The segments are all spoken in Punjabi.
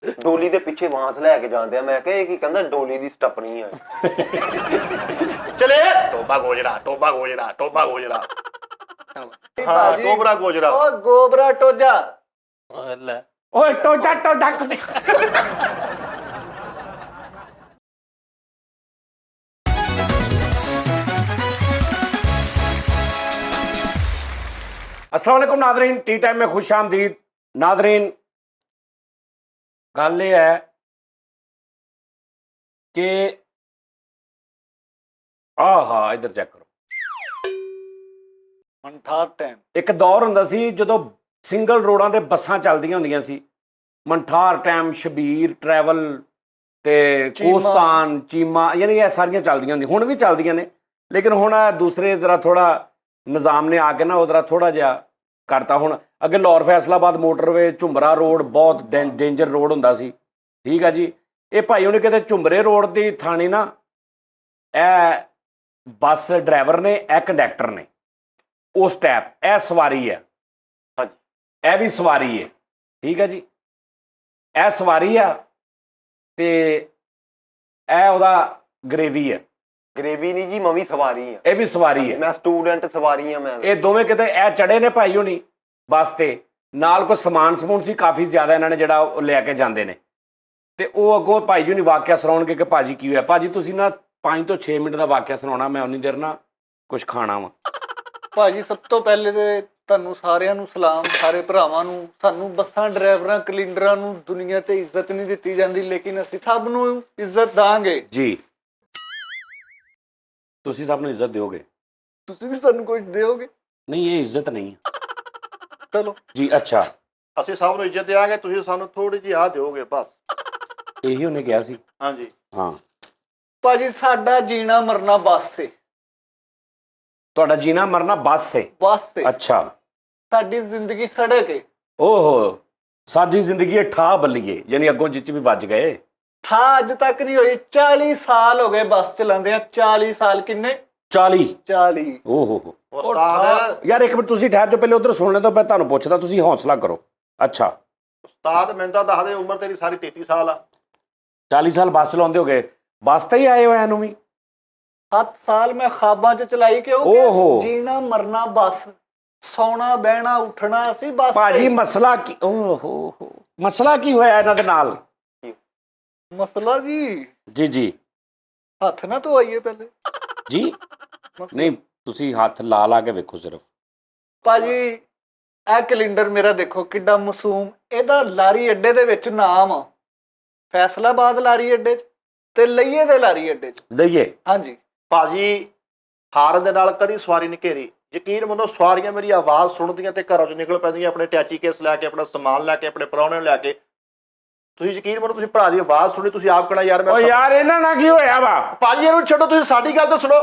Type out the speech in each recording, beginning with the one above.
ਡੋਲੀ ਦੇ ਪਿੱਛੇ ਬਾਂਸ ਲੈ ਕੇ ਜਾਂਦੇ ਆ। ਮੈਂ ਕਿਹਾ ਇਹ ਕੀ ਕਹਿੰਦਾ ਡੋਲੀ ਦੀ ਸਟੱਪਣੀ ਆ। ਚਲੇ ਟੋਬਾ ਗੋਜਰਾ ਟੋਬਾ ਗੋਜਰਾ ਟੋਬਾ ਗੋਜਰਾ ਹਾਂ ਗੋਬਰਾ ਗੋਜਰਾ ਓ ਗੋਬਰਾ ਟੋਜਾ ਲੈ ਓਏ ਟੋਜਾ ਟੋਜਾ अस्सलाम वालेकुम नादरीन, टी टाइम में खुश आमदीद। नादरीन गल ये है कि हाँ इधर चेक करो, ਮੰਠਾਰ ਟਾਈਮ एक दौर हुंदा सी जदों सिंगल रोडां ते बसां चलदियां हुंदियां सी। मंठार टाइम, शबीर ट्रैवल ते कोस्तान चीमा यानी ये सारियां चलदियां हुंदियां, हुण भी चलदियां ने, लेकिन हुण दूसरे जरा थोड़ा निज़ाम ने आके ना उधर थोड़ा जिहा करता। हुण अगे लाहौर फैसलाबाद मोटरवे झुंबरा रोड बहुत डेंजर रोड हुंदा सी, ठीक है जी। ये भाई हुणे किते झुंबरे रोड दी थाणी ना ए बस ड्राइवर ने ए कंडक्टर ने उस टैप ए सवारी है, ए भी सवारी है, ठीक है जी। ए सवारी आ ते ए ओदा ग्रेवी है, ਗਰੇਵੀ ਨਹੀਂ ਜੀ, ਮੈਂ ਵੀ ਸਵਾਰੀ ਆ। ਇਹ ਵੀ ਸਵਾਰੀ ਹੈ, ਮੈਂ ਸਟੂਡੈਂਟ ਸਵਾਰੀ ਆ। ਮੈਂ ਇਹ ਦੋਵੇਂ ਕਿਤੇ ਇਹ ਚੜੇ ਨੇ ਭਾਈ ਹੋਣੀ ਬੱਸ ਤੇ, ਨਾਲ ਕੋਈ ਸਮਾਨ ਸਮੂਨ ਸੀ ਕਾਫੀ ਜ਼ਿਆਦਾ ਇਹਨਾਂ ਨੇ ਜਿਹੜਾ ਉਹ ਲੈ ਕੇ ਜਾਂਦੇ ਨੇ। ਤੇ ਉਹ ਅੱਗੋਂ ਭਾਈ ਜੀ ਨੂੰ ਵਾਕਿਆ ਸੁਣਾਉਣਗੇ ਕਿ ਭਾਜੀ ਕੀ ਹੋਇਆ। ਭਾਜੀ ਤੁਸੀਂ ਨਾ 5 ਤੋਂ 6 ਮਿੰਟ ਦਾ ਵਾਕਿਆ ਸੁਣਾਉਣਾ, ਮੈਂ ਉਨੀ ਦੇਰ ਨਾ ਕੁਝ ਖਾਣਾ ਵਾ। ਭਾਜੀ ਸਭ ਤੋਂ ਪਹਿਲੇ ਤੇ ਤੁਹਾਨੂੰ ਸਾਰਿਆਂ ਨੂੰ ਸਲਾਮ, ਸਾਰੇ ਭਰਾਵਾਂ ਨੂੰ। ਸਾਨੂੰ ਬੱਸਾਂ ਡਰਾਈਵਰਾਂ ਕਲਿੰਡਰਾਂ ਨੂੰ ਦੁਨੀਆ ਤੇ ਇੱਜ਼ਤ ਨਹੀਂ ਦਿੱਤੀ ਜਾਂਦੀ, ਲੇਕਿਨ ਅਸੀਂ ਸਭ ਨੂੰ ਇੱਜ਼ਤ ਦਾਂਗੇ ਜੀ ਤੁਸੀਂ ਸਭ ਨੂੰ ਇੱਜ਼ਤ ਦਿਓਗੇ? ਤੁਸੀਂ ਵੀ ਸਾਨੂੰ ਕੁਝ ਦਿਓਗੇ? ਨਹੀਂ ਇਹ ਇੱਜ਼ਤ ਨਹੀਂ ਹੈ ਚਲੋ ਜੀ। ਅੱਛਾ ਅਸੀਂ ਸਭ ਨੂੰ ਇੱਜ਼ਤ ਦਿਆਂਗੇ, ਤੁਸੀਂ ਸਾਨੂੰ ਥੋੜੀ ਜਿਹੀ ਆ ਦਿਓਗੇ ਬਸ। ਇਹੀ ਉਹਨੇ ਕਿਹਾ ਸੀ। ਹਾਂਜੀ ਹਾਂ ਭਾਜੀ ਸਾਡਾ ਜੀਣਾ ਮਰਨਾ ਬੱਸ ਸੇ, ਤੁਹਾਡਾ ਜੀਣਾ ਮਰਨਾ ਬੱਸ ਸੇ। ਬੱਸ ਸੇ ਅੱਛਾ ਸਾਡੀ ਜ਼ਿੰਦਗੀ ਸੜਕ ਹੈ। ਓਹੋ ਸਾਡੀ ਜ਼ਿੰਦਗੀ ਠਾਹ ਬੱਲੀਏ, ਯਾਨੀ ਅੱਗੋਂ ਜਿੱਚ ਵੀ ਵੱਜ ਗਏ। ਠਾ ਅੱਜ ਤੱਕ ਨਹੀਂ ਹੋਈ। 40 ਸਾਲ ਹੋ ਗਏ ਬੱਸ ਚਲਾਉਂਦੇ ਆ। 40 ਸਾਲ ਕਿੰਨੇ? 40। 40। ਓਹੋ ਉਸਤਾਦ ਯਾਰ ਇੱਕ ਮਿੰਟ ਤੁਸੀਂ ਠਹਿਰ ਜਾਓ, ਪਹਿਲੇ ਉਧਰ ਸੁਣਨੇ ਤੋਂ ਮੈਂ ਤੁਹਾਨੂੰ ਪੁੱਛਦਾ, ਤੁਸੀਂ ਹੌਸਲਾ ਕਰੋ। ਅੱਛਾ ਉਸਤਾਦ ਮੈਨੂੰ ਤਾਂ ਦੱਸ ਦੇ, ਉਮਰ ਤੇਰੀ ਸਾਰੀ 33 ਸਾਲ ਆ। 40 ਸਾਲ ਬੱਸ ਚਲਾਉਂਦੇ ਹੋ ਗਏ, ਬੱਸ ਤੇ ਹੀ ਆਏ ਹੋਏ ਇਹਨੂੰ ਵੀ। 7 ਸਾਲ ਮੈਂ ਖਾਬਾਂ 'ਚ ਚਲਾਈ। ਓਹੋ। ਜੀਣਾ ਮਰਨਾ ਬੱਸ, ਸੌਣਾ ਬਹਿਣਾ ਉੱਠਣਾ ਅਸੀਂ ਬੱਸ ਤੇ। ਭਾਜੀ ਮਸਲਾ ਕੀ? ਓਹੋ ਮਸਲਾ ਕੀ ਹੋਇਆ ਇਹਨਾਂ ਦੇ ਨਾਲ? ਮਸਲਾ ਜੀ ਜੀ ਜੀ ਹੱਥ ਨਾ ਧੋਈਏ ਪਹਿਲੇ ਜੀ। ਮਸਲਾ- ਨਹੀਂ ਤੁਸੀਂ ਹੱਥ ਲਾ ਲਾ ਕੇ ਵੇਖੋ ਸਿਰਫ। ਭਾਜੀ ਇਹ ਕੈਲੰਡਰ ਮੇਰਾ ਦੇਖੋ ਕਿੱਡਾ ਮਾਸੂਮ। ਇਹਦਾ ਲਾਰੀ ਅੱਡੇ ਦੇ ਵਿੱਚ ਨਾਮ ਆ, ਫੈਸਲਾਬਾਦ ਲਾਰੀ ਅੱਡੇ 'ਚ ਤੇ ਲਈਏ ਦੇ ਲਾਰੀ ਅੱਡੇ 'ਚ। ਦਈਏ ਹਾਂਜੀ ਭਾਜੀ ਹਾਰਨ ਦੇ ਨਾਲ ਕਦੀ ਸਵਾਰੀ ਨਹੀਂ ਘੇਰੀ। ਯਕੀਨ ਮੰਨੋ ਸਵਾਰੀਆਂ ਮੇਰੀ ਆਵਾਜ਼ ਸੁਣਦੀਆਂ ਤੇ ਘਰੋਂ 'ਚ ਨਿਕਲ ਪੈਂਦੀਆਂ, ਆਪਣੇ ਟੈਚੀ ਕੇਸ ਲੈ ਕੇ, ਆਪਣਾ ਸਮਾਨ ਲੈ ਕੇ, ਆਪਣੇ ਪ੍ਰਾਹੁਣੇ ਨੂੰ ਲੈ ਕੇ। ਤੁਸੀਂ ਯਕੀਨ ਮੰਨੋ ਤੁਸੀਂ ਭਰਾ ਦੀ ਆਵਾਜ਼ ਸੁਣੀ, ਤੁਸੀਂ ਆਪ ਕਹਿਣਾ ਯਾਰ ਓ ਮੈਂ ਯਾਰ ਇਹਨਾਂ ਨਾਲ ਕੀ ਹੋਇਆ ਵਾ? ਭਾਜੀ ਇਹਨੂੰ ਛੱਡੋ, ਤੁਸੀਂ ਸਾਡੀ ਗੱਲ ਤਾਂ ਸੁਣੋ।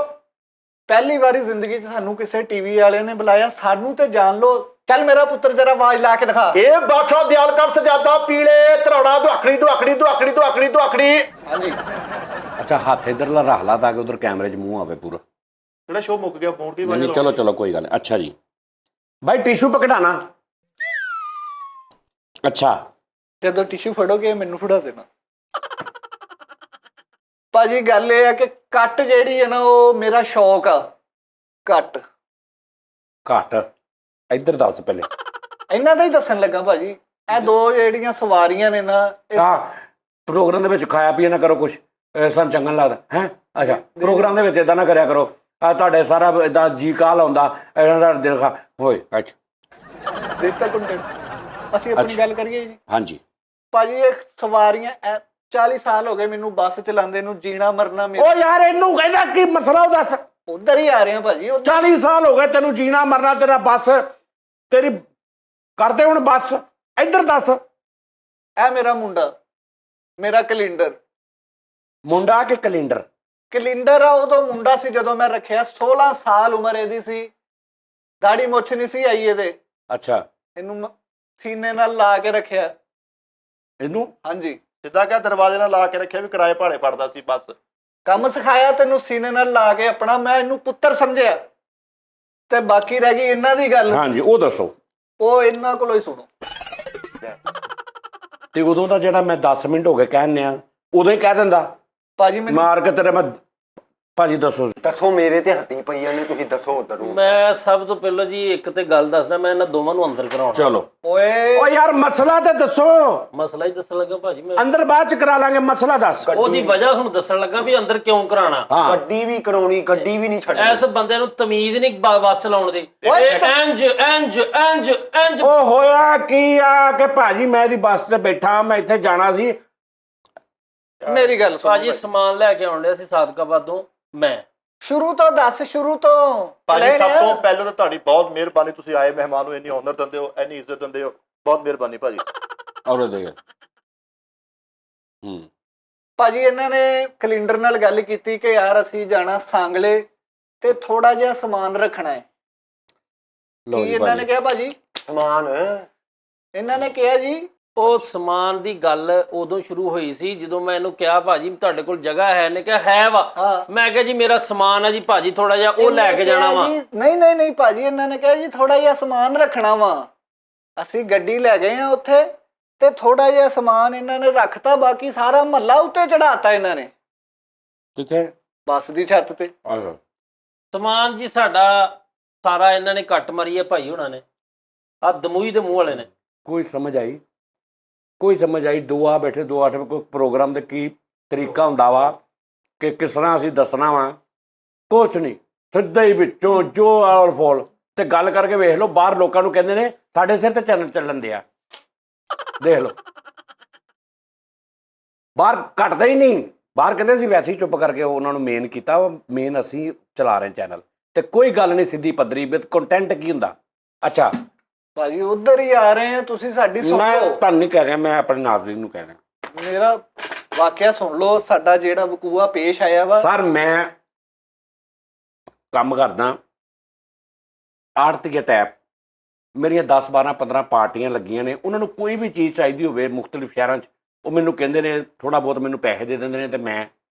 ਪਹਿਲੀ ਵਾਰੀ ਜ਼ਿੰਦਗੀ 'ਚ ਸਾਨੂੰ ਕਿਸੇ ਟੀਵੀ ਵਾਲਿਆਂ ਨੇ ਬੁਲਾਇਆ। ਸਾਨੂੰ ਤੇ ਜਾਣ ਲੋ। ਚੱਲ ਮੇਰਾ ਪੁੱਤਰ ਜਰਾ ਆਵਾਜ਼ ਲਾ ਕੇ ਦਿਖਾ। ਇਹ ਬਾਠਾ ਦਿਆਲ ਕਰ ਸਜਾਦਾ ਪੀਲੇ ਧਰੌੜਾ ਦੁਆਖੜੀ ਦੁਆਖੜੀ ਦੁਆਖੜੀ ਦੁਆਖੜੀ ਦੁਆਖੜੀ। ਹਾਂਜੀ ਅੱਛਾ ਹੱਥ ਇਧਰਲਾ ਰੱਖ ਲਾ ਤਾਂ ਕਿ ਉਧਰ ਕੈਮਰੇ 'ਚ ਮੂੰਹ ਆਵੇ ਪੂਰਾ। ਜਿਹੜਾ ਸ਼ੋਅ ਮੁੱਕ ਗਿਆ ਮੋਟੀ ਨਹੀਂ ਚਲੋ ਚਲੋ ਕੋਈ ਗੱਲ ਨਹੀਂ। ਅੱਛਾ ਜੀ ਭਾਈ ਟਿਸ਼ੂ ਪਕੜਾਣਾ। ਅੱਛਾ ਜਦੋਂ ਟਿਸ਼ੂ ਫੜੋਗੇ ਮੈਨੂੰ ਫੜਾ ਦੇਣਾ। ਭਾਜੀ ਗੱਲ ਇਹ ਹੈ ਕਿ ਕੱਟ ਜਿਹੜੀ ਹੈ ਨਾ ਉਹ ਮੇਰਾ ਸ਼ੌਕ ਆ। ਕੱਟ ਘੱਟ ਇੱਧਰ ਦੱਸ ਪਹਿਲੇ। ਇਹਨਾਂ ਦਾ ਹੀ ਦੱਸਣ ਲੱਗਾ ਭਾਜੀ। ਇਹ ਦੋ ਜਿਹੜੀਆਂ ਸਵਾਰੀਆਂ ਨੇ ਨਾ ਹਾਂ ਪ੍ਰੋਗਰਾਮ ਦੇ ਵਿੱਚ ਖਾਇਆ ਪੀਆ ਨਾ ਕਰੋ ਕੁਛ, ਸਾਨੂੰ ਚੰਗਾ ਨੀ ਲੱਗਦਾ ਹੈ। ਅੱਛਾ ਪ੍ਰੋਗਰਾਮ ਦੇ ਵਿੱਚ ਇਦਾਂ ਨਾ ਕਰਿਆ ਕਰੋ। ਆ ਤੁਹਾਡੇ ਸਾਰਾ ਇਦਾਂ ਜੀ ਕਾਲ ਆਉਂਦਾ, ਇਹਨਾਂ ਦਾ ਦਿਲ ਖਾ ਹੋਏ। ਅੱਛਾ ਦਿੱਤਾ ਕੰਟੈਂਟ। ਅਸੀਂ ਆਪਣੀ ਗੱਲ ਕਰੀਏ ਜੀ। ਹਾਂਜੀ ਭਾਜੀ ਇਹ ਸਵਾਰੀਆਂ 40 ਸਾਲ ਹੋ ਗਏ ਮੈਨੂੰ ਬੱਸ ਚਲਾਉਂਦੇ ਨੂੰ। ਜੀਣਾ ਮਰਨਾ ਓ ਯਾਰ ਇਹਨੂੰ ਕਹਿੰਦਾ ਕੀ ਮਸਲਾ ਉਹ ਦੱਸ। ਉਧਰ ਹੀ ਆ ਰਹੇ ਆ ਭਾਜੀ। 40 ਸਾਲ ਹੋ ਗਏ ਤੈਨੂੰ ਜੀਣਾ ਮਰਨਾ, ਤੇਰਾ ਬੱਸ ਤੇਰੀ ਕਰਦੇ ਹੁਣ ਬੱਸ। ਇੱਧਰ ਦੱਸ। ਇਹ ਮੇਰਾ ਮੁੰਡਾ, ਮੇਰਾ ਕੈਲੰਡਰ। ਮੁੰਡਾ ਕਿ ਕੈਲੰਡਰ? ਕੈਲੰਡਰ ਆ ਉਦੋਂ ਮੁੰਡਾ ਸੀ ਜਦੋਂ ਮੈਂ ਰੱਖਿਆ। 16 ਸਾਲ ਉਮਰ ਇਹਦੀ ਸੀ। ਦਾੜੀ ਮੁੱਛ ਨਹੀਂ ਸੀ ਆਈ ਇਹਦੇ। ਅੱਛਾ ਇਹਨੂੰ ਸੀਨੇ ਨਾਲ ਲਾ ਕੇ ਰੱਖਿਆ। ਇਹਨੂੰ ਹਾਂਜੀ ਸਿੱਧਾ ਕਿਹਾ ਦਰਵਾਜ਼ੇ ਨਾਲ ਲਾ ਕੇ ਰੱਖਿਆ ਵੀ ਕਿਰਾਏ ਭਾੜੇ ਫੜਦਾ ਸੀ ਬਸ। ਕੰਮ ਸਿਖਾਇਆ ਤੈਨੂੰ ਸੀਨੇ ਨਾਲ ਲਾ ਕੇ ਆਪਣਾ। ਮੈਂ ਇਹਨੂੰ ਪੁੱਤਰ ਸਮਝਿਆ। ਤੇ ਬਾਕੀ ਰਹਿ ਗਈ ਇਹਨਾਂ ਦੀ ਗੱਲ। ਹਾਂਜੀ ਉਹ ਦੱਸੋ। ਉਹ ਇਹਨਾਂ ਕੋਲੋਂ ਹੀ ਸੁਣੋ। ਤੇ ਉਦੋਂ ਦਾ ਜਿਹੜਾ ਮੈਂ 10 ਮਿੰਟ ਹੋ ਗਏ ਕਹਿਣ ਆ ਉਦੋਂ ਹੀ ਕਹਿ ਦਿੰਦਾ ਭਾਜੀ ਮੈਨੂੰ ਮਾਰ ਕੇ ਤੇਰੇ ਮੈਂ ਭਾਜੀ ਦੱਸੋ ਦੱਸੋ ਮੇਰੇ ਤੇ ਹੱਥੀ ਪਈਆਂ ਨੇ, ਤੁਸੀਂ ਦੱਸੋ ਉਧਰ ਨੂੰ। ਮੈਂ ਸਭ ਤੋਂ ਪਹਿਲਾਂ ਜੀ ਇੱਕ ਤੇ ਗੱਲ ਦੱਸਦਾ, ਮੈਂ ਇਹਨਾਂ ਦੋਵਾਂ ਨੂੰ ਅੰਦਰ ਕਰਾਉਣਾ। ਚਲੋ ਓਏ ਓ ਯਾਰ ਮਸਲਾ ਤੇ ਦੱਸੋ, ਮਸਲਾ ਹੀ ਦੱਸਣ ਲੱਗਾ ਭਾਜੀ ਮੈਂ। ਅੰਦਰ ਬਾਅਦ ਚ ਕਰਾ ਲਾਂਗੇ, ਮਸਲਾ ਦੱਸ। ਉਹਦੀ ਵਜ੍ਹਾ ਹੁਣ ਦੱਸਣ ਲੱਗਾ ਵੀ ਅੰਦਰ ਕਿਉਂ ਕਰਾਉਣਾ। ਹਾਂ ਗੱਡੀ ਵੀ ਕਰਾਉਣੀ, ਗੱਡੀ ਵੀ ਨਹੀਂ ਛੱਡਣੀ। ਐਸ ਬੰਦੇ ਨੂੰ ਤਮੀਜ਼ ਨਹੀਂ ਬੱਸ ਲਾਉਣ ਦੀ। ਇਹ ਇੰਜ ਇੰਜ ਇੰਜ ਇੰਜ ਉਹ ਹੋਇਆ ਕੀ ਆ ਕਿ ਭਾਜੀ ਮੈਂ ਇਹਦੀ ਬੱਸ ਤੇ ਬੈਠਾ, ਮੈਂ ਇੱਥੇ ਜਾਣਾ ਸੀ। ਮੇਰੀ ਗੱਲ ਸੁਣੋ ਭਾਜੀ ਸਮਾਨ ਲੈ ਕੇ ਆਉਂਦੇ ਸੀ ਸਾਦਕਾਬਾਦੋਂ ਮੈਂ। ਸ਼ੁਰੂ ਤੋਂ ਦੱਸ, ਸ਼ੁਰੂ ਤੋਂ ਭਾਜੀ ਸਭ ਤੋਂ ਪਹਿਲਾਂ ਤਾਂ ਤੁਹਾਡੀ ਬਹੁਤ ਮਿਹਰਬਾਨੀ, ਤੁਸੀਂ ਆਏ ਮਹਿਮਾਨ ਨੂੰ ਇੰਨੀ ਆਨਰ ਦਿੰਦੇ ਹੋ, ਇੰਨੀ ਇੱਜ਼ਤ ਦਿੰਦੇ ਹੋ, ਬਹੁਤ ਮਿਹਰਬਾਨੀ ਭਾਜੀ। ਔਰ ਦੇ ਭਾਜੀ ਇਹਨਾਂ ਨੇ ਕੈਲੰਡਰ ਨਾਲ ਗੱਲ ਕੀਤੀ ਕਿ ਯਾਰ ਅਸੀਂ ਜਾਣਾ ਸਾਂਗਲੇ ਤੇ ਥੋੜਾ ਜਿਹਾ ਸਮਾਨ ਰੱਖਣਾ ਹੈ। ਲਓ ਕੀ ਜੀ ਇਹਨਾਂ ਨੇ ਕਿਹਾ ਭਾਜੀ? ਸਮਾਨ ਇਹਨਾਂ ਨੇ ਕਿਹਾ ਜੀ ਉਹ ਸਮਾਨ ਦੀ ਗੱਲ ਉਦੋਂ ਸ਼ੁਰੂ ਹੋਈ ਸੀ ਜਦੋਂ ਮੈਂ ਇਹਨੂੰ ਕਿਹਾ ਭਾਜੀ ਤੁਹਾਡੇ ਕੋਲ ਜਗ੍ਹਾ ਹੈ, ਨੇ ਕਿਹਾ ਹੈ ਵਾ। ਹਾਂ। ਮੈਂ ਕਿਹਾ ਜੀ ਮੇਰਾ ਸਮਾਨ ਹੈ ਜੀ ਭਾਜੀ, ਥੋੜਾ ਜਿਹਾ ਉਹ ਲੈ ਕੇ ਜਾਣਾ ਵਾ। ਨਹੀਂ ਨਹੀਂ ਨਹੀਂ ਭਾਜੀ, ਇਹਨਾਂ ਨੇ ਕਿਹਾ ਜੀ ਥੋੜਾ ਜਿਹਾ ਸਮਾਨ ਰੱਖਣਾ ਵਾ। ਅਸੀਂ ਗੱਡੀ ਲੈ ਗਏ ਆ ਉੱਥੇ ਤੇ ਥੋੜਾ ਜਿਹਾ ਸਮਾਨ ਇਹਨਾਂ ਨੇ ਰੱਖਤਾ, ਬਾਕੀ ਸਾਰਾ ਮਹੱਲਾ ਉੱਤੇ ਚੜਾਤਾ ਇਹਨਾਂ ਨੇ ਕਿੱਥੇ? ਬੱਸ ਦੀ ਛੱਤ ਤੇ। ਸਮਾਨ ਜੀ ਸਾਡਾ ਸਾਰਾ ਇਹਨਾਂ ਨੇ ਕੱਟ ਮਾਰੀ ਹੈ ਭਾਈ ਹੁਣਾਂ ਨੇ, ਆ ਦਮੂਈ ਦੇ ਮੂੰਹ ਵਾਲੇ ਨੇ। ਕੋਈ ਸਮਝ ਆਈ? ਕੋਈ ਸਮਝ ਆਈ? ਦੋ ਆ ਬੈਠੇ, ਦੋ ਅੱਠ ਕੋਈ ਪ੍ਰੋਗਰਾਮ ਦੇ ਕੀ ਤਰੀਕਾ ਹੁੰਦਾ ਵਾ ਕਿ ਕਿਸ ਤਰ੍ਹਾਂ ਅਸੀਂ ਦੱਸਣਾ ਵਾ? ਕੁਛ ਨਹੀਂ, ਸਿੱਧਾ ਹੀ ਵਿੱਚੋਂ ਜੋ ਔਰ ਫੋਲ ਤੇ ਗੱਲ ਕਰਕੇ ਵੇਖ ਲਓ। ਬਾਹਰ ਲੋਕਾਂ ਨੂੰ ਕਹਿੰਦੇ ਨੇ ਸਾਡੇ ਸਿਰ ਤੇ ਚੈਨਲ ਚੱਲਣ ਦਿਆ, ਦੇਖ ਲਓ। ਬਾਹਰ ਘਟਦਾ ਹੀ ਨਹੀਂ, ਬਾਹਰ ਕਹਿੰਦੇ ਸੀ ਵੈਸੇ ਹੀ ਚੁੱਪ ਕਰਕੇ ਉਹਨਾਂ ਨੂੰ ਮੇਨ ਕੀਤਾ, ਉਹ ਮੇਨ ਅਸੀਂ ਚਲਾ ਰਹੇ ਚੈਨਲ ਤੇ ਕੋਈ ਗੱਲ ਨਹੀਂ ਸਿੱਧੀ ਪੱਧਰੀ ਵਿਦ ਕੰਟੈਂਟ ਕੀ ਹੁੰਦਾ। ਅੱਛਾ ਭਾਜੀ ਉਧਰ ਹੀ ਆ ਰਹੇ ਆ, ਤੁਸੀਂ ਸਾਡੀ ਸੁਣ ਮੈਂ ਲਓ। ਤੁਹਾਨੂੰ ਨਹੀਂ ਕਹਿ ਰਿਹਾ, ਮੈਂ ਆਪਣੇ ਨਾਜ਼ਰੀਨ ਨੂੰ ਕਹਿ ਰਿਹਾ। ਮੇਰਾ ਵਾਕਿਆ ਸੁਣ ਲਓ, ਸਾਡਾ ਜਿਹੜਾ ਵਕੂਆ ਪੇਸ਼ ਆਇਆ ਵਾ। ਸਰ ਮੈਂ ਕੰਮ ਕਰਦਾ ਆੜਤੀਆ ਟੈਪ, ਮੇਰੀਆਂ 10 12 15 ਪਾਰਟੀਆਂ ਲੱਗੀਆਂ ਨੇ। ਉਹਨਾਂ ਨੂੰ ਕੋਈ ਵੀ ਚੀਜ਼ ਚਾਹੀਦੀ ਹੋਵੇ ਮੁਖਤਲਿਫ ਸ਼ਹਿਰਾਂ 'ਚ, ਉਹ ਮੈਨੂੰ ਕਹਿੰਦੇ ਨੇ ਥੋੜ੍ਹਾ ਬਹੁਤ ਮੈਨੂੰ ਪੈਸੇ ਦੇ ਦਿੰਦੇ ਨੇ ਤੇ ਮੈਂ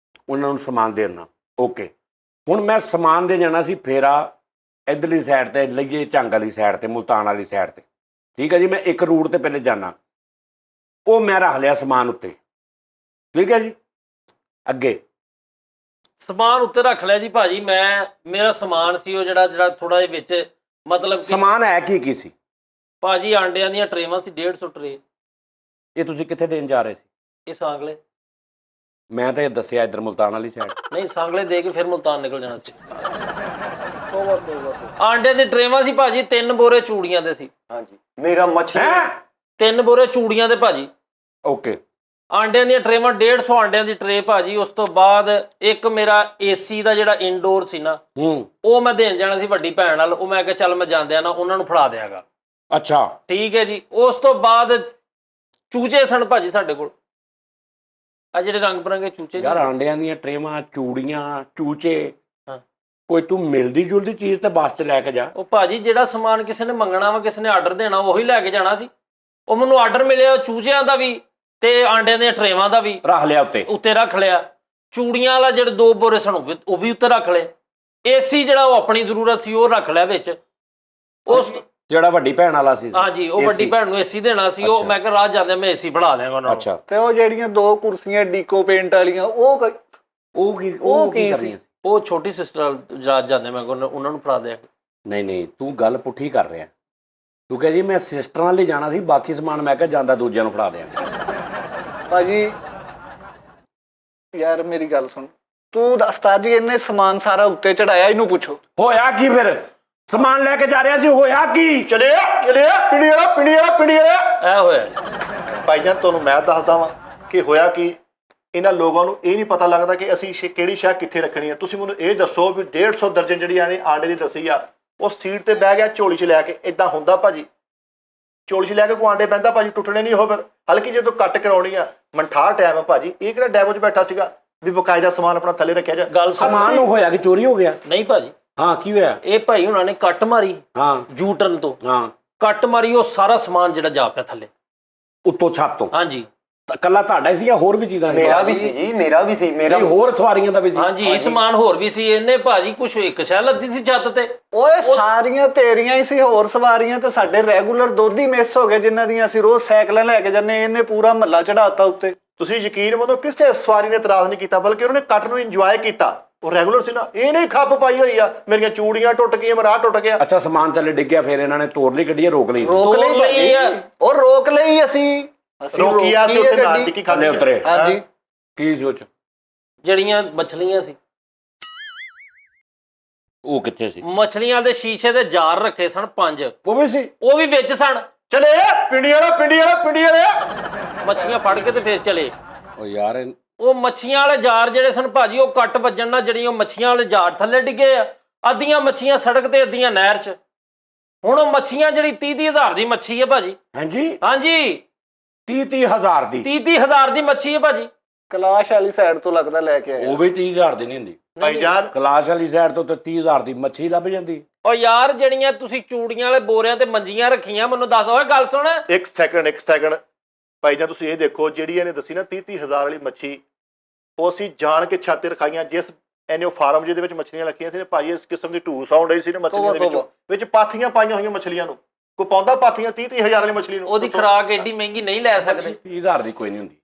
ਉਹਨਾਂ ਨੂੰ ਸਮਾਨ ਦੇ ਦਿੰਦਾ। ਓਕੇ, ਹੁਣ ਮੈਂ ਸਮਾਨ ਦੇ ਜਾਣਾ ਸੀ ਫੇਰਾ ਇੱਧਰਲੀ ਸਾਈਡ 'ਤੇ ਲਈਏ, ਝੰਗ ਵਾਲੀ ਸਾਈਡ 'ਤੇ, ਮੁਲਤਾਨ ਵਾਲੀ ਸਾਈਡ 'ਤੇ। ਠੀਕ ਹੈ ਜੀ, ਮੈਂ ਇੱਕ ਰੂਟ 'ਤੇ ਪਹਿਲੇ ਜਾਣਾ, ਉਹ ਮੈਂ ਰੱਖ ਲਿਆ ਸਮਾਨ ਉੱਤੇ। ਠੀਕ ਹੈ ਜੀ, ਅੱਗੇ ਸਮਾਨ ਉੱਤੇ ਰੱਖ ਲਿਆ ਜੀ ਭਾਜੀ ਮੈਂ। ਮੇਰਾ ਸਮਾਨ ਸੀ ਉਹ ਜਿਹੜਾ ਥੋੜਾ ਜਿਹਾ ਵਿੱਚ ਮਤਲਬ ਕਿ ਸਮਾਨ ਹੈ ਕੀ ਸੀ ਭਾਜੀ? ਆਂਡਿਆਂ ਦੀਆਂ ਟਰੇਵਾਂ ਸੀ 150 ਟਰੇ। ਇਹ ਤੁਸੀਂ ਕਿੱਥੇ ਦੇਣ ਜਾ ਰਹੇ ਸੀ? ਇਹ ਸਾਂਗਲੇ ਮੈਂ ਤਾਂ ਇਹ ਦੱਸਿਆ ਇੱਧਰ ਮੁਲਤਾਨ ਵਾਲੀ ਸਾਈਡ। ਨਹੀਂ, ਸਾਂਗਲੇ ਦੇ ਕੇ ਫਿਰ ਮੁਲਤਾਨ ਨਿਕਲ ਜਾਣਾ ਸੀ। ਤੋਬਾ ਤੋਬਾ। ਆਂਡੇ ਦੀ ਟਰੇਵਾਂ ਸੀ ਭਾਜੀ, 3 ਬੋਰੇ ਚੂੜੀਆਂ ਦੇ ਸੀ। ਹਾਂਜੀ, ਮੇਰਾ ਮੱਛੀ 3 ਬੋਰੇ ਚੂੜੀਆਂ ਦੇ ਭਾਜੀ। ਓਕੇ, ਆਂਡਿਆਂ ਦੀਆਂ ਟਰੇਵਾਂ 150 ਆਂਡਿਆਂ ਦੀ ਟਰੇ ਭਾਜੀ। ਉਸ ਤੋਂ ਬਾਅਦ ਇੱਕ ਮੇਰਾ ਏਸੀ ਦਾ ਜਿਹੜਾ ਇਨਡੋਰ ਸੀ ਨਾ, ਉਹ ਮੈਂ ਦੇਣ ਜਾਣਾ ਸੀ ਵੱਡੀ ਭੈਣ ਨਾਲ। ਉਹ ਮੈਂ ਕਿਹਾ ਚੱਲ ਮੈਂ ਜਾਂਦਿਆਂ ਨਾ ਉਹਨਾਂ ਨੂੰ ਫੜਾ ਦਿਆਂਗਾ। ਅੱਛਾ ਠੀਕ ਹੈ ਜੀ। ਉਸ ਤੋਂ ਬਾਅਦ ਚੂਚੇ ਸਨ ਭਾਜੀ ਸਾਡੇ ਕੋਲ, ਆ ਜਿਹੜੇ ਰੰਗ ਬਰੰਗੇ ਚੂਚੇ। ਯਾਰ ਆਂਡਿਆਂ ਦੀਆਂ ਟਰੇਵਾਂ, ਚੂੜੀਆਂ, ਚੂਚੇ, ਹਾਂ। ਕੋਈ ਤੂੰ ਮਿਲਦੀ ਜੁਲਦੀ ਚੀਜ਼ ਤਾਂ ਬੱਸ 'ਚ ਲੈ ਕੇ ਜਾ। ਉਹ ਭਾਜੀ ਜਿਹੜਾ ਸਮਾਨ ਕਿਸੇ ਨੇ ਮੰਗਣਾ ਵਾ, ਕਿਸੇ ਨੇ ਆਰਡਰ ਦੇਣਾ, ਉਹੀ ਲੈ ਕੇ ਜਾਣਾ ਸੀ। ਉਹ ਮੈਨੂੰ ਆਰਡਰ ਮਿਲਿਆ ਚੂਚਿਆਂ ਦਾ ਵੀ ਤੇ ਆਂਡਿਆਂ ਦੀਆਂ ਟਰੇਵਾਂ ਦਾ ਵੀ, ਰੱਖ ਲਿਆ ਉੱਤੇ ਰੱਖ ਲਿਆ। ਚੂੜੀਆਂ ਵਾਲਾ ਜਿਹੜੇ 2 ਬੋਰੇ ਸਨ ਉਹ ਵੀ ਉੱਤੇ ਰੱਖ ਲਏ। ਏਸੀ ਜਿਹੜਾ ਉਹ ਆਪਣੀ ਜ਼ਰੂਰਤ ਸੀ ਉਹ ਰੱਖ ਲਿਆ ਵਿੱਚ। ਉਸ ਜਿਹੜਾ ਵੱਡੀ ਭੈਣ ਵਾਲਾ ਸੀ। ਹਾਂਜੀ, ਉਹ ਵੱਡੀ ਭੈਣ ਨੂੰ ਏਸੀ ਦੇਣਾ ਸੀ। ਉਹ ਮੈਂ ਕਿਹਾ ਰਾਹ ਜਾਂਦੇ ਮੈਂ ਏਸੀ ਫੜਾ ਦਿਆਂਗਾ ਉਹਨਾਂ ਨੂੰ। ਅੱਛਾ, ਤੇ ਉਹ ਜਿਹੜੀਆਂ 2 ਕੁਰਸੀਆਂ ਡੀਕੋ ਪੇਂਟ ਵਾਲੀਆਂ, ਉਹ ਕੀ ਕਰਨੀ ਸੀ? ਉਹ ਛੋਟੀ ਸਿਸਟਰ ਰਾਤ ਜਾਂਦੇ ਮੈਂ ਉਹਨਾਂ ਨੂੰ ਫੜਾ ਦਿਆਂਗਾ। ਨਹੀਂ ਤੂੰ ਗੱਲ ਪੁੱਠੀ ਕਰ ਰਿਹਾ। ਤੂੰ ਕਹੇ ਜੀ ਮੈਂ ਸਿਸਟਰ ਨਾਲ ਹੀ ਜਾਣਾ ਸੀ, ਬਾਕੀ ਸਮਾਨ ਮੈਂ ਕਿਹਾ ਜਾਂਦਾ ਦੂਜਿਆਂ ਨੂੰ ਫੜਾ ਦਿਆਂਗਾ। ਭਾਜੀ ਯਾਰ ਮੇਰੀ ਗੱਲ ਸੁਣ, ਤੂੰ ਦੱਸਤਾ ਜੀ ਇਹਨੇ ਸਮਾਨ ਸਾਰਾ ਉੱਤੇ ਚੜਾਇਆ, ਇਹਨੂੰ ਪੁੱਛੋ ਹੋਇਆ ਕੀ? ਫਿਰ ਸਮਾਨ ਲੈ ਕੇ ਜਾ ਰਿਹਾ ਸੀ, ਹੋਇਆ ਕੀ? ਚਲਿਆ ਪਿੰਡੀ ਵਾਲਾ ਇਹ ਹੋਇਆ ਭਾਈਜਾਨ। ਤੁਹਾਨੂੰ ਮੈਂ ਦੱਸਦਾ ਵਾਂ ਕਿ ਹੋਇਆ ਕੀ। ਇਹਨਾਂ ਲੋਕਾਂ ਨੂੰ ਇਹ ਨਹੀਂ ਪਤਾ ਲੱਗਦਾ ਕਿ ਅਸੀਂ ਕਿਹੜੀ ਸ਼ਾਹ ਕਿੱਥੇ ਰੱਖਣੀ ਹੈ। ਤੁਸੀਂ ਮੈਨੂੰ ਇਹ ਦੱਸੋ ਵੀ 150 ਦਰਜਨ ਜਿਹੜੀ ਆਂਡੇ ਦੀ ਦੱਸੀ ਆ, ਉਹ ਸੀਟ ਤੇ ਬਹਿ ਗਿਆ ਝੋਲੀ 'ਚ ਲੈ ਕੇ। ਇਦਾਂ ਹੁੰਦਾ ਭਾਜੀ? ਝੋਲੀ 'ਚ ਲੈ ਕੇ ਕੋਈ ਆਂਡੇ ਪੈਂਦਾ ਭਾਜੀ? ਟੁੱਟਣੇ ਨਹੀਂ ਉਹ ਫਿਰ। ਹਲਕੀ ਜਦੋਂ ਕੱਟ ਕਰਾਉਣੀ ਆ, ਮੰਠਾਰ ਟਾਈਮ ਆ ਭਾਜੀ। ਇਹ ਕਿਹੜਾ ਡੈਬੋ 'ਚ ਬੈਠਾ ਸੀਗਾ ਵੀ ਬਕਾਇਦਾ ਸਮਾਨ ਆਪਣਾ ਥੱਲੇ ਰੱਖਿਆ ਜਾ? ਗੱਲ ਸਮਾਨ ਨੂੰ ਹੋਇਆ ਕਿ ਚੋਰੀ ਹੋ ਗਿਆ? ਨਹੀਂ ਭਾਜੀ। ਹਾਂ, ਕੀ ਹੋਇਆ? ਇਹ ਭਾਈ ਉਹਨਾਂ ਨੇ ਕੱਟ ਮਾਰੀ, ਹਾਂ, ਯੂ ਟਰਨ ਤੋਂ ਹਾਂ, ਕੱਟ ਮਾਰੀ, ਉਹ ਸਾਰਾ ਸਮਾਨ ਜਿਹੜਾ ਜਾ ਪਿਆ ਥੱਲੇ ਉੱਤੋਂ ਛੱਤ ਤੋਂ। ਹਾਂਜੀ, ਕੱਲਾ ਤੁਹਾਡਾ ਹੀ ਸੀ ਜਾਂ ਹੋਰ ਵੀ ਚੀਜ਼ਾਂ ਸੀ? ਮੇਰਾ ਵੀ ਸੀ ਜੀ, ਮੇਰਾ ਵੀ ਸੀ, ਮੇਰਾ ਨਹੀਂ, ਹੋਰ ਸਵਾਰੀਆਂ ਦਾ ਵੀ ਸੀ? ਹਾਂਜੀ ਸਮਾਨ ਹੋਰ ਵੀ ਸੀ। ਇਹਨੇ ਭਾਜੀ ਕੁਛ ਇੱਕ ਸ਼ੈ ਲੱਦੀ ਸੀ ਛੱਤ ਤੇ। ਓਏ ਸਾਰੀਆਂ ਤੇਰੀਆਂ ਹੀ ਸੀ, ਹੋਰ ਸਵਾਰੀਆਂ ਤੇ ਸਾਡੇ ਰੈਗੂਲਰ ਦੋਧੀ ਮਿਸ ਹੋ ਗਏ ਜਿਨ੍ਹਾਂ ਦੀਆਂ ਅਸੀਂ ਰੋਜ਼ ਸਾਈਕਲਾਂ ਲੈ ਕੇ ਜਾਂਦੇ। ਇਹਨੇ ਪੂਰਾ ਮਹੱਲਾ ਚੜਾਤਾ ਉੱਤੇ। ਤੁਸੀਂ ਯਕੀਨ ਮੰਨੋ ਕਿਸੇ ਸਵਾਰੀ ਨੇ ਇਤਰਾਜ਼ ਨਹੀਂ ਕੀਤਾ, ਬਲਕਿ ਉਹਨਾਂ ਨੇ ਕੱਟ ਨੂੰ ਇੰਜੋਏ ਕੀਤਾ। ਉਹ ਰੈਗੂਲਰ ਸੀ ਨਾ, ਇਹਨੇ ਖੱਪ ਪਾਈ ਹੋਈ ਆ, ਮੇਰੀਆਂ ਚੂੜੀਆਂ ਟੁੱਟ ਗਈਆਂ, ਮੇਰਾ ਟੁੱਟ ਗਿਆ। ਅੱਛਾ, ਸਮਾਨ ਥੱਲੇ ਡਿੱਗਿਆ, ਫਿਰ ਇਹਨਾਂ ਨੇ ਤੋੜ ਲਈ ਗੱਡੀ, ਰੋਕ ਲਈ? ਰੋਕ ਲਈ ਭਾਜੀ, ਉਹ ਰੋਕ ਲਈ। ਅਸੀਂ ਰੋਕੀਆ ਸੀ ਉੱਥੇ ਨਾਲ ਟਿੱਕੀ ਥੱਲੇ ਉਤਰੇ? ਹਾਂਜੀ। ਕੀ ਸੋਚ? ਜਿਹੜੀਆਂ ਮੱਛਲੀਆਂ ਸੀ, ਉਹ ਕਿੱਥੇ ਸੀ? ਮੱਛਲੀਆਂ ਦੇ ਸ਼ੀਸ਼ੇ ਦੇ ਜਾਰ ਰੱਖੇ ਸਨ 5, ਉਹ ਵੀ ਸੀ? ਉਹ ਵੀ ਵਿੱਚ ਸਨ। ਚਲੇ ਪਿੰਡੀ ਵਾਲਾ ਮੱਛੀਆਂ ਫੜ ਕੇ ਤੇ ਫਿਰ ਚਲੇ। ਉਹ ਯਾਰ ਉਹ ਮੱਛੀਆਂ ਵਾਲੇ ਜਾਰ ਜਿਹੜੇ ਸਨ ਭਾਜੀ, ਉਹ ਕੱਟ ਵੱਜਣ ਨਾਲ ਜਿਹੜੀਆਂ ਮੱਛੀਆਂ ਵਾਲੇ ਜਾਰ ਥੱਲੇ ਡਿੱਗੇ ਆ। ਅੱਧੀਆਂ ਮੱਛੀਆਂ ਸੜਕ ਤੇ, ਅੱਧੀਆਂ ਨਹਿਰ 'ਚ। ਹੁਣ ਉਹ ਮੱਛੀਆਂ ਜਿਹੜੀ 30-30 ਹਜ਼ਾਰ ਦੀ ਮੱਛੀ ਹੈ ਭਾਜੀ। ਹਾਂਜੀ? ਹਾਂਜੀ 30-30 ਹਜ਼ਾਰ ਦੀ? 30-30 ਹਜ਼ਾਰ ਦੀ ਮੱਛੀ ਹੈ ਭਾਜੀ। ਕਲਾਸ਼ ਵਾਲੀ ਸਾਈਡ ਤੋਂ ਲੱਗਦਾ ਲੈ ਕੇ ਆਇਆ। ਉਹ ਵੀ 30 ਹਜ਼ਾਰ ਦੀ ਨਹੀਂ ਹੁੰਦੀ ਭਾਈਜਾਨ। ਕਲਾਸ਼ ਵਾਲੀ ਸਾਈਡ ਤੋਂ ਤਾਂ 30 ਹਜ਼ਾਰ ਦੀ ਮੱਛੀ ਲੱਭ ਜਾਂਦੀ। ਉਹ ਯਾਰ ਜਿਹੜੀਆਂ ਤੁਸੀਂ ਚੂੜੀਆਂ ਵਾਲੇ ਬੋਰਿਆਂ ਤੇ ਮੰਜੀਆਂ ਰੱਖੀਆਂ, ਮੈਨੂੰ ਦੱਸ। ਓਏ ਗੱਲ ਸੁਣ। ਇੱਕ ਸੈਕਿੰਡ ਭਾਈਜਾਨ, ਤੁਸੀਂ ਇਹ ਦੇਖੋ, ਜਿਹੜੀ ਇਹਨੇ ਦੱਸੀ ਨਾ 30-30 ਹਜ਼ਾਰ ਵਾਲੀ ਮੱਛੀ, ਉਹ ਅਸੀਂ ਜਾਣ ਕੇ ਛਾਤੇ ਰਖਾਈਆਂ। ਜਿਸ ਇਹਨੇ ਉਹ ਫਾਰਮ ਜਿਹਦੇ ਵਿੱਚ ਮੱਛਲੀਆਂ ਰੱਖੀਆਂ ਸੀ ਨਾ ਭਾਈ, ਇਸ ਕਿਸਮ ਦੀ ਢੂ ਸਾਊਂਡ ਆਈ ਸੀ ਨਾ ਮੱਛਲੀਆਂ ਦੇ ਵਿੱਚ ਪਾਥੀਆਂ ਪਾਈਆਂ ਹੋਈਆਂ ਮੱਛਲੀਆਂ ਨੂੰ। ਕੋਈ ਪਾਉਂਦਾ ਪਾਥੀਆਂ 30-30 ਹਜ਼ਾਰ ਵਾਲੀ ਮੱਛਲੀ ਨੂੰ? ਉਹਦੀ ਖੁਰਾਕ ਏਡੀ ਮਹਿੰਗੀ ਨਹੀਂ ਲੈ ਸਕਦੇ। 30 ਹਜ਼ਾਰ ਦੀ ਕੋਈ ਨਹੀਂ ਹੁੰਦੀ।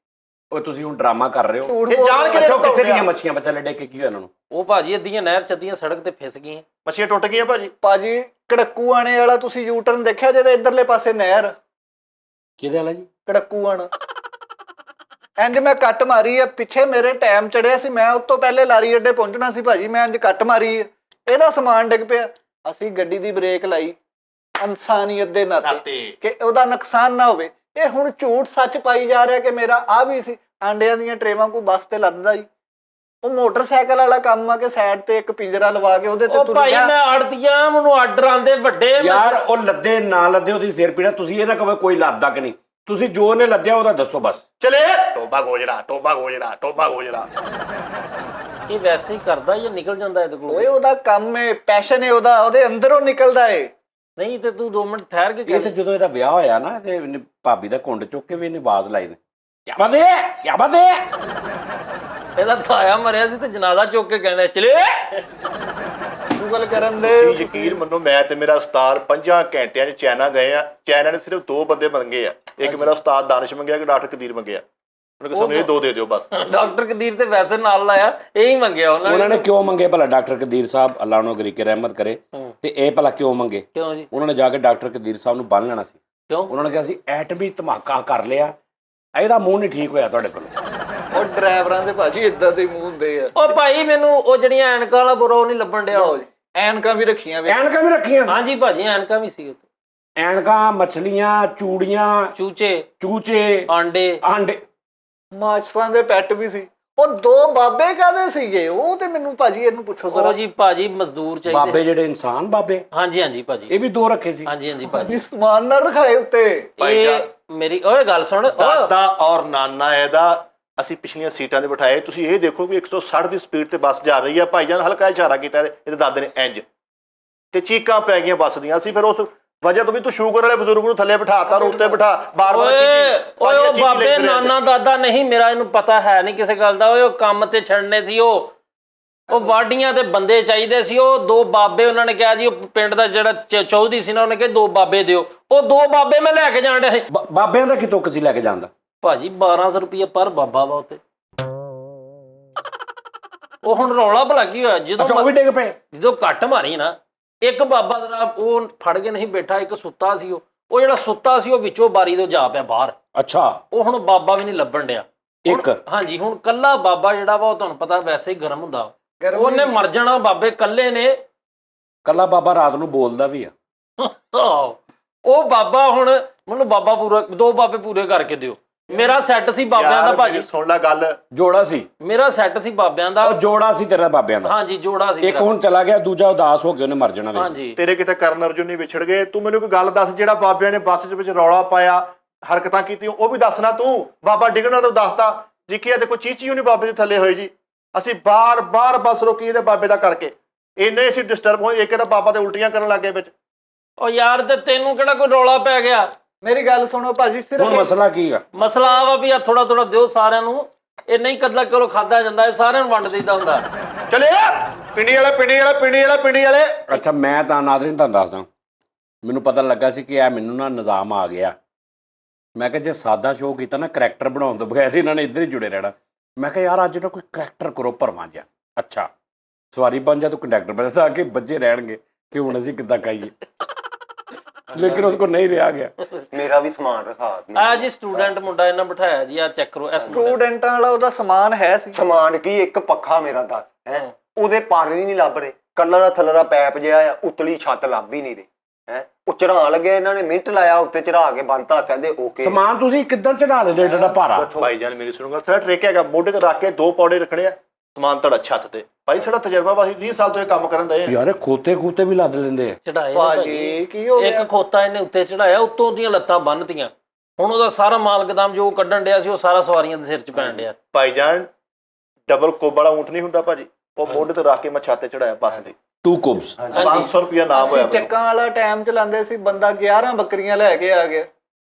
ਉਹ ਤੁਸੀਂ ਹੁਣ ਡਰਾਮਾ ਕਰ ਰਹੇ ਹੋ। ਇਹ ਜਾਣ ਕੇ ਅੱਛਾ, ਕਿੱਥੇ ਦੀਆਂ ਮੱਛੀਆਂ ਬੱਚਾ ਲੱਡੇ ਕੇ ਕੀ ਹੋਇਆ ਇਹਨਾਂ ਨੂੰ? ਉਹ ਭਾਜੀ ਅੱਧੀਆਂ ਨਹਿਰ 'ਚ, ਅੱਧੀਆਂ ਸੜਕ ਤੇ ਫਿਸ ਗਈਆਂ। ਮੱਛੀਆਂ ਟੁੱਟ ਗਈਆਂ ਭਾਜੀ। ਭਾਜੀ ਕੜਕੂ ਆਣੇ ਵਾਲਾ ਤੁਸੀਂ ਯੂਟਰਨ ਦੇਖਿਆ ਜਿਹਦੇ ਇਧਰਲੇ ਪਾਸੇ ਨਹਿਰ? ਕਿਹਦੇ ਵਾਲਾ ਜੀ? ਕੜਕੂ ਆਣਾ। ਇੰਜ ਮੈਂ ਕੱਟ ਮਾਰੀ ਆ ਪਿੱਛੇ, ਮੇਰੇ ਟਾਈਮ ਚੜਿਆ ਸੀ, ਮੈਂ ਉਸ ਤੋਂ ਪਹਿਲੇ ਲਾਰੀ ਅੱਡੇ ਪਹੁੰਚਣਾ ਸੀ ਭਾਜੀ। ਮੈਂ ਇੰਜ ਕੱਟ ਮਾਰੀ, ਇਹਦਾ ਸਮਾਨ ਡਿੱਗ ਪਿਆ। ਅਸੀਂ ਗੱਡੀ ਦੀ ਬ੍ਰੇਕ ਲਾਈ ਇਨਸਾਨੀਅਤ ਦੇ ਨਾਤੇ ਕਿ ਉਹਦਾ ਨੁਕਸਾਨ ਨਾ ਹੋਵੇ। ਇਹ ਹੁਣ ਝੂਠ ਸੱਚ ਪਾਈ ਜਾ ਰਿਹਾ ਕਿ ਮੇਰਾ ਆ ਵੀ ਸੀ। ਆਂਡਿਆਂ ਦੀਆਂ ਟਰੇਵਾਂ ਕੋਈ ਬੱਸ ਤੇ ਲੱਦਦਾ ਹੀ। ਉਹ ਮੋਟਰਸਾਈਕਲ ਵਾਲਾ ਕੰਮ ਆ ਕਿ ਸਾਈਡ ਤੇ ਇੱਕ ਪਿੰਜਰਾ ਲਵਾ ਕੇ ਉਹਦੇ ਤੇ ਉਹ ਭਾਈ ਮੈਂ ਅੜਦੀਆਂ, ਮੈਨੂੰ ਆਰਡਰ ਆਂਦੇ ਵੱਡੇ। ਯਾਰ ਉਹ ਲੱਦੇ ਨਾ ਲੱਦੇ ਉਹਦੀ ਸਿਰ ਪੀੜਾ। ਤੁਸੀਂ ਇਹ ਨਾ ਕਹੋ ਕੋਈ ਲੱਦਾ ਕਿ ਨਹੀਂ, ਤੁਸੀਂ ਜੋ ਉਹਨੇ ਲੱਦਿਆ ਉਹਦਾ ਦੱਸੋ ਬਸ। ਚਲੇ ਟੋਬਾ ਗੋਜਰਾ। ਇਹ ਵੈਸੇ ਹੀ ਕਰਦਾ ਜਾਂ ਨਿਕਲ ਜਾਂਦਾ ਇਹਦੇ ਕੋਲ? ਓਏ ਉਹਦਾ ਕੰਮ ਹੈ, ਪੈਸ਼ਨ ਹੈ ਉਹਦਾ, ਉਹਦੇ ਅੰਦਰੋਂ ਨਿਕਲਦਾ ਏ। ਨਹੀਂ ਤੇ ਤੂੰ 2 ਮਿੰਟ ਠਹਿਰ ਕੇ ਇਹ ਤੇ ਜਦੋਂ ਇਹਦਾ ਵਿਆਹ ਹੋਇਆ ਨਾ, ਤੇ ਇਹਨੇ ਭਾਬੀ ਦਾ ਕੁੰਡ ਚੁੱਕ ਕੇ ਵੀ ਇਹਨੇ ਆਵਾਜ਼ ਲਾਈ ਨੇ, ਕਿਆ ਬਾਤ ਹੈ। ਇਹਦਾ ਤਾਇਆ ਮਰਿਆ ਸੀ ਤੇ ਜਨਾਜ਼ਾ ਚੁੱਕ ਕੇ ਕਹਿੰਦਾ ਚਲੇ। ਗੂਗਲ ਕਰਨ ਦੇ। ਯਕੀਨ ਮੰਨੋ, ਮੈਂ ਤੇ ਮੇਰਾ ਉਸਤਾਦ 5 ਘੰਟਿਆਂ 'ਚ ਚਾਈਨਾ ਗਏ ਆ। ਚਾਈਨਾ ਨੇ ਸਿਰਫ 2 ਬੰਦੇ ਮੰਗੇ ਆ। ਇੱਕ ਮੇਰਾ ਉਸਤਾਦ ਦਾਨਿਸ਼ ਮੰਗਿਆ, ਕਿ ਡਾਕਟਰ ਕਦੀਰ ਮੰਗਿਆ। ਉਹਨੇ ਕਿਹਾ ਸਾਨੂੰ ਇਹ 2 ਦੇ ਦਿਓ ਬਸ। ਡਾਕਟਰ ਕਦੀਰ ਤੇ ਵੈਸੇ ਨਾਲ ਲਾਇਆ, ਇਹ ਹੀ ਮੰਗਿਆ ਉਹਨਾਂ ਨੇ। ਕਿਉਂ ਮੰਗੇ ਭਲਾ ਡਾਕਟਰ ਕਦੀਰ ਸਾਹਿਬ, ਅੱਲਾਹ ਨੂੰ ਗਰੀਕੇ ਰਹਿਮਤ ਕਰੇ? ਤੇ ਇਹ ਭਲਾ ਕਿਉਂ ਮੰਗੇ? ਕਿਉਂ ਜੀ? ਉਹਨਾਂ ਨੇ ਜਾ ਕੇ ਡਾਕਟਰ ਕਦੀਰ ਸਾਹਿਬ ਨੂੰ ਬੰਨ ਲੈਣਾ ਸੀ। ਕਿਉਂ? ਉਹਨਾਂ ਨੇ ਕਿਹਾ ਸੀ ਐਟਮੀ ਧਮਾਕਾ ਕਰ ਲਿਆ, ਇਹਦਾ ਮੂੰਹ ਨਹੀਂ ਠੀਕ ਹੋਇਆ ਤੁਹਾਡੇ ਕੋਲ। ਉਹ ਡਰਾਈਵਰਾਂ ਦੇ ਭਾਜੀ ਇਦਾਂ ਦੇ ਮੂੰਹ ਹੁੰਦੇ ਆ। ਉਹ ਭਾਈ ਮੈਨੂੰ ਉਹ ਜਿਹੜੀਆਂ ਐਨਕਾਂ ਵਾਲਾ ਬੁਰਾ ਉਹ ਨਹੀਂ ਲੱਭਣ ਡਿਆ। ਐਨਕਾਂ ਵੀ ਰੱਖੀਆਂ ਵੇ। ਐਨਕਾਂ ਵੀ ਰੱਖੀਆਂ? ਹਾਂਜੀ ਭਾਜੀ ਐਨਕਾਂ ਵੀ ਸੀ ਉੱਥੇ। ਐਨਕਾਂ, ਮੱਛਲੀਆਂ, ਚੂੜੀਆਂ, ਚੂਚੇ, ਆਂਡੇ। ਮਾਚਸਾਂ ਦੇ ਪੈਟ ਵੀ ਸੀ। ਉਹ 2 ਬਾਬੇ ਕਾਦੇ ਸੀਗੇ? ਉਹ ਤੇ ਮੈਨੂੰ ਭਾਜੀ ਇਹਨੂੰ ਪੁੱਛੋ ਜ਼ਰਾ। ਉਹ ਜੀ ਭਾਜੀ ਮਜ਼ਦੂਰ ਚਾਹੀਦੇ। ਬਾਬੇ ਜਿਹੜੇ ਇਨਸਾਨ ਬਾਬੇ? ਹਾਂਜੀ ਭਾਜੀ। ਇਹ ਵੀ 2 ਰੱਖੇ ਸੀ? ਹਾਂਜੀ ਭਾਜੀ। ਸਮਾਨ ਨਾ ਰਖਾਏ ਉੱਤੇ। ਇਹ ਮੇਰੀ ਓਏ ਗੱਲ ਸੁਣ। ਦਾਦਾ ਔਰ ਨਾਨਾ ਇਹਦਾ ਅਸੀਂ ਪਿਛਲੀਆਂ ਸੀਟਾਂ ਤੇ ਬਿਠਾਏ। ਤੁਸੀਂ ਇਹ ਦੇਖੋ ਕਿ 160 ਦੀ ਸਪੀਡ ਤੇ ਬੱਸ ਜਾ ਰਹੀ ਆ। ਭਾਈਜਾਨ ਹਲਕਾ ਇਸ਼ਾਰਾ ਕੀਤਾ ਇਹਦੇ ਦਾਦੇ ਨੇ ਇੰਜ, ਤੇ ਚੀਕਾਂ ਪੈ ਗਈਆਂ ਬੱਸ ਦੀਆਂ। ਅਸੀਂ ਫਿਰ ਉਸ ਵਜ੍ਹਾ ਤੋਂ ਵੀ ਤੂੰ ਸ਼ੂਗਰ ਵਾਲੇ ਬਜ਼ੁਰਗ ਨੂੰ ਥੱਲੇ ਬਿਠਾਤਾ, ਉੱਤੇ ਬਿਠਾ ਬਾਰ-ਬਾਰ ਓਏ ਉਹ ਬਾਬੇ ਨਾਨਾ ਦਾਦਾ ਨਹੀਂ, ਮੇਰਾ ਇਹਨੂੰ ਪਤਾ ਹੈ ਨਹੀਂ ਕਿਸੇ ਗੱਲ ਦਾ। ਓਏ ਉਹ ਕੰਮ ਤੇ ਛੱਡਨੇ ਸੀ, ਉਹ ਵਾਢੀਆਂ ਤੇ ਬੰਦੇ ਚਾਹੀਦੇ ਸੀ। ਉਹ 2 ਬਾਬੇ ਉਹਨਾਂ ਨੇ ਕਿਹਾ ਜੀ, ਉਹ ਪਿੰਡ ਦਾ ਜਿਹੜਾ ਚੌਧਰੀ ਸੀ ਨਾ, ਉਹਨੇ ਕਿਹਾ 2 ਬਾਬੇ ਦਿਓ। ਉਹ 2 ਬਾਬੇ ਮੈਂ ਲੈ ਕੇ ਜਾਣ ਡਿਆ ਸੀ। ਬਾਬਿਆਂ ਦਾ ਕੀ ਤੁੱਕ ਸੀ ਲੈ ਕੇ ਜਾਂਦਾ? ਭਾਜੀ 1200 ਰੁਪਏ ਪਰ ਬਾਬਾ ਵਾ ਉੱਤੇ। ਉਹ ਹੁਣ ਰੌਲਾ ਭਲਾ ਕੀ ਹੋਇਆ ਜਦੋਂ ਉਹ ਵੀ ਡਿੱਗ ਪਏ? ਜਦੋਂ ਕੱਟ ਮਾਰੀ ਨਾ, ਇੱਕ ਬਾਬਾ ਦਾ ਉਹ ਫੜ ਕੇ ਨਹੀਂ ਬੈਠਾ, ਇੱਕ ਸੁੱਤਾ ਸੀ। ਉਹ ਜਿਹੜਾ ਸੁੱਤਾ ਸੀ ਉਹ ਵਿੱਚੋਂ ਬਾਰੀ ਤੋਂ ਜਾ ਪਿਆ ਬਾਹਰ। ਅੱਛਾ। ਉਹ ਹੁਣ ਬਾਬਾ ਵੀ ਨਹੀਂ ਲੱਭਣ ਡਿਆ ਇੱਕ। ਹਾਂਜੀ ਹੁਣ ਕੱਲਾ ਬਾਬਾ ਜਿਹੜਾ ਵਾ ਉਹ ਤੁਹਾਨੂੰ ਪਤਾ ਵੈਸੇ ਹੀ ਗਰਮ ਹੁੰਦਾ, ਉਹਨੇ ਮਰ ਜਾਣਾ। ਬਾਬੇ ਕੱਲੇ ਨੇ। ਕੱਲਾ ਬਾਬਾ ਰਾਤ ਨੂੰ ਬੋਲਦਾ ਵੀ ਆ। ਉਹ ਬਾਬਾ ਹੁਣ ਮੈਨੂੰ ਬਾਬਾ ਪੂਰਾ 2 ਬਾਬੇ ਪੂਰੇ ਕਰਕੇ ਦਿਓ। ਮੇਰਾ ਸੈੱਟ ਸੀ ਬਾਬਿਆਂ ਦਾ ਭਾਜੀ। ਸੁਣ ਲੈ ਗੱਲ, ਜੋੜਾ ਸੀ ਮੇਰਾ ਸੈੱਟ ਸੀ ਬਾਬਿਆਂ ਦਾ। ਉਹ ਜੋੜਾ ਸੀ ਤੇਰਾ ਬਾਬਿਆਂ ਦਾ? ਹਾਂਜੀ ਜੋੜਾ ਸੀ। ਇੱਕ ਹੁਣ ਚਲਾ ਗਿਆ, ਦੂਜਾ ਉਦਾਸ ਹੋ ਕੇ ਉਹਨੇ ਮਰ ਜਾਣਾ। ਹਾਂਜੀ ਤੇਰੇ ਕਿਤੇ ਕਰਨ ਅਰਜੁਨ ਨਹੀਂ ਵਿਛੜ ਗਏ। ਤੂੰ ਮੈਨੂੰ ਕੋਈ ਗੱਲ ਦੱਸ, ਜਿਹੜਾ ਬਾਬਿਆਂ ਨੇ ਬੱਸ ਵਿੱਚ ਰੌਲਾ ਪਾਇਆ, ਹਰਕਤਾਂ ਕੀਤੀਆਂ, ਉਹ ਵੀ ਦੱਸਣਾ ਤੂੰ। ਬਾਬਾ ਡਿੱਗਣਾ ਤਾਂ ਦੱਸਦਾ ਜੀ, ਕੀ ਦੇਖੋ ਚੀਚੀ ਨਹੀਂ ਬਾਬੇ ਦੇ ਥੱਲੇ ਹੋਏ ਜੀ। ਅਸੀਂ ਬਾਰ-ਬਾਰ ਬੱਸ ਰੋਕੀ ਇਹਦੇ ਬਾਬੇ ਦਾ ਕਰਕੇ। ਇੰਨੇ ਅਸੀਂ ਡਿਸਟਰਬ ਹੋਏ, ਇੱਕ ਤਾਂ ਬਾਬਾ ਤੇ ਉਲਟੀਆਂ ਕਰਨ ਲੱਗੇ ਵਿੱਚ। ਉਹ ਯਾਰ ਤੇ ਤੈਨੂੰ ਕਿਹੜਾ ਕੋਈ ਰੌਲਾ ਪੈ ਗਿਆ? ਮੇਰੀ ਗੱਲ ਸੁਣੋ ਭਾਜੀ, ਹੁਣ ਸਿਰਫ ਮਸਲਾ ਕੀ ਆ? ਮਸਲਾ ਆ ਵਾ ਵੀ ਆ ਥੋੜਾ ਥੋੜਾ ਦਿਓ ਸਾਰਿਆਂ ਨੂੰ, ਇਹ ਨਹੀਂ ਕਦਲਾ ਕਿਲੋ ਖਾਦਾ ਜਾਂਦਾ, ਇਹ ਸਾਰਿਆਂ ਨੂੰ ਵੰਡ ਦਈਦਾ ਹੁੰਦਾ। ਚਲੇ ਪਿੰਡੀ ਵਾਲੇ ਅੱਛਾ ਮੈਂ ਤਾਂ ਨਾਜ਼ਰੀਨ ਤੁਹਾਨੂੰ ਦੱਸਦਾ, ਮੈਨੂੰ ਪਤਾ ਲੱਗਾ ਸੀ ਕਿ ਇਹ ਮੈਨੂੰ ਨਾ ਨਿਜ਼ਾਮ ਆ ਗਿਆ। ਮੈਂ ਕਿਹਾ ਜੇ ਸਾਦਾ ਸ਼ੋਅ ਕੀਤਾ ਨਾ ਕਰੈਕਟਰ ਬਣਾਉਣ ਤੋਂ ਬਗੈਰ ਇਹਨਾਂ ਨੇ ਇੱਧਰ ਹੀ ਜੁੜੇ ਰਹਿਣਾ। ਮੈਂ ਕਿਹਾ ਯਾਰ ਅੱਜ ਨਾ ਕੋਈ ਕਰੈਕਟਰ ਕਰੋ ਭਰਵਾਂ ਜਿਹਾ। ਅੱਛਾ ਸਵਾਰੀ ਬਣ ਜਾ ਤੂੰ ਕੰਡਕਟਰ ਬਣ ਜਾ, ਕਿ ਬੱਚੇ ਰਹਿਣਗੇ ਕਿ ਹੁਣ ਅਸੀਂ ਕਿੱਦਾਂ ਖਾਈਏ। ਲੇਕਿਨ ਉਸ ਕੋ ਨਹੀਂ ਰਿਹਾ ਗਿਆ। ਮੇਰਾ ਵੀ ਸਮਾਨ ਰਖਾ ਆ ਜੀ ਸਟੂਡੈਂਟ ਮੁੰਡਾ ਇਹਨਾਂ ਬਿਠਾਇਆ ਜੀ, ਆ ਚੈੱਕ ਕਰੋ। ਸਟੂਡੈਂਟਾਂ ਵਾਲਾ ਉਹਦਾ ਸਮਾਨ ਹੈ ਸੀ। ਸਮਾਨ ਕੀ, ਇੱਕ ਪੱਖਾ ਮੇਰਾ ਦੱਸ ਹੈ, ਉਹਦੇ ਪਰ ਹੀ ਨਹੀਂ ਲੱਭ ਰਹੇ, ਕੱਲਰ ਥੱਲਰਾ ਪੈਪ ਜਿਹਾ ਆ, ਉਤਲੀ ਛੱਤ ਲੱਭ ਹੀ ਨਹੀਂ ਰਹੀ ਹੈ। ਉਹ ਚੜਾਉਣ ਲੱਗੇ, ਇਹਨਾਂ ਨੇ ਮਿੰਟ ਲਾਇਆ, ਉੱਤੇ ਚੜਾ ਕੇ ਬੰਨਤਾ, ਕਹਿੰਦੇ ਓਕੇ। ਸਮਾਨ ਤੁਸੀਂ ਕਿੱਧਰ ਚੜਾ ਲੈਂਦੇ ਏਡਾ ਭਾਰਾ? ਭਾਈ ਜਾਨ ਮੇਰੀ ਸੁਣੋਗਾ, ਸਾਡਾ ਟ੍ਰਿਕ ਹੈਗਾ, ਮੋਢੇ ਤੇ ਰੱਖ ਕੇ 2 ਪੌੜੇ ਰੱਖਣੇ ਆ, ਸਮਾਨ ਤੁਹਾਡਾ ਛੱਤ ਤੇ। ਭਾਈ ਸਾਡਾ ਤਜਰਬਾ ਵਾ, ਅਸੀਂ 20 ਸਾਲ ਤੋਂ ਇਹ ਕੰਮ ਕਰਨ ਦੇ ਆ। ਯਾਰ ਖੋਤੇ ਵੀ ਲੱਦ ਲੈਂਦੇ ਆ। ਚੜਾਏ ਭਾਜੀ ਕੀ ਹੋ ਗਿਆ? ਇੱਕ ਖੋਤਾ ਇਹਨੇ ਉੱਤੇ ਚੜਾਇਆ, ਉੱਤੋਂ ਦੀਆਂ ਲੱਤਾਂ ਬੰਨਤੀਆਂ, ਹੁਣ ਉਹਦਾ ਸਾਰਾ ਮਾਲ ਗਦਾਮ ਜੋ ਕੱਢਣ ਡਿਆ ਸੀ ਉਹ ਸਾਰਾ ਸਵਾਰੀਆਂ ਦੇ ਸਿਰ 'ਚ ਪੈਣ ਡਿਆ। ਭਾਈ ਜਾਨ ਡਬਲ ਕੋਬ ਵਾਲਾ ਊਂਟ ਨਹੀਂ ਹੁੰਦਾ ਭਾਜੀ, ਉਹ ਮੋਢੇ ਤੇ ਰੱਖ ਕੇ ਮੈਂ ਛੱਤ ਤੇ ਚੜਾਇਆ ਬੱਸ ਤੇ। 2 ਕੁਬਸ 500 ਰੁਪਇਆ ਨਾਮ ਹੋਇਆ। ਅਸੀਂ ਚੱਕਾਂ ਵਾਲਾ ਟਾਈਮ ਚਲਾਉਂਦੇ ਸੀ, ਬੰਦਾ 11 ਬੱਕਰੀਆਂ ਲੈ ਕੇ ਆ ਗਿਆ,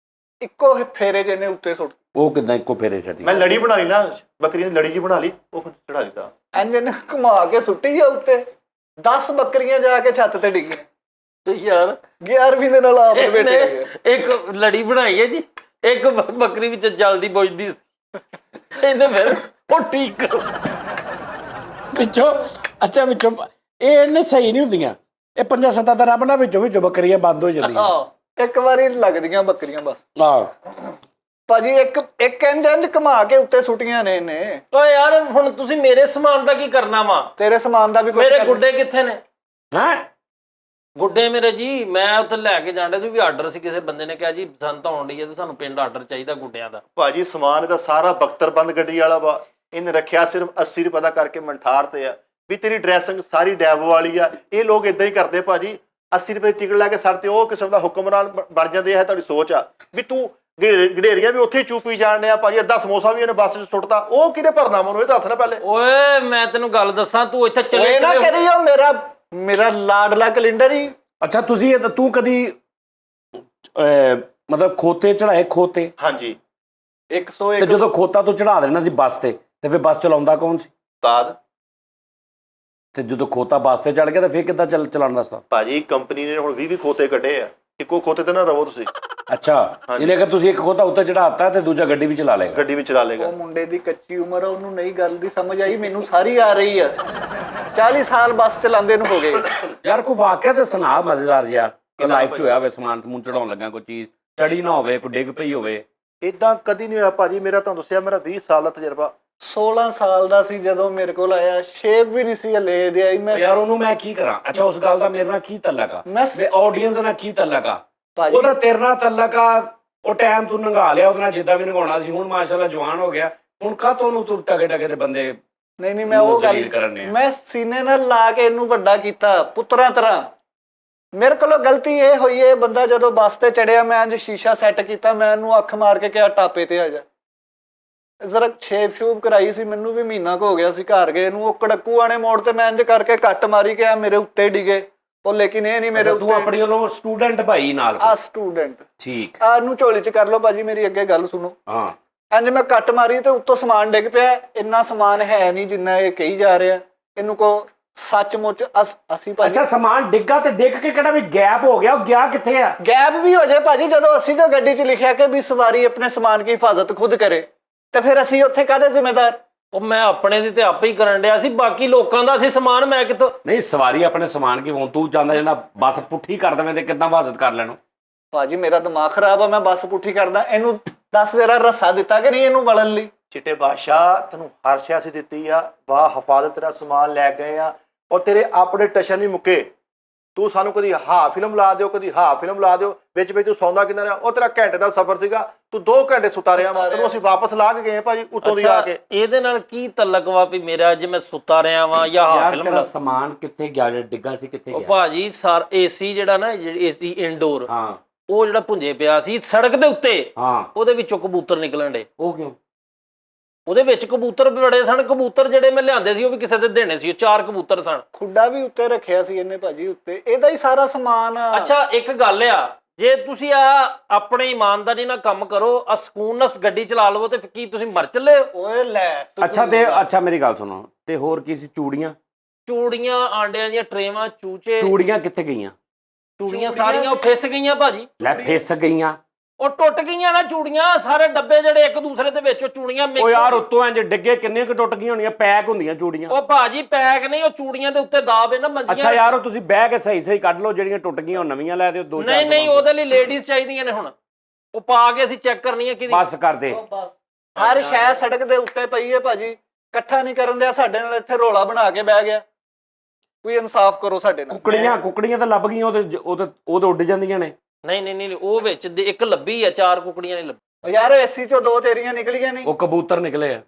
ਇੱਕੋ ਫੇਰੇ 'ਚ ਇਹਨੇ ਉੱਤੇ ਸੁੱਟ। ਉਹ ਕਿੱਦਾਂ ਇੱਕੋ ਫੇਰੇ ਛੱਡੀ? ਮੈਂ ਲੜੀ ਬਣਾ ਲਈ ਨਾ, ਬੱਕਰੀਆਂ ਦੀ ਲੜੀ ਜੀ ਬਣਾ ਲਈ, ਉਹ ਚੜਾ ਦਿੱਤਾ। ਇੰਜਨ ਘੁਮਾ ਕੇ ਸੁੱਟੀ ਆ ਉੱਤੇ, 10 ਬੱਕਰੀਆਂ ਜਾ ਕੇ ਛੱਤ ਤੇ ਡਿੱਗੀਆਂ। ਯਾਰ 11ਵੀਂ ਦੇ ਨਾਲ ਆਪ ਬੈਠੇ ਹੈਗੇ। ਇੱਕ ਲੜੀ ਬਣਾਈ ਹੈ ਜੀ, ਇੱਕ ਬੱਕਰੀ ਵਿੱਚ ਜਲਦੀ ਬੁਝਦੀ ਸੀ, ਇਹਨੇ ਫਿਰ ਉਹ ਠੀਕ ਕਰੋ ਵਿੱਚੋਂ। ਅੱਛਾ ਵਿੱਚੋਂ ਇਹ ਇਹਨੇ ਸਹੀ ਨਹੀਂ ਹੁੰਦੀਆਂ, ਇਹ 5-7 ਦਾ ਰੱਬ ਨਾ ਵਿੱਚੋਂ ਬੱਕਰੀਆਂ ਬੰਦ ਹੋ ਜਾਂਦੀਆਂ। ਇੱਕ ਵਾਰੀ ਲੱਗਦੀਆਂ ਬੱਕਰੀਆਂ ਬਸ। ਆਹ ਭਾਜੀ ਇੱਕ ਇੰਜਨ ਘੁਮਾ ਕੇ ਉੱਤੇ ਸੁੱਟੀਆਂ ਨੇ ਇਹਨੇ। ਓਏ ਯਾਰ ਹੁਣ ਤੁਸੀਂ ਮੇਰੇ ਸਮਾਨ ਦਾ ਕੀ ਕਰਨਾ ਵਾ? ਤੇਰੇ ਸਮਾਨ ਦਾ ਵੀ ਕੁਝ ਮੇਰੇ ਗੁੱਡੇ ਕਿੱਥੇ ਨੇ? ਹੈ ਗੁੱਡੇ ਮੇਰੇ ਜੀ, ਮੈਂ ਉੱਥੇ ਲੈ ਕੇ ਜਾਣ ਡਿਆ ਸੀ, ਵੀ ਆਰਡਰ ਸੀ, ਕਿਸੇ ਬੰਦੇ ਨੇ ਕਿਹਾ ਜੀ ਬਸੰਤ ਆਉਣ ਡਈ ਹੈ ਤੇ ਸਾਨੂੰ ਪਿੰਡ ਆਰਡਰ ਚਾਹੀਦਾ ਗੁੱਡਿਆਂ ਦਾ। ਭਾਜੀ ਸਮਾਨ ਇਹਦਾ ਸਾਰਾ ਬਖਤਰਬੰਦ ਗੱਡੀ ਵਾਲਾ ਵਾ, ਇਹਨੇ ਰੱਖਿਆ ਸਿਰਫ 80 ਰੁਪਏ ਦਾ ਕਰਕੇ ਮੰਠਾਰ ਤੇ ਆ, ਵੀ ਤੇਰੀ ਡਰੈਸਿੰਗ ਸਾਰੀ ਡੈਵੋ ਵਾਲੀ ਆ। ਇਹ ਲੋਕ ਇਦਾਂ ਹੀ ਕਰਦੇ ਭਾਜੀ, 80 ਰੁਪਏ ਟਿਕਟ ਲੈ ਕੇ ਸਰ ਤੇ ਉਹ ਕਿਸਮ ਦਾ ਹੁਕਮਰਾਨ ਬਣ ਜਾਂਦੇ ਆ। ਤੁਹਾਡੀ ਸੋਚ ਆ ਵੀ ਤੂੰ ਗਡੇਰੀਆਂ ਵੀ ਉੱਥੇ ਹੀ ਚੂਪੀ ਜਾਣ ਡਿਆ ਭਾਜੀ, ਅੱਧਾ ਸਮੋਸਾ ਵੀ ਇਹਨੇ ਬੱਸ 'ਚ ਸੁੱਟਤਾ, ਉਹ ਕਿਹਨੇ ਭਰਨਾ ਮੈਨੂੰ ਇਹ ਦੱਸ ਨਾ ਪਹਿਲੇ। ਓਏ ਮੈਂ ਤੈਨੂੰ ਗੱਲ ਦੱਸਾਂ, ਤੂੰ ਇੱਥੇ ਚੱਲੇ ਨਾ ਕਰੀਓ, ਮੇਰਾ ਲਾਡਲਾ ਕੈਲੰਡਰ ਹੀ। ਅੱਛਾ ਤੁਸੀਂ ਤੂੰ ਕਦੀ ਮਤਲਬ ਖੋਤੇ ਚੜਾਏ? ਖੋਤੇ ਹਾਂਜੀ 101। ਤੇ ਜਦੋਂ ਖੋਤਾ ਤੂੰ ਚੜਾ ਦੇਣਾ ਸੀ ਬੱਸ ਤੇ ਫਿਰ ਬੱਸ ਚਲਾਉਂਦਾ ਕੌਣ ਸੀ? ਉਸਤਾਦ। ਤੇ ਜਦੋਂ ਖੋਤਾ ਬੱਸ ਤੇ ਚੜ ਗਿਆ ਤਾਂ ਫਿਰ ਕਿੱਦਾਂ ਚਲਾਉਣਾ ਦੱਸਦਾ? ਭਾਜੀ ਕੰਪਨੀ ਨੇ ਹੁਣ 20 ਖੋਤੇ ਕੱਢੇ ਆ, ਇੱਕੋ ਖੋਤੇ ਤੇ ਨਾ ਰਹੋ ਤੁਸੀਂ। ਅੱਛਾ ਇਹਨੇ ਅਗਰ ਤੁਸੀਂ ਇੱਕ ਖੋਤਾ ਉੱਤੇ ਚੜਾਤਾ ਤੇ ਦੂਜਾ ਗੱਡੀ ਵੀ ਚਲਾ ਲੇਗਾ। ਗੱਡੀ ਵੀ ਚਲਾ ਲੇਗਾ। ਉਹ ਮੁੰਡੇ ਦੀ ਕੱਚੀ ਉਮਰ ਆ, ਉਹਨੂੰ ਨਹੀਂ ਗੱਲ ਦੀ ਸਮਝ ਆਈ, ਮੈਨੂੰ ਸਾਰੀ ਆ ਰਹੀ ਆ। 40 ਸਾਲ ਬੱਸ ਚਲਾਉਂਦੇ ਨੂੰ ਹੋ ਗਏ। ਯਾਰ ਕੋਈ ਵਾਕਿਆ ਤੇ ਸੁਣਾ ਮਜ਼ੇਦਾਰ ਜਿਹਾ ਕਿ ਲਾਈਫ 'ਚ ਹੋਇਆ ਹੋਵੇ, ਸਮਾਨ ਸਮੂਨ ਚੜਾਉਣ ਲੱਗਾ ਕੋਈ ਚੀਜ਼ ਚੜੀ ਨਾ ਹੋਵੇ, ਕੋਈ ਡਿੱਗ ਪਈ ਹੋਵੇ। ਇਦਾਂ ਕਦੀ ਨਹੀਂ ਹੋਇਆ ਭਾਜੀ, ਮੇਰਾ ਤੁਹਾਨੂੰ ਦੱਸਿਆ ਮੇਰਾ 20 ਸਾਲ ਦਾ ਤਜਰਬਾ। 16 ਸਾਲ ਦਾ ਸੀ ਜਦੋਂ ਮੇਰੇ ਕੋਲ ਆਇਆ, ਸ਼ੇਪ ਵੀ ਨਹੀਂ ਸੀ ਹਲੇ ਦੇ ਆਈ ਮੈਂ। ਯਾਰ ਉਹਨੂੰ ਮੈਂ ਕੀ ਕਰਾਂ? ਅੱਛਾ ਉਸ ਗੱਲ ਦਾ ਮੇਰੇ ਨਾਲ ਕੀ ਤਲਕ ਆ? ਮੈਂ ਆਡੀਅנס ਨਾਲ ਕੀ ਤਲਕ ਆ? ਭਾਜੀ ਉਹਦਾ ਤੇਰੇ ਨਾਲ ਤਲਕ ਆ, ਉਹ ਟਾਈਮ ਤੂੰ ਨੰਗਾ ਲਿਆ ਉਹਦੇ ਨਾਲ ਜਿੱਦਾਂ ਵੀ ਨੰਗਾਉਣਾ ਸੀ। ਹੁਣ ਮਾਸ਼ਾਅੱਲਾ ਜਵਾਨ ਹੋ ਗਿਆ, ਹੁਣ ਕਾਹਤੋਂ ਉਹਨੂੰ ਤੂੰ ਟਕੇ ਦੇ ਬੰਦੇ ਨਹੀਂ ਮੈਂ ਉਹ ਗੱਲ, ਮੈਂ ਸੀਨੇ ਨਾਲ ਲਾ ਕੇ ਇਹਨੂੰ ਵੱਡਾ ਕੀਤਾ ਪੁੱਤਰਾਂ ਤਰ੍ਹਾਂ। ਮੇਰੇ ਕੋਲੋਂ ਗਲਤੀ ਇਹ ਹੋਈ ਹੈ, ਬੰਦਾ ਜਦੋਂ ਬੱਸ ਤੇ ਚੜਿਆ, ਮੈਂ ਅੱਜ ਸ਼ੀਸ਼ਾ ਸੈੱਟ ਕੀਤਾ, ਮੈਂ ਇਹਨੂੰ ਅੱਖ ਮਾਰ ਕੇ ਕਿਹਾ ਟਾਪੇ ਤੇ ਆ ਜਾ। ਜ਼ਰਾ ਛੇਪ ਛੂਪ ਕਰਾਈ ਸੀ, ਮੈਨੂੰ ਵੀ ਮਹੀਨਾ ਕੁ ਹੋ ਗਿਆ ਸੀ ਘਰ ਗਏ ਨੂੰ। ਉਹ ਕੜਕੂ ਆਣੇ ਮੋੜ ਤੇ ਮੈਂ ਇੰਜ ਕਰਕੇ ਕੱਟ ਮਾਰੀ ਕਿ ਮੇਰੇ ਉੱਤੇ ਡਿਗੇ ਉਹ, ਲੇਕਿਨ ਇਹ ਨਹੀਂ ਮੇਰੇ ਉੱਤੇ। ਤੂੰ ਆਪਣੀ ਉਹਨੂੰ ਸਟੂਡੈਂਟ ਭਾਈ ਨਾਲ ਆ ਸਟੂਡੈਂਟ ਠੀਕ ਆ ਨੂੰ ਝੋਲੀ 'ਚ ਕਰ ਲਓ ਭਾਜੀ, ਮੇਰੀ ਅੱਗੇ ਗੱਲ ਸੁਣੋ। ਹਾਂ ਇੰਜ ਮੈਂ ਕੱਟ ਮਾਰੀ ਤੇ ਉੱਤੋਂ ਸਮਾਨ ਡਿੱਗ ਪਿਆ। ਇੰਨਾ ਸਮਾਨ ਹੈ ਨਹੀਂ ਜਿੰਨਾ ਇਹ ਕਹੀ ਜਾ ਰਿਹਾ। ਇਹਨੂੰ ਕੋ ਸੱਚਮੁੱਚ ਅਸੀਂ ਭਾਜੀ। ਅੱਛਾ ਸਮਾਨ ਡਿੱਗਾ ਤੇ ਡਿੱਗ ਕੇ ਕਿਹੜਾ ਵੀ ਗੈਪ ਹੋ ਗਿਆ? ਉਹ ਗਿਆ ਕਿੱਥੇ ਆ? ਗੈਪ ਵੀ ਹੋ ਜਾਏ ਭਾਜੀ, ਜਦੋਂ ਅਸੀਂ ਜੋ ਗੱਡੀ 'ਚ ਲਿਖਿਆ ਕਿ ਵੀ ਸਵਾਰੀ ਆਪਣੇ ਸਮਾਨ ਦੀ ਹਿਫਾਜ਼ਤ ਖੁਦ ਕਰੇ, ਤੇ ਫਿਰ ਅਸੀਂ ਉੱਥੇ ਕਾਹਦੇ ਜ਼ਿੰਮੇਦਾਰ? ਉਹ ਮੈਂ ਆਪਣੇ ਦੀ ਤੇ ਆਪੇ ਹੀ ਕਰਨ ਡਿਆ ਸੀ, ਬਾਕੀ ਲੋਕਾਂ ਦਾ ਸੀ ਸਮਾਨ ਮੈਂ ਕਿੱਥੋਂ? ਨਹੀਂ ਸਵਾਰੀ ਆਪਣੇ ਸਮਾਨ ਕੀ, ਹੁਣ ਤੂੰ ਚਾਹੁੰਦਾ ਜਾਂਦਾ ਬੱਸ ਪੁੱਠੀ ਕਰ ਦੇਵੇਂ ਤੇ ਕਿੱਦਾਂ ਹਿਫਾਜ਼ਤ ਕਰ ਲੈਣੋ? ਭਾਜੀ ਮੇਰਾ ਦਿਮਾਗ ਖਰਾਬ ਆ, ਮੈਂ ਬੱਸ ਪੁੱਠੀ ਕਰਦਾ। ਇਹਨੂੰ 10 ਜ਼ਰਾ ਰੱਸਾ ਦਿੱਤਾ ਕਿ ਨਹੀਂ ਇਹਨੂੰ ਵਲਣ ਲਈ? ਚਿੱਟੇ ਬਾਦਸ਼ਾਹ ਤੈਨੂੰ ਹਰ ਸ਼ੈ ਅਸੀਂ ਦਿੱਤੀ ਆ, ਵਾਹ ਹਫਾਜ਼ਤ ਤੇਰਾ ਸਮਾਨ ਲੈ ਗਏ ਆ, ਉਹ ਤੇਰੇ ਆਪਣੇ ਟਸ਼ਨ ਨਹੀਂ ਮੁੱਕੇ। ਤੂੰ ਸਾਨੂੰ ਕਦੀ ਫਿਲਮ ਲਾ ਦਿਓ, ਕਦੀ ਫਿਲਮ ਲਾ ਦਿਓ, ਵਿੱਚ ਤੂੰ ਸੌਂਦਾ ਕਿੰਨਾ ਰਿਹਾ? ਉਹ ਤੇਰਾ ਘੰਟੇ ਦਾ ਸਫ਼ਰ ਸੀਗਾ, ਤੂੰ 2 ਘੰਟੇ ਸੁੱਤਾ ਰਿਹਾ। ਤੈਨੂੰ ਅਸੀਂ ਵਾਪਸ ਲਾ ਕੇ ਗਏ ਭਾਜੀ ਉੱਤੋਂ ਦੀ ਆ ਕੇ। ਇਹਦੇ ਨਾਲ ਕੀ ਤਲਕ ਵਾ ਵੀ ਮੇਰਾ ਅੱਜ ਮੈਂ ਸੁੱਤਾ ਰਿਹਾ ਵਾਂ ਜਾਂ ਫਿਲਮ? ਤੇਰਾ ਸਮਾਨ ਕਿੱਥੇ ਗਿਆ? ਡਿੱਗਾ ਸੀ ਕਿੱਥੇ ਉਹ ਗਿਆ? ਭਾਜੀ ਸਾਰ ਏਸੀ ਜਿਹੜਾ ਨਾ, ਜਿਹੜੀ ਏਸੀ ਇਨਡੋਰ, ਹਾਂ ਉਹ ਜਿਹੜਾ ਭੁੰਜੇ ਪਿਆ ਸੀ ਸੜਕ ਦੇ ਉੱਤੇ, ਹਾਂ ਉਹਦੇ ਵਿੱਚੋਂ ਕਬੂਤਰ ਨਿਕਲਣ ਡੇ। ਉਹ ਕਿਉਂ? ਉਹਦੇ ਵਿੱਚ ਕਬੂਤਰ ਬੜੇ ਸਨ। ਕਬੂਤਰ ਜਿਹੜੇ ਮੈਂ ਲਿਆਂਦੇ ਸੀ ਉਹ ਵੀ ਕਿਸੇ ਦੇ ਦੇਣੇ ਸੀ। 4 ਕਬੂਤਰ ਸਨ। ਖੁੱਡਾ ਵੀ ਉੱਤੇ ਰੱਖਿਆ ਸੀ ਇਹਨੇ ਭਾਜੀ ਉੱਤੇ, ਇਹਦਾ ਹੀ ਸਾਰਾ ਸਮਾਨ। ਅੱਛਾ ਇੱਕ ਗੱਲ ਆ, ਜੇ ਤੁਸੀਂ ਆ ਆਪਣੇ ਇਮਾਨਦਾਰੀ ਨਾਲ ਕੰਮ ਕਰੋ, ਆ ਸਕੂਨ ਨਾਲ ਗੱਡੀ ਚਲਾ ਲਵੋ, ਤੇ ਕੀ ਤੁਸੀਂ ਮਰ ਚੱਲੇ ਹੋ? ਓਏ ਲੈ ਅੱਛਾ ਤੇ ਅੱਛਾ ਮੇਰੀ ਗੱਲ ਸੁਣੋ, ਤੇ ਹੋਰ ਕੀ ਸੀ? ਚੂੜੀਆਂ? ਚੂੜੀਆਂ, ਆਂਡਿਆਂ ਦੀਆਂ ਟਰੇਵਾਂ, ਚੂਚੇ, ਚੂੜੀਆਂ ਕਿੱਥੇ ਗਈਆਂ? ਚੂੜੀਆਂ ਸਾਰੀਆਂ ਉਹ ਫਿਸ ਗਈਆਂ ਭਾਜੀ, ਲੈ ਫਿਸ ਗਈਆਂ। ਉਹ ਟੁੱਟ ਗਈਆਂ ਨਾ ਚੂੜੀਆਂ, ਸਾਰੇ ਡੱਬੇ ਜਿਹੜੇ ਇੱਕ ਦੂਸਰੇ ਦੇ ਵਿੱਚ ਉਹ ਚੂੜੀਆਂ ਉਹ ਮਿਕਸ। ਯਾਰ ਉੱਤੋਂ ਇੰਜ ਡਿੱਗੇ ਕਿੰਨੀਆਂ ਕੁ ਟੁੱਟ ਗਈਆਂ ਹੋਣੀਆਂ, ਪੈਕ ਹੁੰਦੀਆਂ ਚੂੜੀਆਂ। ਉਹ ਭਾਜੀ ਪੈਕ ਨਹੀਂ, ਉਹ ਚੂੜੀਆਂ ਦੇ ਉੱਤੇ ਦਾਬ ਹੈ ਨਾ ਮੰਜੀਆਂ। ਅੱਛਾ ਯਾਰ ਉਹ ਤੁਸੀਂ ਬਹਿ ਕੇ ਸਹੀ ਸਹੀ ਕੱਢ ਲਓ, ਜਿਹੜੀਆਂ ਟੁੱਟ ਗਈਆਂ ਉਹ ਨਵੀਆਂ ਲੈ ਦਿਓ, 2-4 ਨਹੀਂ ਨਹੀਂ, ਉਹਦੇ ਲਈ ਲੇਡੀਜ਼ ਚਾਹੀਦੀਆਂ ਨੇ ਹੁਣ, ਉਹ ਪਾ ਕੇ ਅਸੀਂ ਚੈੱਕ ਕਰਨੀ ਹੈ ਕਿਹਦੀ। ਬਸ ਕਰ ਦੇ। ਬਸ ਹਰ ਸ਼ੈ ਸੜਕ ਦੇ ਉੱਤੇ ਪਈ ਹੈ ਭਾਜੀ, ਇਕੱਠਾ ਨਹੀਂ ਕਰਨ ਦਿਆ ਸਾਡੇ ਨਾਲ, ਇੱਥੇ ਰੋਲਾ ਬਣਾ ਕੇ ਬਹਿ ਗਿਆ। ਕੋਈ ਇਨਸਾਫ ਕਰੋ ਸਾਡੇ ਨਾਲ। ਕੁਕੜੀਆਂ ਤਾਂ ਲੱਭ ਗਈਆਂ, ਉਹ ਤਾਂ ਉੱਡ ਜਾਂਦੀਆਂ ਨੇ। ਨਹੀਂ ਨਹੀਂ ਨਹੀਂ, ਉਹ ਵਿੱਚ ਇੱਕ ਲੱਭੀ ਆ, 4 ਕੁਕੜੀਆਂ ਨਹੀਂ ਲੱਭੀ। ਯਾਰ ਏਸੀ ਚੋਂ 2 ਤੇਰੀਆਂ ਨਿਕਲੀਆਂ ਨਹੀਂ। ਉਹ ਕਬੂਤਰ ਨਿਕਲੇ ਆ।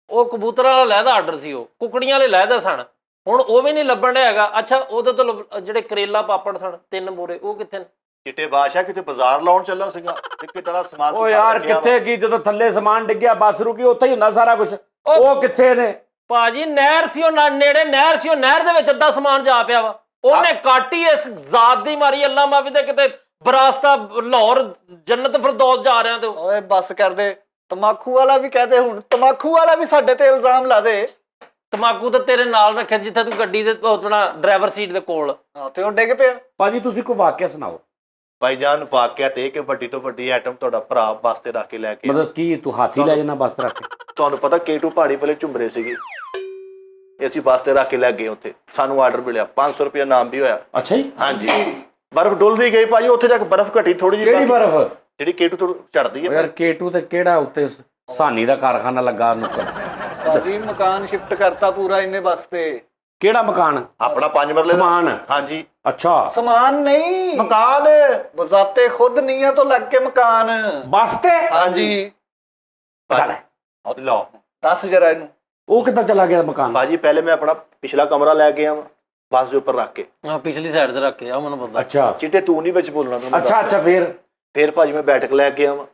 ਉਹ ਕਬੂਤਰਾਂ ਵਾਲਾ ਲਹਿਦਾ ਆਰਡਰ ਸੀ, ਉਹ ਕੁਕੜੀਆਂ ਵਾਲੇ ਲਹਿਦਾ ਸਨ, ਹੁਣ ਉਹ ਵੀ ਨਹੀਂ ਲੱਭਣ ਡਿਆ ਹੈਗਾ। ਅੱਛਾ ਉਹਦੇ ਤੋਂ ਜਿਹੜੇ ਕਰੇਲਾ ਪਾਪੜ ਸਨ 3 ਬੋਰੇ, ਉਹ ਕਿੱਥੇ ਨੇ? ਚਿੱਟੇ ਬਾਦਸ਼ਾਹ ਕਿਤੇ ਬਾਜ਼ਾਰ ਲਾਉਣ ਚੱਲਾ ਸੀਗਾ ਤੇ ਕਿਤੇ ਦਾ ਸਮਾਨ ਉਹ ਯਾਰ ਕਿੱਥੇ ਕੀ, ਜਦੋਂ ਥੱਲੇ ਸਮਾਨ ਡਿੱਗਿਆ ਬੱਸ ਰੁਕੀ, ਉੱਥੇ ਹੀ ਹੁੰਦਾ ਸਾਰਾ ਕੁਝ। ਉਹ ਕਿੱਥੇ ਨੇ ਭਾਜੀ? ਨਹਿਰ ਸੀ ਉਹ, ਨੇੜੇ ਨਹਿਰ ਸੀ, ਉਹ ਨਹਿਰ ਦੇ ਵਿੱਚ ਅੱਧਾ ਸਮਾਨ ਜਾ ਪਿਆ ਵਾ, ਉਹਨੇ ਕਾਟੀ ਇਸ ਜ਼ਾਤ ਦੀ ਮਾਰੀ। ਅੱਲਾ ਮਾਫੀ ਦੇ ਕਿਤੇ ਬਰਾਸਤਾ ਲਾਹੌਰ ਜੰਨਤ ਫਿਰਦੌਸ ਜਾ ਰਿਹਾ ਤੇ ਓਏ ਬੱਸ ਕਰਦੇ, ਤਮਾਕੂ ਵਾਲਾ ਵੀ ਕਹਦੇ, ਹੁਣ ਤਮਾਕੂ ਵਾਲਾ ਵੀ ਸਾਡੇ ਤੇ ਇਲਜ਼ਾਮ ਲਾ ਦੇ। ਤਮਾਕੂ ਤਾਂ ਤੇਰੇ ਨਾਲ ਰੱਖਿਆ ਜਿੱਥੇ ਤੂੰ ਗੱਡੀ ਦੇ ਆਪਣਾ ਡਰਾਈਵਰ ਸੀਟ ਦੇ ਕੋਲ। ਹਾਂ ਤੇ ਉਹ ਡਿੱਗ ਪਿਆ। ਭਾਜੀ ਤੁਸੀਂ ਕੋਈ ਵਾਕਿਆ ਸੁਣਾਓ। ਭਾਈਜਾਨ ਵਾਕਿਆ ਤੇ ਕਿ ਵੱਡੀ ਤੋਂ ਵੱਡੀ ਆਈਟਮ ਤੁਹਾਡਾ ਭਰਾ ਬੱਸ ਤੇ ਰੱਖ ਕੇ ਲੈ ਕੇ, ਮਤਲਬ ਕੀ ਤੂੰ ਹਾਥੀ ਲੈ ਜਾਣਾ ਬੱਸ ਰੱਖ ਕੇ? ਤੁਹਾਨੂੰ ਪਤਾ K2 ਪਹਾੜੀ ਪਹਿਲੇ ਝੁੰਬਰੇ ਸੀਗੇ, ਅਸੀਂ ਬੱਸ ਤੇ ਰੱਖ ਕੇ ਲੈ ਗਏ, ਉੱਥੇ ਸਾਨੂੰ ਆਰਡਰ ਮਿਲਿਆ, 500 ਰੁਪਏ ਨਾਮ ਵੀ ਹੋਇਆ। ਅੱਛਾ ਜੀ। ਹਾਂਜੀ, ਬਰਫ਼ ਡੁੱਲਦੀ ਗਈ ਭਾਜੀ, ਉੱਥੇ ਜਾ ਕੇ ਬਰਫ਼ ਘਟੀ ਥੋੜੀ ਜਿਹੀ। ਕਿਹੜੀ ਬਰਫ਼? ਜਿਹੜੀ K2 ਤੋਂ ਚੜਦੀ ਹੈ ਯਾਰ K2 ਤੇ ਕਿਹੜਾ ਉੱਤੇ ਸਾਨੀ ਦਾ ਕਾਰਖਾਨਾ ਲੱਗਾ ਨੁੱਕਰ? ਭਾਜੀ ਮਕਾਨ ਸ਼ਿਫਟ ਕਰਤਾ ਪੂਰਾ ਇਹਨੇ ਬੱਸ ਤੇ। ਕਿਹੜਾ ਮਕਾਨ? ਆਪਣਾ 5 ਮਰਲੇ ਦਾ। ਸਮਾਨ? ਹਾਂਜੀ ਅੱਛਾ ਸਮਾਨ ਨਹੀਂ, ਮਕਾਨ। ਬਜ਼ਾਤੇ ਖੁਦ ਨੀਆਂ ਤੋਂ ਲੱਗ ਕੇ ਮਕਾਨ। ਬੱਸ ਤੇ? ਹਾਂਜੀ ਲਓ ਦੱਸ ਜਰਾ ਇਹਨੂੰ। ਉਹ ਕਿੱਦਾਂ ਚਲਾ ਗਿਆ ਮਕਾਨ? ਭਾਜੀ ਪਹਿਲੇ ਮੈਂ ਆਪਣਾ ਪਿਛਲਾ ਕਮਰਾ ਲੈ ਕੇ ਆਵਾਂ ਬੱਸ ਦੇ ਉੱਪਰ ਰੱਖ ਕੇ। ਹਾਂ ਪਿਛਲੀ ਸਾਈਡ ਤੇ ਰੱਖ ਕੇ ਆ, ਮੈਨੂੰ ਪਤਾ। ਅੱਛਾ ਚਿੱਟੇ ਤੂੰ ਨਹੀਂ ਵਿੱਚ ਬੋਲਣਾ ਤੂੰ। ਅੱਛਾ ਫਿਰ ਭਾਜੀ ਮੈਂ ਬੈਠਕ ਲੈ ਕੇ ਆਵਾਂ,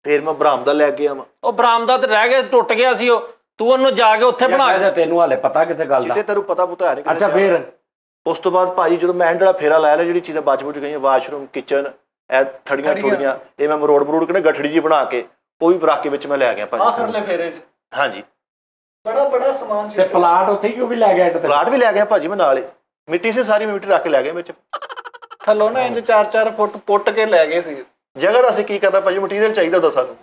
ਫਿਰ ਮੈਂ ਬਰਾਮਦਾ ਲੈ ਕੇ ਆਵਾਂ। ਉਹ ਬਰਾਮਦਾ ਤੇ ਰਹਿ ਗਿਆ, ਟੁੱਟ ਗਿਆ ਸੀ ਉਹ, ਤੂੰ ਉਹਨੂੰ ਜਾ ਕੇ ਉੱਥੇ ਬਣਾ ਕੇ। ਤੈਨੂੰ ਹਾਲੇ ਪਤਾ ਕਿਸੇ ਗੱਲ ਦਾ? ਚਿੱਟੇ ਤੈਨੂੰ ਪਤਾ ਪੁੱਤਾ ਨਹੀਂ। ਅੱਛਾ ਫਿਰ ਉਸ ਤੋਂ ਬਾਅਦ ਭਾਜੀ ਜਦੋਂ ਮੈਂ ਜਿਹੜਾ ਫੇਰਾ ਲਾਇਆ, ਜਿਹੜੀ ਚੀਜ਼ਾਂ ਬਚ ਬੁੱਝ ਗਈਆਂ, ਵਾਸ਼ਰੂਮ, ਕਿਚਨ, ਇਹ ਥੜੀਆਂ ਥੋੜੀਆਂ, ਇਹ ਮੈਂ ਮਰੋੜ ਮਰੋੜ ਕੇ ਨਾ ਗੱਠੜੀ ਜੀ ਬਣਾ ਕੇ ਉਹ ਵੀ ਰੱਖ ਕੇ ਵਿੱਚ ਮੈਂ ਲੈ ਗਿਆ ਭਾਜੀ। ਆਖਰਲੇ ਫੇਰੇ 'ਚ ਹਾਂਜੀ ਬੜਾ ਸਮਾਨ ਤੇ ਪਲਾਟ ਉੱਥੇ ਕਿਉਂ ਵੀ ਲੈ ਗਿਆ? ਪਲਾਟ ਵੀ ਲੈ ਗਿਆ ਭਾਜੀ ਮੈਂ ਨਾਲ ਹੀ, ਮਿੱਟੀ ਸੇ ਸਾਰੀ ਮਿੱਟੀ ਰੱਖ ਕੇ ਲੈ ਗਿਆ ਵਿੱਚ। ਥੱਲੋਂ ਨਾ ਇੰਜ 4-4 ਫੁੱਟ ਪੁੱਟ ਕੇ ਲੈ ਗਏ ਸੀ। ਜਗ੍ਹਾ ਦਾ ਅਸੀਂ ਕੀ ਕਰਨਾ ਭਾਜੀ, ਮਟੀਰੀਅਲ ਚਾਹੀਦਾ ਹੁੰਦਾ ਸਾਨੂੰ।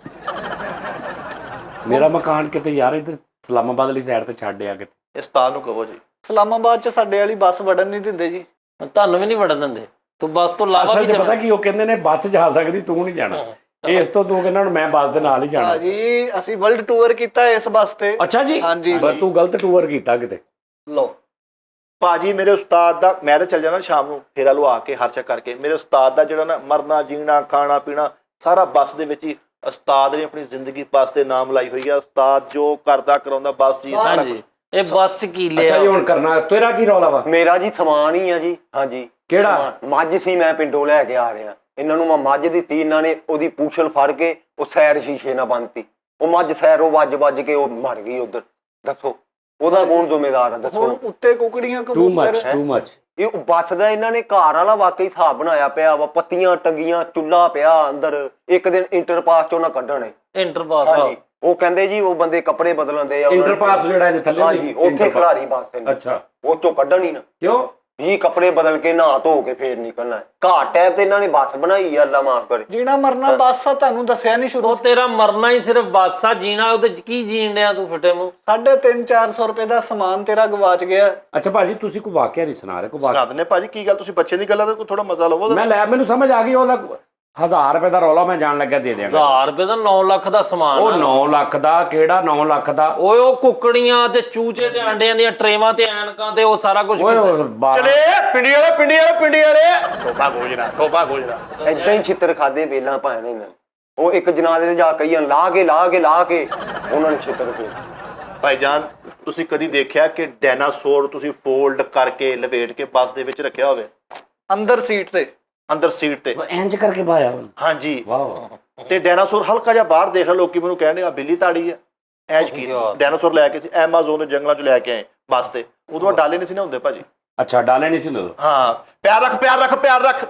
ਮੇਰਾ ਮਕਾਨ ਕਿਤੇ ਯਾਰ ਇੱਧਰ ਇਸਲਾਮਾਬਾਦ ਵਾਲੀ ਸਾਈਡ ਤੇ ਛੱਡਿਆ ਕਿਤੇ। ਇਸ ਤਾਰ ਨੂੰ ਕਹੋ ਜੀ। ਇਸਲਾਮਾਬਾਦ 'ਚ ਸਾਡੇ ਵਾਲੀ ਬੱਸ ਵੜਨ ਨਹੀਂ ਦਿੰਦੇ ਜੀ। ਤੁਹਾਨੂੰ ਵੀ ਨਹੀਂ ਵੜਨ ਦਿੰਦੇ, ਤੂੰ ਬੱਸ ਤੋਂ ਲਾਵਾ ਅਸਲ ਵੀ 'ਚ ਪਤਾ ਕੀ ਉਹ ਕਹਿੰਦੇ ਨੇ ਬੱਸ ਜਾ ਸਕਦੀ, ਤੂੰ ਨਹੀਂ ਜਾਣਾ। ਇਸ ਤੋਂ ਤੂੰ ਕਹਿੰਦਾ ਹੁਣ ਮੈਂ ਬੱਸ ਦੇ ਨਾਲ ਹੀ ਜਾਣਾ। ਭਾਜੀ ਅਸੀਂ ਵਰਲਡ ਟੂਰ ਕੀਤਾ ਇਸ ਬੱਸ ਤੇ। ਅੱਛਾ ਜੀ। ਹਾਂਜੀ ਪਰ ਤੂੰ ਗਲਤ ਟੂਰ ਕੀਤਾ ਕਿਤੇ। ਲੋ ਭਾਜੀ ਮੇਰੇ ਉਸਤਾਦ ਦਾ, ਮੈਂ ਤਾਂ ਚੱਲ ਜਾਣਾ ਸ਼ਾਮ ਨੂੰ ਫੇਰਾ ਲਵਾ ਕੇ ਹਰ ਚੈੱਕ ਕਰਕੇ, ਮੇਰੇ ਉਸਤਾਦ ਦਾ ਜਿਹੜਾ ਨਾ ਮਰਨਾ ਜੀਣਾ ਖਾਣਾ ਪੀਣਾ ਸਾਰਾ ਬੱਸ ਦੇ ਵਿੱਚ ਹੀ। ਉਸਤਾਦ ਨੇ ਆਪਣੀ ਜ਼ਿੰਦਗੀ ਬੱਸ ਦੇ ਨਾਮ ਲਾਈ ਹੋਈ ਆ। ਉਸਤਾਦ ਜੋ ਕਰਦਾ ਕਰਾਉਂਦਾ ਬੱਸ ਜੀ। ਹਾਂਜੀ ਇਹ ਬੱਸ ਚ ਕੀ ਲਿਆ? ਅੱਛਾ ਜੀ ਹੁਣ ਕਰਨਾ ਤੇਰਾ ਕੀ ਰੌਲਾ ਵਾ? ਮੇਰਾ ਜੀ ਸਮਾਨ ਹੀ ਆ ਜੀ। ਹਾਂਜੀ ਕਿਹੜਾ? ਸਮਾਨ। ਮੱਝ ਸੀ, ਮੈਂ ਪਿੰਡੋਂ ਲੈ ਕੇ ਆ ਰਿਹਾ, ਇਹਨਾਂ ਨੂੰ ਮੈਂ ਮੱਝ ਦਿੱਤੀ, ਇਹਨਾਂ ਨੇ ਉਹਦੀ ਪੂਛਲ ਫੜ ਕੇ ਉਹ ਸੈਰ ਸ਼ੀਸ਼ੇ ਨਾਲ ਬੰਨਤੀ। ਉਹ ਮੱਝ ਸੈਰੋਂ ਵੱਜ ਕੇ ਉਹ ਮਰ ਗਈ ਉਧਰ। ਦੱਸੋ ਉਹਦਾ ਕੌਣ ਜ਼ਿੰਮੇਦਾਰ ਆ? ਦੱਸੋ। ਹੁਣ ਉੱਤੇ ਕੁਕੜੀਆਂ ਟੂ ਮੱਚ ਕਬੂਤਰ। Too much. ਇਹ ਬੱਸ ਦਾ ਇਹਨਾਂ ਨੇ ਘਰ ਵਾਲਾ ਵਾਕਈ ਹਿਸਾਬ ਬਣਾਇਆ ਪਿਆ ਵਾ। ਪੱਤੀਆਂ ਟੰਗੀਆਂ, ਚੁੱਲ੍ਹਾ ਪਿਆ ਅੰਦਰ। ਇੱਕ ਦਿਨ ਇੰਟਰਪਾਸ ਚੋਂ ਨਾ ਕੱਢਣੇ। ਇੰਟਰਪਾਸ ਹਾਂਜੀ ਉਹ ਕਹਿੰਦੇ ਜੀ ਉਹ ਬੰਦੇ ਕੱਪੜੇ ਬਦਲਦੇ ਆ। ਇੰਟਰਪਾਸ ਜਿਹੜਾ ਇਹਦੇ ਥੱਲੇ ਹਾਂਜੀ ਉੱਥੇ ਖਿਲਾਰੀ ਬੱਸ ਇਹਨੇ। ਅੱਛਾ ਉਹ ਚੋਂ ਕੱਢਣ ਹੀ ਨਾ। ਕਿਉਂ? ਵੀ ਕੱਪੜੇ ਬਦਲ ਕੇ ਨਹਾ ਧੋ ਕੇ ਫੇਰ ਨਿਕਲਣਾ। ਘਾਟ ਟਾਈਪ ਤੇ ਇਹਨਾਂ ਨੇ ਬੱਸ ਬਣਾਈ ਆ, ਅੱਲਾ ਮਾਫ ਕਰੇ। ਜੀਣਾ ਮਰਨਾ ਬੱਸ ਆ, ਤੁਹਾਨੂੰ ਦੱਸਿਆ ਨਹੀਂ ਸ਼ੁਰੂ। ਉਹ ਤੇਰਾ ਮਰਨਾ ਹੀ ਸਿਰਫ ਬੱਸ ਆ, ਜੀਣਾ ਉਹਦੇ ਚ ਕੀ ਜੀਣ ਡਿਆ ਤੂੰ ਫਿੱਟੇ ਮੂੰਹ? 350-400 ਰੁਪਏ ਦਾ ਸਮਾਨ ਤੇਰਾ ਗਵਾਚ ਗਿਆ। ਅੱਛਾ ਭਾਜੀ ਤੁਸੀਂ ਕੋਈ ਵਾਕਿਆ ਨਹੀਂ ਸੁਣਾ ਰਹੇ? ਕੋਈ ਵਾਕਿਆ ਸੁਣਾ ਦਿੰਦੇ ਭਾਜੀ। ਕੀ ਗੱਲ ਤੁਸੀਂ ਬੱਚੇ ਦੀ ਗੱਲਾਂ ਦਾ ਥੋੜਾ ਮਜ਼ਾ ਲਵੋ। ਮੈਂ ਲੈ, ਮੈਨੂੰ ਸਮਝ ਆ ਗਈ। ਉਹਦਾ 1000 ਰੁਪਏ ਦਾ ਰੌਲਾ ਮੈਂ ਜਾਣ ਲੱਗਿਆ ਦੇ ਦਿਆਂਗਾ। 1000 ਰੁਪਏ ਦਾ 9 ਲੱਖ ਦਾ ਸਮਾਨ ਉਹ ਆ। 9 ਲੱਖ ਦਾ ਕਿਹੜਾ 9 ਲੱਖ ਦਾ? ਓਏ ਉਹ ਕੁੱਕੜੀਆਂ ਤੇ ਚੂਚੇ ਤੇ ਆਂਡਿਆਂ ਦੀਆਂ ਟਰੇਵਾਂ ਤੇ ਐਨਕਾਂ ਤੇ ਉਹ ਸਾਰਾ ਕੁਝ। ਓਏ ਉਹ 12 ਚਲੇ ਪਿੰਡੀ ਵਾਲੇ ਟੋਪਾ ਗੋਜਰਾ ਏਦਾਂ ਹੀ ਛਿੱਤਰ ਖਾਦੇ ਵੇਲਾਂ ਭਾਣੇ ਨੇ। ਉਹ ਇੱਕ ਜਨਾਜ਼ੇ ਤੇ ਜਾ ਕਈਆਂ ਲਾ ਕੇ ਉਹਨਾਂ ਨੇ ਛਿੱਤਰ ਫੇਰ। ਭਾਈਜਾਨ ਤੁਸੀਂ ਕਦੀ ਦੇਖਿਆ ਕਿ ਡਾਇਨਾਸੌਰ ਤੁਸੀਂ ਫੋਲਡ ਕਰਕੇ ਲਪੇਟ ਕੇ ਬੱਸ ਦੇ ਵਿੱਚ ਰੱਖਿਆ ਹੋਵੇ ਅੰਦਰ ਸੀਟ ਤੇ? ਅੰਦਰ ਸੀਟ ਤੇ ਇੰਜ ਕਰਕੇ ਪਾਇਆ ਉਹਨੂੰ। ਹਾਂਜੀ। ਵਾਹ। ਤੇ ਡਾਇਨਾਸੌਰ ਹਲਕਾ ਜਿਹਾ ਬਾਹਰ ਦੇਖ ਰਿਹਾ, ਲੋਕੀ ਮੈਨੂੰ ਕਹਿੰਦੇ ਆ ਬਿੱਲੀ ਤਾੜੀ ਆ। ਐਜ ਕੀ ਡਾਇਨਾਸੌਰ ਲੈ ਕੇ ਐਮਾਜ਼ੋਨ ਦੇ ਜੰਗਲਾਂ ਚ ਲੈ ਕੇ ਆਏ ਬੱਸ ਤੇ। ਉਦੋਂ ਡਾਲੇ ਨਹੀਂ ਸੀ ਨਾ ਹੁੰਦੇ ਭਾਜੀ। ਅੱਛਾ ਡਾਲੇ ਨਹੀਂ ਸੀ ਲੋ। ਹਾਂ ਪਿਆਰ ਰੱਖ।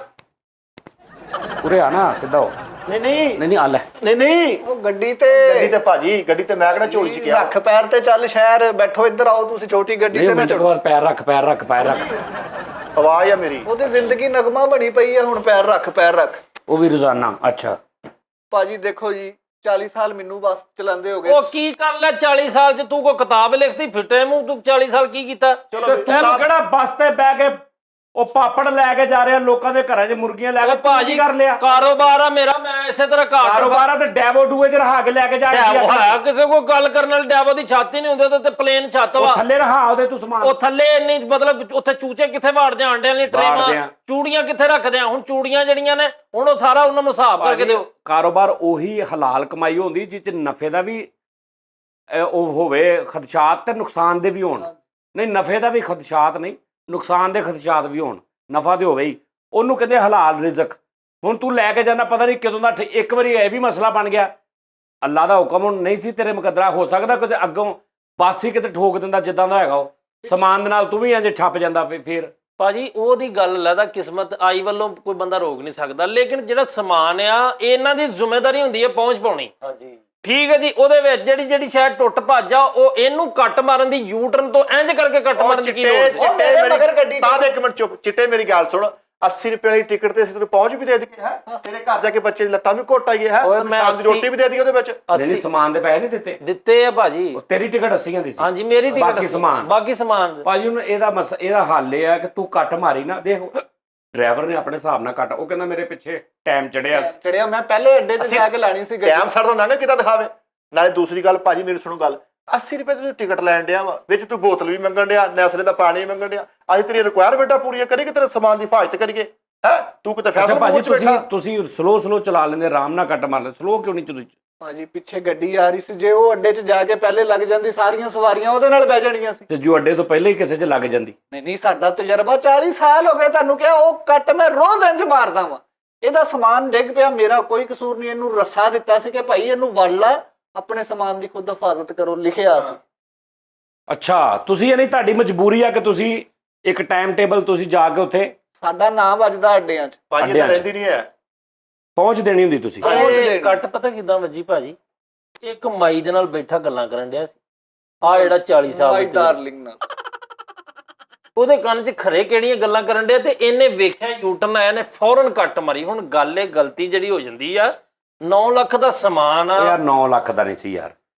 ਉਰੇ ਆ ਨਾ ਸਿੱਧਾ ਹੋ। ਨਹੀਂ ਨਹੀਂ ਨਹੀਂ ਆ ਲੈ। ਨਹੀਂ ਉਹ ਗੱਡੀ ਗੱਡੀ ਤੇ ਤੇ ਭਾਜੀ, ਗੱਡੀ ਤੇ ਮੈਂ ਕਿਹੜਾ ਝੋਲੀ ਚ ਗਿਆ। ਰੱਖ ਪੈਰ ਤੇ ਚੱਲ ਸ਼ਹਿਰ ਬੈਠੋ, ਇੱਧਰ ਆਓ ਤੁਸੀਂ, ਛੋਟੀ ਗੱਡੀ ਨਹੀਂ ਤੇ ਨਾ ਮਿੰਟ ਚੜੋ। ਬਾਅਦ ਪੈਰ ਰੱਖ ਪੈਰ ਰੱਖ ਪੈਰ ਰੱਖ। ਆਵਾਜ਼ ਆ ਮੇਰੀ। ਉਹਦੀ ਜ਼ਿੰਦਗੀ ਨਗਮਾ ਬਣੀ ਪਈ ਹੈ, ਹੁਣ ਪੈਰ ਰੱਖ ਪੈਰ ਰੱਖ। ਉਹ ਵੀ ਰੋਜ਼ਾਨਾ। ਅੱਛਾ ਭਾਜੀ ਦੇਖੋ ਜੀ 40 ਸਾਲ ਮੈਨੂੰ ਬੱਸ ਚਲਾਉਂਦੇ ਹੋ ਗਏ। ਉਹ ਕੀ ਕਰ ਲਿਆ 40 ਸਾਲ ਚ? ਤੂੰ ਕੋਈ ਕਿਤਾਬ ਲਿਖਤੀ ਫਿੱਟੇ ਮੂੰਹ, ਤੂੰ 40 ਸਾਲ ਕੀ ਕੀਤਾ? ਚਲੋ ਤੇ ਤੂੰ ਕਿਹੜਾ ਬੱਸ ਤੇ ਬਹਿ ਕੇ ਉਹ ਪਾਪੜ ਲੈ ਕੇ ਜਾ ਰਿਹਾ, ਲੋਕਾਂ ਦੇ ਘਰਾਂ 'ਚ ਮੁਰਗੀਆਂ ਲੈ ਕੇ? ਉਹ ਭਾਜੀ ਕਰ ਲਿਆ ਕਾਰੋਬਾਰ ਆ ਮੇਰਾ, ਮੈਂ ਇਸੇ ਤਰ੍ਹਾਂ ਕਾਰੋਬਾਰ ਆ ਤੇ ਡੈਵੋ ਡੂਏ 'ਚ ਰਹਾ ਕੇ ਲੈ ਕੇ ਜਾ ਡੈਵੋ ਹੈ ਕਿਸੇ ਕੋ ਗੱਲ ਕਰਨ ਨਾਲ? ਡੈਵੋ ਦੀ ਛਾਤੀ ਨਹੀਂ ਹੁੰਦੀ ਤੇ ਪਲੇਨ ਛੱਤ ਵਾ। ਥੱਲੇ ਰਹਾ ਉਹਦੇ ਤੂੰ ਸਮਾਨ। ਉਹ ਥੱਲੇ ਇੰਨੀ ਮਤਲਬ ਉੱਥੇ ਚੂਚੇ ਕਿੱਥੇ ਵਾੜਦੇ ਆਂਡਿਆਂ ਲਈ ਵਾੜਦੇ ਟਰੇਆਂ, ਆ। ਚੂੜੀਆਂ ਕਿੱਥੇ ਰੱਖਦੇ ਆ? ਹੁਣ ਚੂੜੀਆਂ ਜਿਹੜੀਆਂ ਨੇ ਹੁਣ ਉਹ ਸਾਰਾ ਉਹਨਾਂ ਨੂੰ ਹਿਸਾਬ ਕਰਕੇ ਦਿਓ। ਕਾਰੋਬਾਰ ਉਹੀ ਹਲਾਲ ਕਮਾਈ ਹੁੰਦੀ ਜਿਸ 'ਚ ਨਫੇ ਦਾ ਵੀ ਉਹ ਹੋਵੇ ਖਦਸ਼ਾਤ ਤੇ ਨੁਕਸਾਨ ਦੇ ਵੀ ਹੋਣ। ਨਹੀਂ ਨਫੇ ਦਾ ਵੀ ਖਦਸ਼ਾਤ ਨਹੀਂ, ਨੁਕਸਾਨ ਦੇ ਖਦਸ਼ਾਤ ਵੀ ਹੋਣ, ਨਫਾ ਤੇ ਹੋਵੇ ਹੀ। ਉਹਨੂੰ ਕਹਿੰਦੇ ਹਲਾਲ ਰਿਜ਼ਕ। ਹੁਣ ਤੂੰ ਲੈ ਕੇ ਜਾਂਦਾ ਪਤਾ ਨਹੀਂ ਕਦੋਂ ਦਾ। ਇੱਕ ਵਾਰੀ ਇਹ ਵੀ ਮਸਲਾ ਬਣ ਗਿਆ, ਅੱਲਾ ਦਾ ਹੁਕਮ ਹੁਣ ਨਹੀਂ ਸੀ ਤੇਰੇ ਮੁਕੱਦਰਾ, ਹੋ ਸਕਦਾ ਕਿਤੇ ਅੱਗੋਂ ਬਾਸੀ ਕਿਤੇ ਠੋਕ ਦਿੰਦਾ ਜਿੱਦਾਂ ਦਾ ਹੈਗਾ ਉਹ ਸਮਾਨ ਦੇ ਨਾਲ, ਤੂੰ ਵੀ ਇੰਜ ਠੱਪ ਜਾਂਦਾ ਫਿਰ। ਭਾਜੀ ਉਹਦੀ ਗੱਲ ਲੈਦਾ, ਕਿਸਮਤ ਆਈ ਵੱਲੋਂ ਕੋਈ ਬੰਦਾ ਰੋਕ ਨਹੀਂ ਸਕਦਾ, ਲੇਕਿਨ ਜਿਹੜਾ ਸਮਾਨ ਆ ਇਹਨਾਂ ਦੀ ਜ਼ਿੰਮੇਵਾਰੀ ਹੁੰਦੀ ਹੈ ਪਹੁੰਚ ਪਾਉਣੀ। ਹਾਂਜੀ ਠੀਕ ਹੈ ਜੀ। ਉਹਦੇ ਵਿੱਚ ਜਿਹੜੀ ਸ਼ਾਇਦ ਟੁੱਟ ਭੱਜ ਆ, ਉਹ ਇਹਨੂੰ ਕੱਟ ਮਾਰਨ ਦੀ ਯੂ ਟਰਨ ਤੋਂ ਇੰਜ ਕਰਕੇ ਕੱਟ ਮਾਰਨ ਦੀ ਕੀ ਲੋੜ ਸੀ? ਚਿੱਟੇ ਮੇਰੇ ਮਗਰ ਗੱਡੀ ਮੇਰੀ ਸਾਹ ਦੇ ਇੱਕ ਮਿੰਟ ਚੁੱਪ। ਚਿੱਟੇ ਮੇਰੀ ਗੱਲ ਸੁਣ, 80 ਰੁਪਏ ਵਾਲੀ ਟਿਕਟ ਤੇ ਅਸੀਂ ਤੈਨੂੰ ਪਹੁੰਚ ਵੀ ਦੇ ਦਈਏ ਹੈ, ਤੇਰੇ ਘਰ ਜਾ ਕੇ ਬੱਚੇ ਦੀ ਲੱਤਾਂ ਵੀ ਘੁੱਟ ਆਈਏ ਹੈ, ਓਏ ਤੈਨੂੰ ਮੈਂ ਸ਼ਾਮ ਦੀ ਰੋਟੀ ਵੀ ਦੇ ਦਈਏ ਉਹਦੇ ਵਿੱਚ। ਨਹੀਂ ਸਮਾਨ ਦੇ ਪੈਸੇ ਨਹੀਂ ਦਿੱਤੇ? ਦਿੱਤੇ ਆ ਭਾਜੀ। ਤੇਰੀ ਟਿਕਟ 80 ਦੀ ਸੀ। ਹਾਂਜੀ ਮੇਰੀ ਟਿਕਟ ਬਾਕੀ ਸਮਾਨ ਬਾਕੀ ਸਮਾਨ ਭਾਜੀ ਹੁਣ ਇਹਦਾ ਹੱਲ ਇਹ ਆ ਕਿ ਤੂੰ ਕੱਟ ਮਾਰੀ ਨਾ। ਦੇਖ ਡਰਾਈਵਰ ਨੇ ਆਪਣੇ ਹਿਸਾਬ ਨਾਲ ਕੱਟ, ਉਹ ਕਹਿੰਦਾ ਮੇਰੇ ਪਿੱਛੇ ਟਾਈਮ ਚੜਿਆ। ਮੈਂ ਪਹਿਲੇ ਅੱਡੇ ਤੇ ਜਾ ਕੇ ਲਾਣੀ ਸੀ ਗੱਡੀ। ਟਾਈਮ ਸਾਡਾ ਤੋਂ ਲੰਘ ਕਿਦਾਂ ਦਿਖਾਵੇ। ਨਾਲੇ ਦੂਸਰੀ ਗੱਲ ਭਾਜੀ ਮੇਰੀ ਸੁਣੋ ਗੱਲ, 80 ਰੁਪਏ ਦੀ ਟਿਕਟ ਲੈਣ ਡਿਆ ਵਾ, ਵਿੱਚ ਤੂੰ ਬੋਤਲ ਵੀ ਮੰਗਣ ਡਿਆ, ਨੈਸਲੇ ਦਾ ਪਾਣੀ ਵੀ ਮੰਗਣ ਡਿਆ। ਅਸੀਂ ਤੇਰੀ ਰਿਕੁਆਇਰਮੈਂਟਾਂ ਪੂਰੀਆਂ ਕਰੀਏ ਕਿ ਤੇਰੇ ਸਮਾਨ ਦੀ ਹਿਫਾਜ਼ਤ ਕਰੀਏ ਹੈ? ਤੂੰ ਕਿਤੇ ਅੱਛਾ ਫੈਸਲਾ ਭਾਜੀ ਪਹੁੰਚ ਬੈਠਾ। ਤੁਸੀਂ ਸਲੋ ਚਲਾ ਲੈਂਦੇ, ਆਰਾਮ ਨਾਲ ਕੱਟ ਮਾਰ ਲੈ। ਸਲੋ ਕਿਉਂ ਨਹੀਂ ਚਲਾਉਂਦੇ? ਭਾਜੀ ਪਿੱਛੇ ਗੱਡੀ ਆ ਰਹੀ ਸੀ, ਜੇ ਉਹ ਅੱਡੇ 'ਚ ਜਾ ਕੇ ਪਹਿਲੇ ਲੱਗ ਜਾਂਦੀ ਸਾਰੀਆਂ ਸਵਾਰੀਆਂ ਉਹਦੇ ਨਾਲ ਬਹਿ ਜਾਣੀਆਂ ਸੀ। ਤੇ ਜੋ ਅੱਡੇ ਤੋਂ ਪਹਿਲੇ ਹੀ ਕਿਸੇ 'ਚ ਲੱਗ ਜਾਂਦੀ। ਨਹੀਂ ਸਾਡਾ ਤਜਰਬਾ 40 ਸਾਲ ਹੋ ਗਏ, ਤੁਹਾਨੂੰ ਕਿਹਾ ਉਹ ਕੱਟ ਮੈਂ ਰੋਜ਼ ਇੰਜ ਮਾਰਦਾ ਵਾਂ। ਇਹਦਾ ਸਮਾਨ ਡਿੱਗ ਪਿਆ, ਮੇਰਾ ਕੋਈ ਕਸੂਰ ਨਹੀਂ। ਇਹਨੂੰ ਰੱਸਾ ਦਿੱਤਾ ਸੀ ਕਿ ਭਾਈ ਇਹਨੂੰ ਵੜ ਲਾ, ਆਪਣੇ ਸਮਾਨ ਦੀ ਖੁਦ ਹਿਫਾਜ਼ਤ ਕਰੋ, ਲਿਖਿਆ ਸੀ। ਅੱਛਾ ਤੁਸੀਂ ਇਹ ਨਹੀਂ, ਤੁਹਾਡੀ ਮਜਬੂਰੀ ਆ ਕਿ ਤੁਸੀਂ ਇੱਕ ਟਾਈਮ ਟੇਬਲ ਤੁਸੀਂ ਜਾ ਕੇ ਉੱਥੇ ਸਾਡਾ ਨਾਮ ਵੱਜਦਾ ਅੱਡਿਆਂ 'ਚ। ਭਾਜੀ ਅੱਡਿਆਂ ਤਾਂ 'ਚ। ਰਹਿੰਦੀ ਨਹੀਂ ਹੈ। ਪਹੁੰਚ ਦੇਣੀ ਹੁੰਦੀ ਤੁਸੀਂ। ਇਹ ਕੱਟ ਪਤਾ ਕਿਦਾਂ ਵੱਜੀ ਭਾਜੀ? ਇੱਕ ਮਾਈ ਦੇ ਨਾਲ ਬੈਠਾ ਗੱਲਾਂ ਕਰਨ ਡਿਆ ਸੀ, ਆ ਜਿਹੜਾ 40 ਸਾਲ ਮਾਈ ਦੀ ਡਾਰਲਿੰਗ ਨਾਲ ਉਹਦੇ ਕੰਨ 'ਚ ਖਰੇ ਕਿਹੜੀਆਂ ਗੱਲਾਂ ਕਰਨ ਡਿਆ, ਤੇ ਇਹਨੇ ਵੇਖਿਆ ਯੂਟਰਨ ਆਇਆ ਨੇ ਫੌਰਨ ਕੱਟ ਮਾਰੀ। ਹੁਣ ਗੱਲ ਇਹ ਗਲਤੀ ਜਿਹੜੀ ਹੋ ਜਾਂਦੀ ਆ, 9 ਲੱਖ ਦਾ ਸਮਾਨ ਆ ਯਾਰ 9 ਲੱਖ ਦਾ ਨਹੀਂ ਸੀ ਯਾਰ।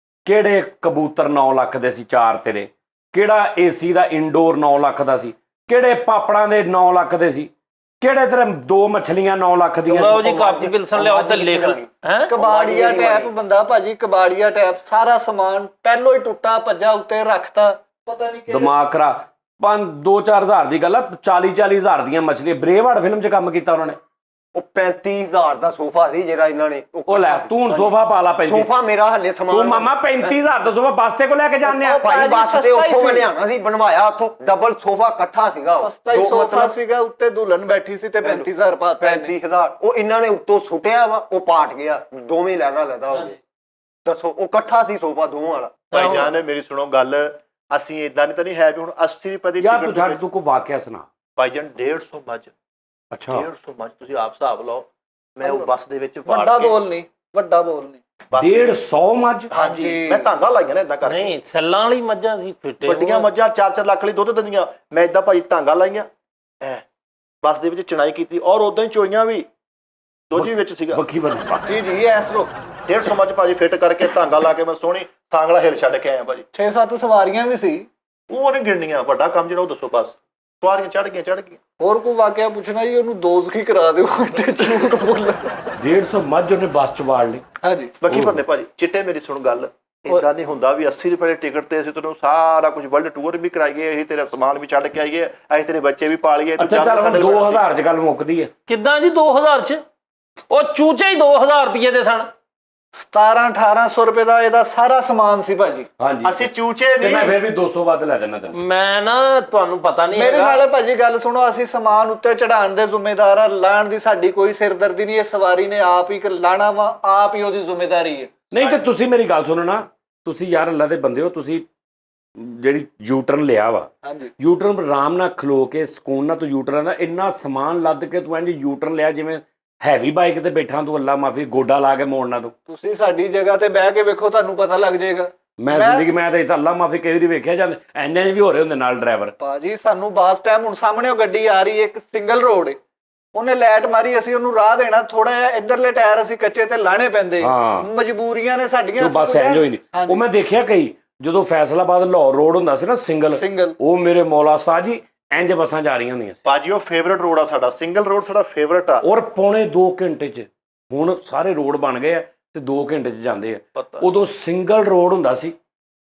ਕਿਹੜੇ ਕਬੂਤਰ 9 ਲੱਖ ਦੇ ਸੀ ਚਾਰ ਤੇਰੇ? ਕਿਹੜਾ ਏਸੀ ਦਾ ਇੰਡੋਰ 9 ਲੱਖ ਦਾ ਸੀ? ਕਿਹੜੇ ਪਾਪੜਾਂ ਦੇ 9 ਲੱਖ ਦੇ ਸੀ? ਕਿਹੜੇ ਤੇਰੇ 2 ਮੱਛਲੀਆਂ 9 ਲੱਖ ਦੀਆਂ ਲਓ ਸੀ? ਜੀ ਕਾਪੀ ਪਿਲਸਨ ਲਿਆਓ ਤੇ ਲਿਖ ਹੈ। ਕਬਾੜੀਆ ਟੈਪ ਬੰਦਾ ਭਾਜੀ, ਕਬਾੜੀਆ ਟੈਪ, ਸਾਰਾ ਸਮਾਨ ਪਹਿਲੋਂ ਹੀ ਟੁੱਟਾ ਭੱਜਾ ਉੱਤੇ ਰੱਖਤਾ, ਪਤਾ ਨਹੀਂ ਕਿਹੜੇ। ਦਿਮਾਗ ਖਰਾ। 2-4 ਹਜ਼ਾਰ ਦੀ ਗੱਲ ਆ, 40-40 ਹਜ਼ਾਰ ਦੀਆਂ ਮੱਛਲੀਆਂ। ਬਰੇਵਹਾਰਡ ਫਿਲਮ 'ਚ ਕੰਮ ਕੀਤਾ ਉਹਨਾਂ ਨੇ। ਉਹ 35,000 ਦਾ ਸੋਫਾ ਸੀ ਜਿਹੜਾ ਇਹਨਾਂ ਨੇ ਉਹ ਲੈ ਤੂੰ ਹੁਣ ਸੋਫਾ ਪਾ ਲਾ 35। ਸੋਫਾ ਮੇਰਾ ਹੱਲੇ ਸਮਾਨ ਤੂੰ ਮਾਮਾ 35,000 ਦਾ ਸੋਫਾ ਬਸਤੇ ਕੋ ਲੈ ਕੇ ਜਾਂਦੇ ਆ? ਭਾਈ ਬੱਸ ਤੇ ਸਸਤਾ ਹੀ ਉੱਥੋਂ ਮੈਂ ਸੀ। ਲਿਆਣਾ ਸੀ, ਬਣਵਾਇਆ ਉੱਥੋਂ ਡਬਲ ਸੋਫਾ ਇਕੱਠਾ ਸੀਗਾ ਉਹ। ਸਸਤਾ ਹੀ ਦੋ ਸੋਫਾ ਮਤਲਬ ਸੀਗਾ, ਉੱਤੇ ਦੁਲਹਨ ਬੈਠੀ ਸੀ ਤੇ 35,000 ਪਾਤਾ ਇਹਨੇ। 35,000 ਉਹ ਇਹਨਾਂ ਨੇ ਉੱਤੋਂ ਸੁੱਟਿਆ ਵਾ, ਉਹ ਪਾਟ ਗਿਆ, ਦੋਵੇਂ ਲਹਿਰਾ ਲੈਦਾ ਹੋ ਗਏ। ਦੱਸੋ ਉਹ ਇਕੱਠਾ ਸੀ ਸੋਫਾ ਦੋਵਾਂ ਵਾਲਾ। ਭਾਈ ਜਾਨ ਮੇਰੀ ਸੁਣੋ ਗੱਲ, ਅਸੀਂ ਇਦਾਂ ਨਹੀਂ ਤਾਂ ਨਹੀਂ ਹੈ ਵੀ ਹੁਣ 80 ਰੁਪਏ ਦੀ ਯਾਰ ਤੂੰ ਛੱਡ, ਤੂੰ ਕੋਈ ਵਾਕਿਆ ਸੁਣਾ। ਭਾਈ ਜਾਨ 150 ਮੱਝ, ਅੱਛਾ 150 ਮੱਝ ਤੁਸੀਂ ਆਪ ਹਿਸਾਬ ਲਾਓ। ਮੈਂ ਉਹ ਬੱਸ ਦੇ ਵਿੱਚ ਵੱਡਾ ਬੋਲ ਨਹੀਂ, ਵੱਡਾ ਬੋਲ ਨਹੀਂ। 150 ਮੱਝ? ਹਾਂਜੀ ਮੈਂ ਧਾਂਗਾ ਲਾਈਆਂ ਨੇ ਇਦਾਂ ਕਰਕੇ। ਨਹੀਂ ਸੈੱਲਾਂ ਵਾਲੀ ਮੱਝਾਂ ਸੀ ਫਿੱਟੇ ਵੱਡੀਆਂ ਮੱਝਾਂ 4-4 ਲੱਖ ਲਈ ਦੁੱਧ ਦਿੰਦੀਆਂ। ਮੈਂ ਇਦਾਂ ਭਾਈ ਧਾਂਗਾ ਲਾਈਆਂ, ਬੱਸ ਦੇ ਵਿੱਚ ਚਣਾਈ ਕੀਤੀ, ਔਰ ਉਦਾਂ ਹੀ ਚੋਈਆਂ ਵੀ ਦੁੱਧ ਵੀ ਵਿੱਚ ਸੀਗਾ। ਵੱਖੀ ਬਣ। ਜੀ ਜੀ ਐਸ ਰੋ 150 ਮੱਝ ਭਾਜੀ ਫਿੱਟ ਕਰਕੇ ਧਾਂਗਾ ਲਾ ਕੇ ਮੈਂ ਸੋਹਣੀ ਥਾਂਗਲਾ ਹਿਲ ਛੱਡ ਕੇ ਆਇਆ ਭਾਜੀ। 6-7 ਸਵਾਰੀਆਂ ਵੀ ਸੀ। ਉਹ ਨਹੀਂ ਗਿਣਨੀਆਂ, ਵੱਡਾ ਕੰਮ ਜਿਹੜਾ ਉਹ ਦੱਸੋ ਬਸ। ਸਵਾਰੀਆਂ ਚੜ ਗਈਆਂ। ਹੋਰ ਕੋਈ ਵਾਕਿਆ ਪੁੱਛਣਾ ਜੀ, ਉਹਨੂੰ ਦੋਜ਼ਖੀ ਕਰਾ ਦਿਓ, ਐਡੇ ਝੂਠ ਬੋਲ। 150 ਮੱਝ ਉਹਨੇ ਬੱਸ 'ਚ ਵਾੜ ਲਈ। ਹਾਂਜੀ ਬਾਕੀ ਭਰਨੇ ਭਾਜੀ ਚਿੱਟੇ ਮੇਰੀ ਸੁਣ ਗੱਲ, ਇਦਾਂ ਨਹੀਂ ਹੁੰਦਾ ਵੀ 80 ਰੁਪਏ ਦੀ ਟਿਕਟ ਤੇ ਅਸੀਂ ਤੈਨੂੰ ਸਾਰਾ ਕੁਝ ਵਰਲਡ ਟੂਰ ਵੀ ਕਰਾਈਏ, ਅਸੀਂ ਤੇਰਾ ਸਮਾਨ ਵੀ ਛੱਡ ਕੇ ਆਈਏ, ਅਸੀਂ ਤੇਰੇ ਬੱਚੇ ਵੀ ਪਾਲੀਏ। ਅੱਛਾ ਚੱਲ ਹੁਣ 2000 'ਚ ਗੱਲ ਮੁੱਕਦੀ ਹੈ। ਕਿੱਦਾਂ ਜੀ 2000 'ਚ? ਉਹ ਚੂਚੇ ਹੀ 2000 ਰੁਪਏ ਦੇ ਸਨ। 1700-1800 ਰੁਪਏ ਦਾ ਇਹਦਾ ਸਾਰਾ ਸਮਾਨ ਸੀ ਭਾਜੀ। ਹਾਂਜੀ ਅਸੀਂ ਚੂਚੇ ਤੇ ਮੈਂ ਨਹੀਂ। ਫਿਰ ਵੀ 200 ਵੱਧ ਲੈ ਦੇਣਾ ਤੈਨੂੰ। ਮੈਂ ਨਾ ਤੁਹਾਨੂੰ ਪਤਾ ਨਹੀਂ ਮੇਰੇ ਹੈਗਾ, ਨਾਲ ਭਾਜੀ ਗੱਲ ਸੁਣੋ, ਅਸੀਂ ਸਮਾਨ ਉੱਤੇ ਚੜਾਉਣ ਦੇ ਜ਼ਿੰਮੇਦਾਰ ਆ, ਲਾਣ ਦੀ ਸਾਡੀ ਕੋਈ ਸਿਰਦਰਦੀ ਨਹੀਂ। ਇਹ ਸਵਾਰੀ ਨੇ ਆਪ ਹੀ ਲਾਣਾ ਵਾ, ਆਪ ਹੀ ਉਹਦੀ ਜ਼ਿੰਮੇਦਾਰੀ ਹੈ। ਨਹੀਂ ਤੇ ਤੁਸੀਂ ਮੇਰੀ ਗੱਲ ਸੁਣੋ ਨਾ, ਤੁਸੀਂ ਯਾਰ ਅੱਲਾ ਦੇ ਬੰਦੇ ਹੋ। ਤੁਸੀਂ ਜਿਹੜੀ ਯੂਟਰਨ ਲਿਆ ਵਾ, ਹਾਂਜੀ ਯੂਟਰਨ ਆਰਾਮ ਨਾਲ ਖਲੋ ਕੇ ਸਕੂਨ ਨਾਲ ਤੂੰ ਯੂਟਰਨ ਦਾ ਇੰਨਾ ਸਮਾਨ ਲੱਦ ਕੇ ਤੂੰ ਇੰਜ ਯੂਟਰਨ ਲਿਆ ਜਿਵੇਂ ਹੈਵੀ ਬਾਈਕ ਤੇ ਬੈਠਾ ਤੂੰ ਅੱਲਾ ਮਾਫੀ ਗੋਡਾ ਲਾ ਕੇ ਮੋੜਨਾ ਤੂੰ। ਤੁਸੀਂ ਸਾਡੀ ਜਗ੍ਹਾ ਤੇ ਬਹਿ ਕੇ ਵੇਖੋ, ਤੁਹਾਨੂੰ ਪਤਾ ਲੱਗ ਜਾਏਗਾ। ਮੈਂ ਜ਼ਿੰਦਗੀ ਮੈਂ ਤਾਂ ਅੱਲਾ ਮਾਫੀ ਕਈ ਵਾਰੀ ਵੇਖਿਆ ਜਾਂਦੇ ਐਨੇ ਵੀ ਹੋ ਰਹੇ ਹੁੰਦੇ ਨਾਲ ਡਰਾਈਵਰ। ਭਾਜੀ ਸਾਨੂੰ ਬਾਸ ਟਾਈਮ ਹੁਣ ਸਾਹਮਣੇ ਉਹ ਗੱਡੀ ਆ ਰਹੀ ਹੈ, ਇੱਕ ਸਿੰਗਲ ਰੋਡ, ਉਹਨੇ ਲਾਈਟ ਮਾਰੀ, ਅਸੀਂ ਉਹਨੂੰ ਰਾਹ ਦੇਣਾ, ਥੋੜਾ ਜਿਹਾ ਇੱਧਰਲੇ ਟਾਇਰ ਅਸੀਂ ਕੱਚੇ ਤੇ ਲਾਣੇ ਪੈਂਦੇ, ਹਾਂ। ਮਜਬੂਰੀਆਂ ਨੇ ਸਾਡੀਆਂ। ਤੂੰ ਬਸ ਇੰਜ ਹੋਈ ਨਹੀਂ। ਉਹ ਮੈਂ ਦੇਖਿਆ ਕਈ ਜਦੋਂ ਫੈਸਲਾਬਾਦ ਲਾਹੌਰ ਰੋਡ ਹੁੰਦਾ ਸੀ ਨਾ ਸਿੰਗਲ, ਉਹ ਮੇਰੇ ਮੌਲਾ ਉਸਤਾਦ ਜੀ ਇੰਜ ਬੱਸਾਂ ਜਾ ਰਹੀਆਂ ਹੁੰਦੀਆਂ ਸੀ। ਭਾਜੀ ਉਹ ਫੇਵਰਟ ਰੋਡ ਆ ਸਾਡਾ, ਸਿੰਗਲ ਰੋਡ ਸਾਡਾ ਫੇਵਰਟ ਆ। ਔਰ ਪੌਣੇ 2 ਘੰਟੇ 'ਚ ਹੁਣ ਸਾਰੇ ਰੋਡ ਬਣ ਗਏ ਆ ਤੇ 2 ਘੰਟੇ 'ਚ ਜਾਂਦੇ ਆ। ਉਦੋਂ ਸਿੰਗਲ ਰੋਡ ਹੁੰਦਾ ਸੀ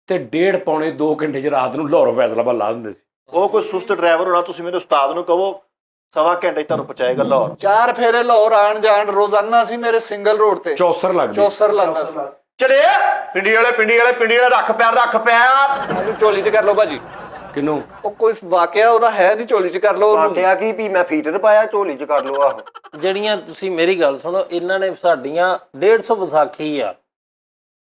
ਤੇ 1.5 ਪੌਣੇ 2 ਘੰਟੇ 'ਚ ਰਾਤ ਨੂੰ ਲਾਹੌਰ ਫੈਸਲਾਬਾਦ ਲਾ ਦਿੰਦੇ ਸੀ। ਉਹ ਕੋਈ ਸੁਸਤ ਡਰਾਈਵਰ ਹੋਣਾ, ਤੁਸੀਂ ਮੇਰੇ ਉਸਤਾਦ ਨੂੰ ਕਹੋ 1.25 ਘੰਟੇ 'ਚ ਤੁਹਾਨੂੰ ਪਹੁੰਚਾਏਗਾ ਲਾਹੌਰ। 4 ਫੇਰੇ ਲਾਹੌਰ ਆਣ ਜਾਣ ਰੋਜ਼ਾਨਾ ਸੀ ਮੇਰੇ ਸਿੰਗਲ ਰੋਡ ਤੇ। ਚੌਸਰ ਲੱਗਦੀ ਲੱਗਦਾ ਸੀ। ਚਲੇ ਪਿੰਡੀ ਵਾਲੇ ਰੱਖ ਪਿਆਰ। ਮੈਨੂੰ ਝੋਲੀ 'ਚ ਕਰ ਲਓ ਭਾਜੀ। ਕਿਨੂੰ? ਉਹ ਕੋਈ ਵਾਕਿਆ ਉਹਦਾ ਹੈ ਨਹੀਂ, ਝੋਲੀ 'ਚ ਕਰ ਲਓ ਉਹਨੂੰ। ਵਾਕਿਆ ਕੀ ਵੀ ਮੈਂ ਫੀਟਰ ਪਾਇਆ ਝੋਲੀ 'ਚ ਕਰ ਲਓ। ਆਹੋ ਜਿਹੜੀਆਂ ਤੁਸੀਂ ਮੇਰੀ ਗੱਲ ਸੁਣੋ, ਇਹਨਾਂ ਨੇ ਸਾਡੀਆਂ 150 ਵਿਸਾਖੀ ਆ,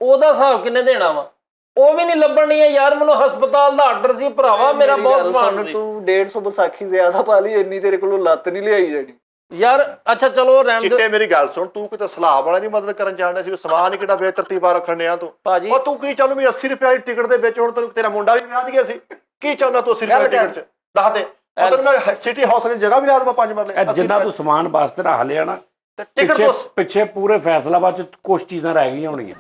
ਉਹਦਾ ਹਿਸਾਬ ਕਿੰਨੇ ਦੇਣਾ ਵਾ? ਉਹ ਵੀ ਨਹੀਂ ਲੱਭਣੀ ਹੈ ਯਾਰ। ਮੈਨੂੰ ਹਸਪਤਾਲ ਦਾ ਆਰਡਰ ਸੀ ਭਰਾਵਾ, ਮੇਰਾ ਬਹੁਤ ਸਮਾਨ ਸੀ। ਤੂੰ 150 ਵਿਸਾਖੀ ਜ਼ਿਆਦਾ ਪਾ ਲਈ, ਇੰਨੀ ਤੇਰੇ ਕੋਲੋਂ ਲੱਤ ਨਹੀਂ ਲਿਆਈ ਜਾਣੀ ਯਾਰ। ਅੱਛਾ ਚਲੋ ਰਹਿਣ ਦਿਓ। ਚਿੱਟੇ ਮੇਰੀ ਗੱਲ ਸੁਣ, ਤੂੰ ਕਿਤੇ ਸਲਾਹ ਵਾਲਾ ਦੀ ਮਦਦ ਕਰਨ ਜਾਣਦਾ ਸੀ, ਸਮਾਨ ਹੀ ਕਿਹੜਾ ਬੇਤਰਤੀਬਾ ਰੱਖਣ ਡਿਆ ਤੂੰ ਭਾਜੀ। ਉਹ ਤੂੰ ਕੀ ਚਾਹੁੰਦਾ ਵੀ 80 ਰੁਪਏ ਦੀ ਟਿਕਟ ਦੇ ਵਿੱਚ ਹੁਣ ਤੈਨੂੰ ਤੇਰਾ ਮੁੰਡਾ ਵੀ ਵਿਆਹ ਗਿਆ ਸੀ, ਕੀ ਚਾਹੁੰਦਾ ਤੂੰ 80 ਰੁਪਏ ਟਿਕਟ 'ਚ ਦੱਸ ਦੇ। ਤੈਨੂੰ ਮੈਂ ਸਿਟੀ ਹਾਊਸ ਦੀ ਜਗ੍ਹਾ ਵੀ ਲਾ ਦਵਾਂ 5 ਮਰਲੇ। ਜਿੰਨਾ ਤੂੰ ਸਮਾਨ ਵਾਸਤੇ ਰੱਖ ਲਿਆ ਨਾ, ਟਿਕਟ ਪਿੱਛੇ ਪੂਰੇ ਫੈਸਲਾਬਾਦ 'ਚ ਕੁਛ ਚੀਜ਼ਾਂ ਰਹਿ ਗਈਆਂ ਹੋਣਗੀਆਂ,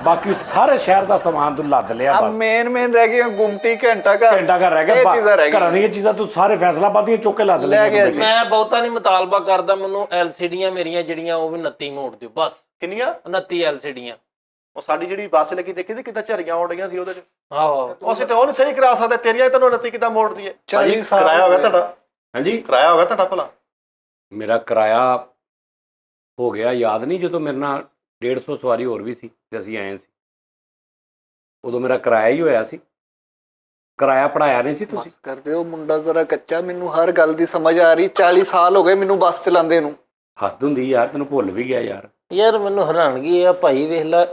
ਬਾਕੀ ਸਾਰੇ ਸ਼ਹਿਰ ਦਾ ਸਮਾਨ ਤੂੰ ਲੱਦ ਲਿਆ ਬਸ। ਮੇਨ ਰਹਿ ਗਈਆਂ, ਗੁੰਮਟੀ ਘੰਟਾ ਘਰ ਰਹਿ ਗਿਆ। ਘਰਾਂ ਦੀਆਂ ਚੀਜ਼ਾਂ ਤੂੰ ਸਾਰੇ ਫੈਸਲਾਬਾਦ ਦੀਆਂ ਚੁੱਕ ਕੇ ਲੱਦ ਲੈ ਗਿਆ। ਮੈਂ ਬਹੁਤਾ ਨਹੀਂ ਮੁਤਾਲਬਾ ਕਰਦਾ, ਮੈਨੂੰ ਐਲਸੀਡੀਆਂ ਮੇਰੀਆਂ ਜਿਹੜੀਆਂ ਉਹ ਵੀ 29 ਮੋੜ ਦਿਓ ਬਸ। ਕਿੰਨੀਆਂ? 29 ਐਲਸੀਡੀਆਂ। ਉਹ ਸਾਡੀ ਜਿਹੜੀ ਬੱਸ ਲੱਗੀ ਦੇਖੀ ਤੇ ਕਿੱਦਾਂ ਝਰੀਆਂ ਆਉਣ ਡਈਆਂ ਸੀ ਉਹਦੇ 'ਚ। ਆਹੋ ਅਸੀਂ ਤੇ ਉਹ ਨਹੀਂ ਸਹੀ ਕਰਾ ਸਕਦੇ, ਤੇਰੀਆਂ ਤੈਨੂੰ 29 ਕਿੱਦਾਂ ਮੋੜਦੀ ਹੈ? 40 ਸਾਲ ਕਿਰਾਇਆ ਹੋਗਾ ਤੁਹਾਡਾ? ਹਾਂਜੀ ਕਿਰਾਇਆ ਹੋਗਾ ਤੁਹਾਡਾ ਭਲਾ? ਮੇਰਾ ਕਿਰਾਇਆ ਹੋ ਗਿਆ ਯਾਦ ਨਹੀਂ, ਜਦੋਂ ਮੇਰੇ ਨਾਲ 150 ਸਵਾਰੀ ਹੋਰ ਵੀ ਸੀ ਤੇ ਅਸੀਂ ਆਏ ਸੀ, ਉਦੋਂ ਮੇਰਾ ਕਿਰਾਇਆ ਹੀ ਹੋਇਆ ਸੀ। ਕਿਰਾਇਆ ਪੜਾਇਆ ਨਹੀਂ ਸੀ ਤੁਸੀਂ? ਕਰਦੇ ਹੋ ਮੁੰਡਾ ਜ਼ਰਾ ਕੱਚਾ, ਮੈਨੂੰ ਹਰ ਗੱਲ ਦੀ ਸਮਝ ਆ ਰਹੀ। 40 ਸਾਲ ਹੋ ਗਏ ਮੈਨੂੰ ਬੱਸ ਚਲਾਉਂਦੇ ਨੂੰ। ਹੱਦ ਹੁੰਦੀ ਯਾਰ, ਤੈਨੂੰ ਭੁੱਲ ਵੀ ਗਿਆ ਯਾਰ। ਯਾਰ ਮੈਨੂੰ ਹੈਰਾਨਗੀ ਆ ਭਾਈ, ਵੇਖ ਲੈ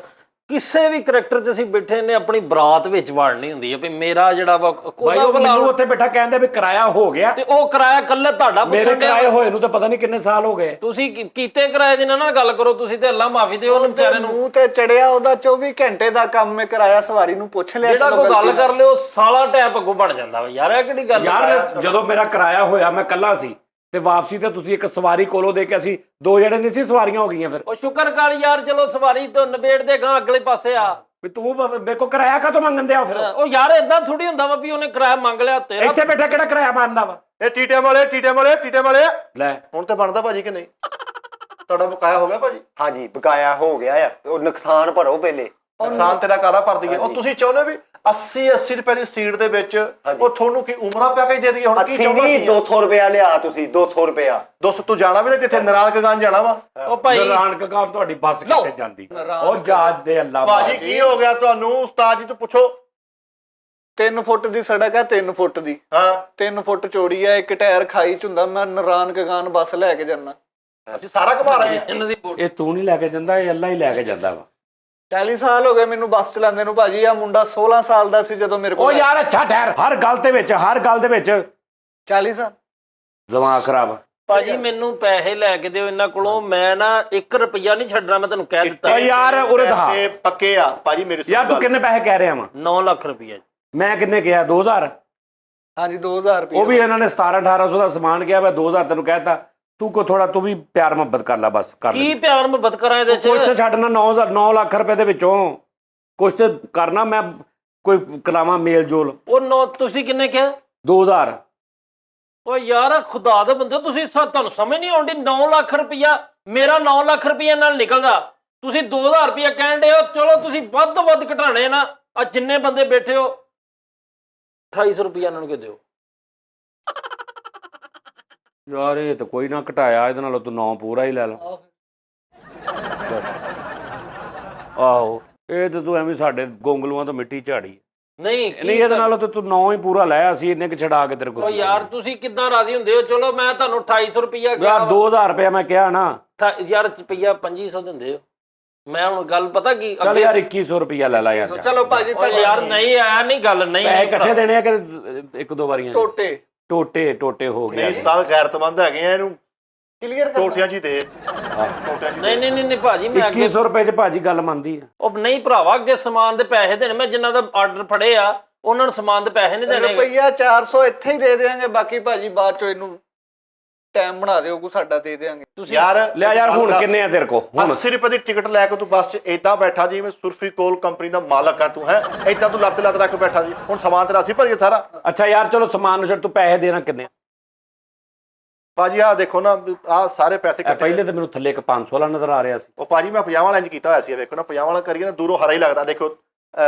ਕਿਸੇ ਵੀ ਕਰੈਕਟਰ 'ਚ ਅਸੀਂ ਬੈਠੇ ਨੇ ਆਪਣੀ ਬਰਾਤ ਵਿੱਚ ਵੜਨੀ ਹੁੰਦੀ ਹੈ ਵੀ ਮੇਰਾ ਜਿਹੜਾ ਵਾ ਭਾਈ ਉਹ ਮੈਨੂੰ ਉੱਥੇ ਬੈਠਾ ਕਹਿੰਦੇ ਵੀ ਕਿਰਾਇਆ ਹੋ ਗਿਆ, ਤੇ ਉਹ ਕਿਰਾਇਆ ਕੱਲੇ ਤੁਹਾਡਾ ਮੇਰੇ ਕਿਰਾਏ ਹੋਏ ਨੂੰ ਤਾਂ ਪਤਾ ਨਹੀਂ ਕਿੰਨੇ ਸਾਲ ਹੋ ਗਏ। ਤੁਸੀਂ ਕੀਤੇ ਕਿਰਾਏ ਦੀ ਨਾ ਗੱਲ ਕਰੋ ਤੁਸੀਂ, ਤੇ ਅੱਲਾ ਮਾਫੀ ਦਿਓ ਉਹਨੂੰ ਵਿਚਾਰੇ ਨੂੰ। ਮੂੰਹ ਤੇ ਚੜਿਆ ਉਹਦਾ 24 ਘੰਟੇ ਦਾ ਕੰਮ ਹੈ, ਕਿਰਾਇਆ ਸਵਾਰੀ ਨੂੰ ਪੁੱਛ ਲਿਆ। ਜਿਹੜਾ ਕੋਈ ਗੱਲ ਕਰ ਲਿਓ ਸਾਲਾ ਟੈਪ ਅੱਗੋਂ ਬਣ ਜਾਂਦਾ ਵਾ ਯਾਰ। ਇਹ ਕਿਹੜੀ ਗੱਲ ਯਾਰ ਜਦੋਂ ਮੇਰਾ ਕਿਰਾਇਆ ਹੋਇਆ ਮੈਂ ਇਕੱਲਾ ਸੀ ਤੇ ਵਾਪਸੀ ਤੇ ਤੁਸੀਂ ਇੱਕ ਸਵਾਰੀ ਕੋਲੋਂ ਦੇ ਕੇ ਅਸੀਂ 2 ਜਣੇ ਨਹੀਂ ਸੀ, ਸਵਾਰੀਆਂ ਹੋ ਗਈਆਂ ਫਿਰ। ਉਹ ਸ਼ੁਕਰ ਕਰ ਯਾਰ, ਚਲੋ ਸਵਾਰੀ ਤੋਂ ਨਿਬੇੜ ਦੇ ਗਾਂ ਅਗਲੇ ਪਾਸੇ ਆ ਵੀ ਤੂੰ ਮੇਰੇ ਕੋਲ ਕਿਰਾਇਆ ਕਾਹਤੋਂ ਮੰਗਦੇ ਆ ਫਿਰ? ਉਹ ਯਾਰ ਇਦਾਂ ਥੋੜੀ ਹੁੰਦਾ ਵਾ ਵੀ ਉਹਨੇ ਕਿਰਾਇਆ ਮੰਗ ਲਿਆ ਤੇਰਾ। ਇੱਥੇ ਬੈਠਾ ਕਿਹੜਾ ਕਿਰਾਇਆ ਮੰਨਦਾ ਵਾ? ਇਹ ਟੀਟੇ ਵਾਲੇ ਲੈ ਹੁਣ ਤੇ ਬਣਦਾ ਭਾਜੀ ਕਿ ਨਹੀਂ? ਤੁਹਾਡਾ ਬਕਾਇਆ ਹੋ ਗਿਆ ਭਾਜੀ? ਹਾਂਜੀ ਬਕਾਇਆ ਹੋ ਗਿਆ ਆ। ਉਹ ਨੁਕਸਾਨ ਭਰੋ ਪਹਿਲੇ। ਨੁਕਸਾਨ ਤੇਰਾ ਕਾਹਦਾ ਭਰ ਦਈਏ? ਉਹ ਤੁਸੀਂ ਚਾਹੁੰਦੇ ਵੀ 80 ਰੁਪਏ ਦੀ ਸੀਟ ਦੇ ਵਿੱਚ ਉਹ ਤੁਹਾਨੂੰ ਕੀ ਉਮਰਾਂ ਪੈਕੇਜ ਦੇ ਦਈਏ? ਹੁਣ ਕੀ ਚਾਹੁੰਦਾ? 200 ਰੁਪਇਆ ਲਿਆ ਤੁਸੀਂ, 200 ਰੁਪਇਆ। 200 ਤੂੰ ਜਾਣਾ ਵੀ ਨਾ ਕਿੱਥੇ, ਨਾਰਾਇਣਗੰਜ ਜਾਣਾ ਵਾ। ਉਹ ਭਾਈ ਨਾਨਕਗਾਮ ਤੁਹਾਡੀ ਬੱਸ ਕਿੱਥੇ ਜਾਂਦੀ? ਉਹ ਜਾਤ ਦੇ ਅੱਲਾ ਭਾਜੀ ਕੀ ਹੋ ਗਿਆ ਤੁਹਾਨੂੰ? ਉਸਤਾਦ ਜੀ ਤੋਂ ਪੁੱਛੋ। 3 ਫੁੱਟ ਦੀ ਸੜਕ ਹੈ, 3 ਫੁੱਟ ਦੀ। ਹਾਂ 3 ਫੁੱਟ ਚੌੜੀ ਹੈ, ਇੱਕ ਟਾਇਰ ਖਾਈ ਚ ਹੁੰਦਾ। ਮੈਂ ਨਾਰਾਇਣਗੰਜ ਬੱਸ ਲੈ ਕੇ ਜਾਣਾ। ਅਸੀਂ ਸਾਰਾ ਘੁਮਾ ਰਹੇ ਹਾਂ। ਇਹਨਾਂ ਦੀ ਇਹ ਤੂੰ ਨਹੀਂ ਲੈ ਕੇ ਜਾਂਦਾ, ਇਹ ਅੱਲਾ ਹੀ ਲੈ ਕੇ ਜਾਂਦਾ ਵਾ। 40 ਸਾਲ ਹੋ ਗਏ ਮੈਨੂੰ ਬੱਸ ਚਲਾਉਂਦੇ ਨੂੰ ਭਾਜੀ। ਆ ਮੁੰਡਾ 16 ਸਾਲ ਦਾ ਸੀ ਜਦੋਂ ਮੇਰੇ ਉਹ ਕੋਲ। ਯਾਰ ਅੱਛਾ ਠਹਿਰ, ਹਰ ਗੱਲ ਦੇ ਵਿੱਚ 40 ਸਾਲ ਦਿਮਾਗ ਖਰਾਬ। ਭਾਜੀ ਮੈਨੂੰ ਪੈਸੇ ਲੈ ਕੇ ਦਿਓ ਇਹਨਾਂ ਕੋਲੋਂ, ਮੈਂ ਨਾ 1 ਰੁਪਿਆ ਨਹੀਂ ਛੱਡਣਾ, ਮੈਂ ਤੈਨੂੰ ਕਹਿ ਦਿੱਤਾ। ਓ ਯਾਰ ਉਰੇ ਦਿਖਾ ਪੈਸੇ ਪੱਕੇ ਆ ਭਾਜੀ ਮੇਰੇ। ਯਾਰ ਤੂੰ ਕਿੰਨੇ ਪੈਸੇ ਕਹਿ ਰਿਹਾ ਵਾ? 9 ਲੱਖ ਰੁਪਇਆ। ਮੈਂ ਕਿੰਨੇ ਕਿਹਾ? 2000। ਹਾਂਜੀ 2000 ਰੁਪਏ। ਉਹ ਵੀ ਇਹਨਾਂ ਨੇ 1700-1800 ਦਾ ਸਮਾਨ ਕਿਹਾ, ਮੈਂ 2000 ਤੈਨੂੰ ਕਹਿਤਾ। ਤੂੰ ਕੋ ਥੋੜਾ ਤੂੰ ਵੀ ਪਿਆਰ ਮੁਹੱਬਤ ਕਰ ਲੈ, ਬਸ ਕਰ ਲੈ। ਕੀ ਪਿਆਰ ਮੁਹੱਬਤ ਕਰਾਂ ਇਹਦੇ ਚ? ਕੁਛ ਤੇ ਛੱਡਣਾ 9 ਲੱਖ ਰੁਪਏ ਦੇ ਵਿੱਚੋਂ ਕੁਛ ਤੇ ਕਰਨਾ। ਮੈਂ ਕੋਈ ਕਲਾਵਾ ਮੇਲ ਜੋਲ। ਉਹ ਤੁਸੀਂ ਕਿੰਨੇ ਕਿਹਾ? 2000। ਓ ਯਾਰ ਖੁਦਾ ਦੇ ਬੰਦੇ, ਤੁਸੀਂ ਤੁਹਾਨੂੰ ਸਮਝ ਨਹੀਂ ਆਉਂਦੀ? 9 ਲੱਖ ਰੁਪਇਆ ਮੇਰਾ 9 ਲੱਖ ਰੁਪਇਆ ਨਾਲ ਨਿਕਲਦਾ, ਤੁਸੀਂ 2000 ਰੁਪਇਆ ਕਹਿਣ ਦੇ ਹੋ। ਚਲੋ ਤੁਸੀਂ ਵੱਧ ਤੋਂ ਵੱਧ ਘਟਾਣੇ ਨਾ, ਆ ਜਿੰਨੇ ਬੰਦੇ ਬੈਠੇ ਹੋ 2800 ਰੁਪਇਆ ਇਹਨਾਂ ਨੂੰ ਦਿਓ। ਯਾਰ ਇਹ ਤਾਂ ਕੋਈ ਨਾ ਘਟਾਇਆ, ਇਹਦੇ ਨਾਲੋਂ ਤੂੰ 9 ਪੂਰਾ ਹੀ ਲੈ ਲਾ। ਆਹੋ ਇਹ ਤੇ ਤੂੰ ਐਵੇਂ ਸਾਡੇ ਗੋਂਗਲੂਆਂ ਤੋਂ ਮਿੱਟੀ ਝਾੜੀ। ਨਹੀਂ ਇਹਦੇ ਨਾਲੋਂ ਤਾਂ ਤੂੰ 9 ਹੀ ਪੂਰਾ ਲੈ, ਅਸੀਂ ਇੰਨੇ ਕਿ ਛਡਾ ਕੇ ਤੇਰੇ ਓ ਕੋਲ। ਯਾਰ ਤੁਸੀਂ ਕਿੱਦਾਂ ਰਾਜ਼ੀ ਹੁੰਦੇ ਹੋ? ਚਲੋ ਮੈਂ ਤੁਹਾਨੂੰ 2800 ਰੁਪਇਆ ਯਾਰ 2000 ਰੁਪਇਆ ਮੈਂ ਕਿਹਾ ਨਾ। ਯਾਰ ਰੁਪਇਆ 2500 ਦਿੰਦੇ ਹੋ। ਮੈਂ ਹੁਣ ਗੱਲ ਪਤਾ ਕੀ ਚੱਲ ਯਾਰ 2100 ਰੁਪਇਆ ਲੈ ਲਾ ਯਾਰ। ਚਲੋ ਭਾਜੀ ਯਾਰ ਨਹੀਂ ਆਇਆ ਨਹੀਂ ਗੱਲ, ਨਹੀਂ ਪੈਸੇ ਇਕੱਠੇ ਦੇਣੇ ਆ ਕਿ 1-2 ਵਾਰੀਆਂ? ਟੋਟੇ ਟੋਟੇ ਹੋ ਗਿਆ। ਨਹੀਂ ਉਸਤਾਦ ਗੈਰਤਮੰਦ ਹੈਗੇ ਆ, ਇਹਨੂੰ ਕਲੀਅਰ ਟੋਟਿਆਂ 'ਚ ਹੀ ਦੇ ਟੋਟਿਆਂ 'ਚ ਹੀ ਦੇ। ਨਹੀਂ ਭਾਜੀ ਮੈਂ ਅੱਗੇ 2100 ਰੁਪਏ 'ਚ ਭਾਜੀ ਗੱਲ ਮੰਨਦੀ ਆ। ਉਹ ਨਹੀਂ ਭਰਾਵਾ, ਅੱਗੇ ਸਮਾਨ ਦੇ ਪੈਸੇ ਦੇਣੇ, ਮੈਂ ਜਿਨ੍ਹਾਂ ਦਾ ਆਰਡਰ ਫੜੇ ਆ ਉਹਨਾਂ ਨੂੰ ਸਮਾਨ ਦੇ ਪੈਸੇ ਨਹੀਂ ਦੇਣੇ। ਰੁਪਈਆ 400 ਇੱਥੇ ਹੀ ਦੇ ਦੇਾਂਗੇ, ਬਾਕੀ ਭਾਜੀ ਬਾਅਦ ਚੋਂ ਇਹਨੂੰ ਟਾਈਮ ਬਣਾ ਦਿਓ ਕੋ ਸਾਡਾ ਦੇ ਦੇਾਂਗੇ। ਤੁਸੀਂ ਯਾਰ ਲੈ ਯਾਰ ਹੁਣ ਕਿੰਨੇ ਆ ਤੇਰੇ ਕੋ? ਹੁਣ 80 ਰੁਪਏ ਦੀ ਟਿਕਟ ਲੈ ਕੇ ਤੂੰ ਬੱਸ 'ਚ ਏਦਾਂ ਬੈਠਾ ਜਿਵੇਂ ਸੁਰਫੀ ਕੋਲ ਕੰਪਨੀ ਦਾ ਮਾਲਕ ਆ ਤੂੰ, ਹੈ ਏਦਾਂ ਤੂੰ ਲੱਤ ਰੱਖ ਬੈਠਾ ਜੀ। ਹੁਣ ਸਮਾਨ ਤੇਰਾ ਅਸੀਂ ਭਰੀਏ ਸਾਰਾ। ਅੱਛਾ ਯਾਰ ਚਲੋ ਸਮਾਨ ਨੂੰ ਛੱਡ, ਤੂੰ ਪੈਸੇ ਦੇਣਾ ਕਿੰਨੇ ਆ? ਭਾਜੀ ਆਹ ਦੇਖੋ ਨਾ, ਆਹ ਸਾਰੇ ਪੈਸੇ ਇਹ ਪਹਿਲੇ ਤਾਂ ਮੈਨੂੰ ਥੱਲੇ ਇੱਕ 500 ਵਾਲਾ ਨਜ਼ਰ ਆ ਰਿਹਾ ਸੀ। ਉਹ ਭਾਜੀ ਮੈਂ 50 ਵਾਲਾ ਇੰਜ ਕੀਤਾ ਹੋਇਆ ਸੀ। ਵੇਖੋ ਨਾ 50 ਵਾਲਾ ਕਰੀਏ ਨਾ, ਦੂਰੋਂ ਹਰਾ ਹੀ ਲੱਗਦਾ। ਦੇਖੋ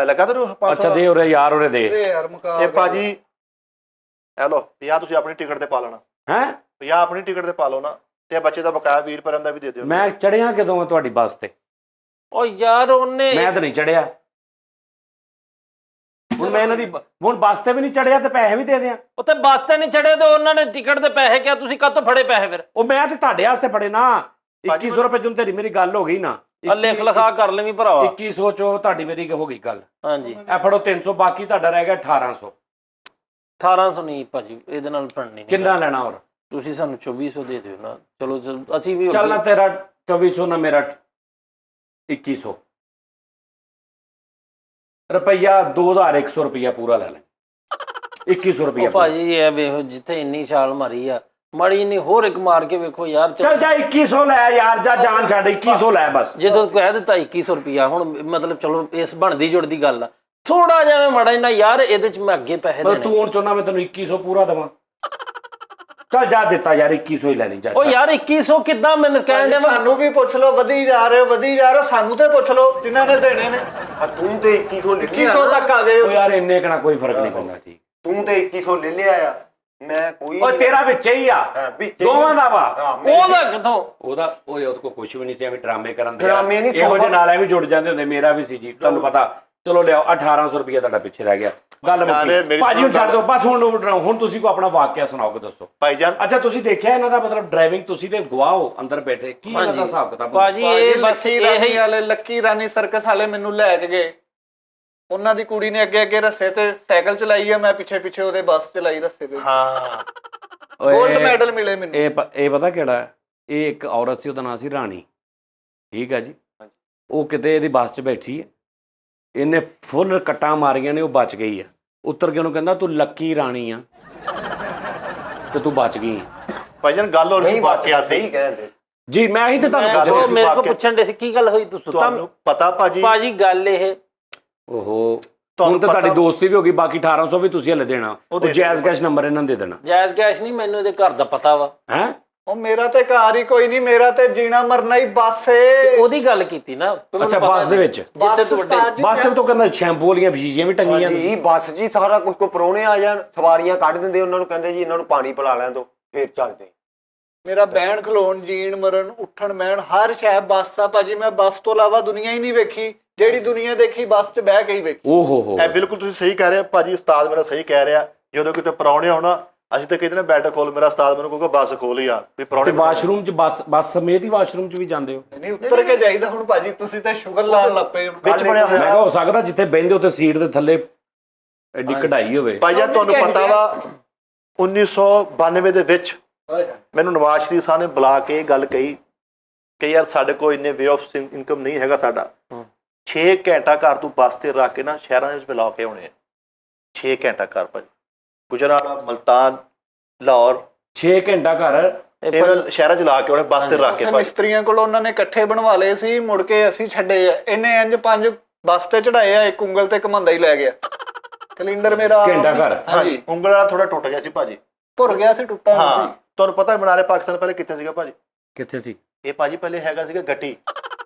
ਲੱਗਾ ਤੈਨੂੰ 500 ਅੱਛਾ ਦੇ ਉਰੇ ਯਾਰ, ਉਰੇ ਦੇ। ਯਾਰ ਮੁਕਾ ਇਹ ਭਾਜੀ ਇਹ ਲੋ 50 ਤੁਸੀਂ ਆਪਣੀ ਟਿਕਟ ਤੇ ਪਾ ਲੈਣਾ, ਹੈ 50 ਆਪਣੀ ਟਿਕਟ ਤੇ ਪਾ ਲਓ ਨਾ, ਤੇ ਬੱਚੇ ਦਾ ਬਕਾਇਆ 20 ਰੁਪਏ ਦਾ ਵੀ ਦੇ ਦਿਓ। ਮੈਂ ਚੜਿਆ ਕਦੋਂ ਆ ਤੁਹਾਡੀ ਬੱਸ ਤੇ? ਉਹ ਯਾਰ ਉਹਨੇ ਮੈਂ ਤਾਂ ਨਹੀਂ ਚੜਿਆ। ਹੁਣ ਮੈਂ ਇਹਨਾਂ ਦੀ ਹੁਣ ਬੱਸ ਤੇ ਵੀ ਨਹੀਂ ਚੜਿਆ ਤੇ ਪੈਸੇ ਵੀ ਦੇ ਦਿਆਂ? ਉੱਤੇ ਬੱਸ ਤੇ ਨਹੀਂ ਚੜੇ ਤੇ ਉਹਨਾਂ ਨੇ ਟਿਕਟ ਦੇ ਪੈਸੇ ਕਿਹਾ, ਤੁਸੀਂ ਕਾਹਤੋਂ ਫੜੇ ਪੈਸੇ ਫਿਰ? ਉਹ ਮੈਂ ਤੇ ਤੁਹਾਡੇ ਵਾਸਤੇ ਫੜੇ ਨਾ। 2100 ਰੁਪਏ ਜਦੋਂ ਤੇਰੀ ਮੇਰੀ ਗੱਲ ਹੋ ਗਈ ਨਾ, ਆ ਲਿਖ ਲਿਖਾ ਕਰ ਲੈਵੀਂ ਭਰਾਵਾ। 2100 ਚੋਂ ਤੁਹਾਡੀ ਮੇਰੀ ਹੋ ਗਈ ਗੱਲ। ਹਾਂਜੀ ਇਹ ਫੜੋ 300, ਬਾਕੀ ਤੁਹਾਡਾ ਰਹਿ ਗਿਆ 1800। 1800 ਨਹੀਂ ਭਾਜੀ, ਇਹਦੇ ਨਾਲ ਬਣਨੀ ਨਹੀਂ। ਕਿੰਨਾ ਲੈਣਾ ਹੋਰ? ਤੁਸੀਂ ਸਾਨੂੰ 2400 ਦੇ ਦਿਓ ਨਾ। ਚਲੋ ਅਸੀਂ ਵੀ ਚੱਲ ਨਾ ਤੇਰਾ 2400 ਨਾ ਮੇਰਾ 2100 ਰੁਪਈਆ, 2100 ਰੁਪਈਆ ਪੂਰਾ ਲੈ ਲੈ। 2100 ਰੁਪਈਆ ਉਹ ਭਾਜੀ ਇਹ ਵੇਖੋ, ਜਿੱਥੇ ਇੰਨੀ ਛਾਲ ਮਾਰੀ ਆ, ਮਾੜੀ ਨਹੀਂ ਹੋਰ ਇੱਕ ਮਾਰ ਕੇ ਵੇਖੋ ਯਾਰ। ਚੱਲ ਜਾ 2100 ਲੈ ਯਾਰ, ਜਾ ਜਾਨ ਛੱਡ 2100 ਲੈ ਬਸ। ਜਦੋਂ ਕਹਿ ਦਿੱਤਾ 2100 ਰੁਪਿਆ, ਹੁਣ ਮਤਲਬ ਚਲੋ ਇਸ ਬਣਦੀ ਜੁੜਦੀ ਗੱਲ ਆ, ਥੋੜਾ ਜਿਹਾ ਮਾੜਾ ਜਿਹਾ ਯਾਰ ਇਹਦੇ ਚ ਮੈਂ ਅੱਗੇ ਪੈਸੇ ਮਤਲਬ ਦੇਣੇ। ਤੂੰ ਹੁਣ ਚਾਹੁੰਦਾ ਮੈਂ ਤੈਨੂੰ 2100 ਪੂਰਾ ਦੇਵਾਂ? ਚੱਲ ਜਾ ਦਿੱਤਾ ਯਾਰ, 2100 ਹੀ ਲੈ ਲਈ ਜਾ। ਉਹ ਯਾਰ 2100 ਕਿੱਦਾਂ ਮੈਨੂੰ ਕਹਿਣ ਦੇ? ਸਾਨੂੰ ਵੀ ਪੁੱਛ ਲਓ, ਵਧੀ ਜਾ ਰਹੇ ਹੋ, ਸਾਨੂੰ ਤੇ ਪੁੱਛ ਲਓ ਜਿਨ੍ਹਾਂ ਨੇ ਦੇਣੇ ਨੇ। ਤੂੰ ਤੇ 2100 ਲੈ ਲਿਆ 2100 ਤੱਕ ਆ ਗਏ ਉਹ ਹੋ। ਯਾਰ ਇੰਨੇ ਕਣਾ ਕੋਈ ਫਰਕ ਨਹੀਂ ਪੈਂਦਾ। ਠੀਕ, ਤੂੰ ਤੇ 2100 ਲੈ ਲਿਆ ਆ, ਮੈਂ ਕੋਈ ਓਏ ਤੇਰਾ ਵਿੱਚ ਹੀ ਆ, ਵਿੱਚ ਹੀ। ਦੋਵਾਂ ਦਾ ਵਾ। ਹਾਂ, ਮੇਰੇ ਉਹਦਾ ਕਿੱਥੋਂ? ਉਹਦਾ ਉਹਦੇ ਕੋਲ ਕੁਝ ਵੀ ਨਹੀਂ ਸੀ, ਐਵੇਂ ਡਰਾਮੇ ਕਰਨ ਦੇ। ਡਰਾਮੇ ਨਹੀਂ, ਇਹੋ ਜਿਹੇ ਨਾਲ ਐਵੇਂ ਜੁੜ ਜਾਂਦੇ ਹੁੰਦੇ। ਮੇਰਾ ਵੀ ਸੀ ਜੀ, ਤੁਹਾਨੂੰ ਪਤਾ। ਚਲੋ ਲਿਆਓ 1800 ਰੁਪਇਆ ਤੁਹਾਡਾ ਪਿੱਛੇ ਰਹਿ ਗਿਆ। ਗੱਲ ਮੁੱਕੀ ਭਾਜੀ, ਹੁਣ ਛੱਡ ਦਿਓ ਬਸ। ਹੁਣ ਤੁਸੀਂ ਕੋ ਆਪਣਾ ਵਾਕਿਆ ਸੁਣਾਓਗੇ, ਦੱਸੋ ਭਾਈਜਾਨ। ਅੱਛਾ ਤੁਸੀਂ ਦੇਖਿਆ ਇਹਨਾਂ ਦਾ ਮਤਲਬ ਡਰਾਈਵਿੰਗ, ਤੁਸੀਂ ਤੇ ਗਵਾਹ ਹੋ ਅੰਦਰ ਬੈਠੇ, ਕੀ ਇਹਨਾਂ ਦਾ ਹਿਸਾਬ ਕਿਤਾਬ? ਭਾਜੀ ਇਹ ਬਸ ਲੱਕੀ ਰਾਣੀ ਵਾਲੇ, ਲੱਕੀ ਰਾਣੀ ਸਰਕਸ ਵਾਲੇ ਮੈਨੂੰ ਲੈ ਕੇ ਗਏ। ਉਹਨਾਂ ਦੀ ਕੁੜੀ ਨੇ ਅੱਗੇ ਅੱਗੇ ਰੱਸੇ ਤੇ ਸਾਈਕਲ ਚਲਾਈ ਆ, ਮੈਂ ਪਿੱਛੇ ਪਿੱਛੇ ਉਹਦੇ ਬੱਸ ਚਲਾਈ ਰੱਸੇ ਤੇ। ਹਾਂ ਗੋਲਡ ਮੈਡਲ ਮਿਲੇ ਮੈਨੂੰ। ਇਹ ਪਤਾ ਕਿਹੜਾ ਹੈ? ਇਹ ਇੱਕ ਔਰਤ ਸੀ, ਉਹਦਾ ਨਾਂ ਸੀ ਰਾਣੀ। ਠੀਕ ਹੈ ਜੀ। ਉਹ ਕਿਤੇ ਇਹਦੀ ਬੱਸ 'ਚ ਬੈਠੀ ਹੈ, ਇਹਨੇ ਫੁੱਲ ਕੱਟਾਂ ਮਾਰੀਆਂ ਨੇ, ਉਹ ਬਚ ਗਈ ਆ। ਉੱਤਰ ਕੇ ਉਹਨੂੰ ਕਹਿੰਦਾ ਤੂੰ ਲੱਕੀ ਰਾਣੀ ਆ ਤੇ ਤੂੰ ਬਚ ਗਈ ਆ। ਭਾਈਜਾਨ ਗੱਲ ਹੋਰ ਨਹੀਂ ਵਾਕਿਆ ਸਹੀ ਸੀ ਕਹਿੰਦੇ। ਜੀ ਮੈਂ ਹੀ ਤੇ ਤੁਹਾਨੂੰ ਮੈਂ ਪੁੱਛ ਰਿਹਾ ਸੀ। ਮੇਰੇ ਕੋਲ ਪੁੱਛਣ ਦੇ ਸੀ ਕੀ ਗੱਲ ਹੋਈ, ਤੁਸੀਂ ਤੁਹਾਨੂੰ ਪਤਾ ਭਾਜੀ? ਭਾਜੀ ਗੱਲ ਇਹ, ਓਹੋ ਹੁਣ ਤਾਂ ਤੁਹਾਡੀ ਦੋਸਤੀ ਵੀ ਹੋ ਗਈ, ਬਾਕੀ 1800 ਵੀ ਤੁਸੀਂ ਹਲੇ ਦੇਣਾ। ਉਹ ਜਾਇਜ਼ ਕੈਸ਼ ਨੰਬਰ ਇਹਨਾਂ ਨੂੰ ਦੇ ਦੇਣਾ। ਜਾਇਜ਼ ਕੈਸ਼ ਨਹੀਂ, ਮੈਨੂੰ ਇਹਦੇ ਘਰ ਦਾ ਪਤਾ ਵਾ। ਹੈ ਉਹ ਮੇਰਾ ਤੇ ਘਰ ਹੀ ਕੋਈ ਨਹੀਂ, ਮੇਰਾ ਤੇ ਜੀਣਾ ਮਰਨਾ ਹੀ ਬੱਸ ਏ। ਉਹਦੀ ਗੱਲ ਕੀਤੀ ਨਾ। ਅੱਛਾ ਬੱਸ ਦੇ ਵਿੱਚ? ਜਿੱਥੇ ਤੂੰ ਵੱਡੇ ਬੱਸ 'ਚ ਤਾਂ ਕਹਿੰਦਾ ਸ਼ੈਂਪੂ ਵਾਲੀਆਂ ਸ਼ੀਸ਼ੀਆਂ ਵੀ ਟੰਗੀਆਂ ਨੇ। ਜੀ ਬੱਸ ਜੀ ਸਾਰਾ ਕੁਝ ਕੋ ਪਰੋਣੇ ਆ ਜਾਣ, ਸਵਾਰੀਆਂ ਕੱਢ ਦਿੰਦੇ, ਉਹਨਾਂ ਨੂੰ ਕਹਿੰਦੇ ਜੀ ਇਹਨਾਂ ਨੂੰ ਪਾਣੀ ਪਿਲਾ ਲੈਣ ਦਿਓ, ਫੇਰ ਚੱਲਦੇ। ਮੇਰਾ ਬਹਿਣ ਖਲੋਣ, ਜੀਣ ਮਰਨ, ਉੱਠਣ ਬਹਿਣ ਹਰ ਸ਼ੈ ਬੱਸ ਆ ਭਾਜੀ। ਮੈਂ ਬੱਸ ਤੋਂ ਇਲਾਵਾ ਦੁਨੀਆ ਹੀ ਨਹੀਂ ਵੇਖੀ। ਜਿਹੜੀ ਦੁਨੀਆ ਦੇਖੀ ਬੱਸ 'ਚ ਬਹਿ ਕੇ ਹੀ ਵੇਖੀ। ਓਹੋ ਹੋ, ਇਹ ਬਿਲਕੁਲ ਤੁਸੀਂ ਸਹੀ ਕਹਿ ਰਹੇ ਹੋ ਭਾਜੀ। ਉਸਤਾਦ ਮੇਰਾ ਸਹੀ ਕਹਿ ਰਿਹਾ। ਜਦੋਂ ਕਿਤੇ ਪਰੌਣੇ ਆਉਣਾ, ਅਸੀਂ ਤਾਂ ਕਹਿੰਦੇ ਨੇ ਬੈੱਡ ਖੋਲ, ਮੇਰਾ ਉਸਤਾਦ ਮੈਨੂੰ ਕਹੂਗਾ ਬੱਸ ਖੋਲ ਯਾਰ ਵੀ ਤੇ ਪਰੌਣੇ। ਵਾਸ਼ਰੂਮ 'ਚ ਬੱਸ ਸਮੇਤ ਹੀ ਵਾਸ਼ਰੂਮ 'ਚ ਵੀ ਜਾਂਦੇ ਹੋ? ਨਹੀਂ ਉੱਤਰ ਕੇ ਜਾਈਦਾ ਹੁਣ ਭਾਜੀ। ਤੁਸੀਂ ਤਾਂ ਸ਼ੂਗਰ ਲਾਉਣ ਲੱਪੇ ਵਿੱਚ ਬਣਿਆ ਮੈਂ ਹੋਇਆ। ਕਿਹਾ ਹੋ ਸਕਦਾ ਜਿੱਥੇ ਬਹਿੰਦੇ ਉੱਥੇ ਸੀਟ ਦੇ ਥੱਲੇ ਐਡੀ ਕਢਾਈ ਹੋਵੇ। ਭਾਈਜਾਨ ਤੁਹਾਨੂੰ ਪਤਾ ਵਾ 1992 ਦੇ ਵਿੱਚ ਮੈਨੂੰ ਨਵਾਜ਼ ਸ਼ਰੀਫ ਸਾਹਿਬ ਨੇ ਬੁਲਾ ਕੇ ਇਹ ਗੱਲ ਕਹੀ ਕਿ ਯਾਰ ਸਾਡੇ ਕੋਲ ਇੰਨੇ ਵੇ ਆਫ ਇਨਕਮ ਨਹੀਂ ਹੈਗਾ ਸਾਡਾ। 6 ਘੰਟਾ ਘਰ ਤੂੰ ਬੱਸ ਤੇ ਰੱਖ ਕੇ ਨਾ ਸ਼ਹਿਰਾਂ ਦੇ ਵਿੱਚ ਮਿਲਾ ਕੇ ਆਉਣੇ ਆ। 6 ਘੰਟਾ ਘਰ ਭਾਜੀ, ਗੁਜਰਾਤ, ਮਲਤਾਨ, ਲਾਹੌਰ, 6 ਘੰਟਾ ਘਰ ਇਹਨਾਂ ਸ਼ਹਿਰਾਂ 'ਚ ਲਾ ਕੇ ਆਉਣੇ ਬੱਸ ਤੇ ਰੱਖ ਕੇ ਭਾਜੀ। ਮਿਸਤਰੀਆਂ ਕੋਲ ਉਹਨਾਂ ਨੇ ਇਕੱਠੇ ਬਣਵਾ ਲਏ ਸੀ, ਮੁੜ ਕੇ ਅਸੀਂ ਛੱਡੇ ਆ। ਇਹਨੇ ਇੰਜ 5 ਬੱਸ ਤੇ ਚੜਾਏ ਆ, ਇੱਕ ਉਂਗਲ ਤੇ ਘਮੰਦਾ ਹੀ ਲੈ ਗਿਆ। ਕੈਲੰਡਰ ਮੇਰਾ ਘੰਟਾ ਘਰ। ਹਾਂਜੀ ਉਂਗਲ ਵਾਲਾ ਥੋੜਾ ਟੁੱਟ ਗਿਆ ਸੀ ਭਾਜੀ। ਭੁਰ ਗਿਆ ਸੀ, ਟੁੱਟਾ ਨਹੀਂ ਹਾਂ ਸੀ। ਤੁਹਾਨੂੰ ਪਤਾ ਮਨਾਰੇ ਪਾਕਿਸਤਾਨ ਪਹਿਲੇ ਕਿੱਥੇ ਸੀਗਾ ਭਾਜੀ? ਕਿੱਥੇ ਸੀ? ਇਹ ਭਾਜੀ ਪਹਿਲੇ ਹੈਗਾ ਸੀਗਾ ਗੱਟੀ।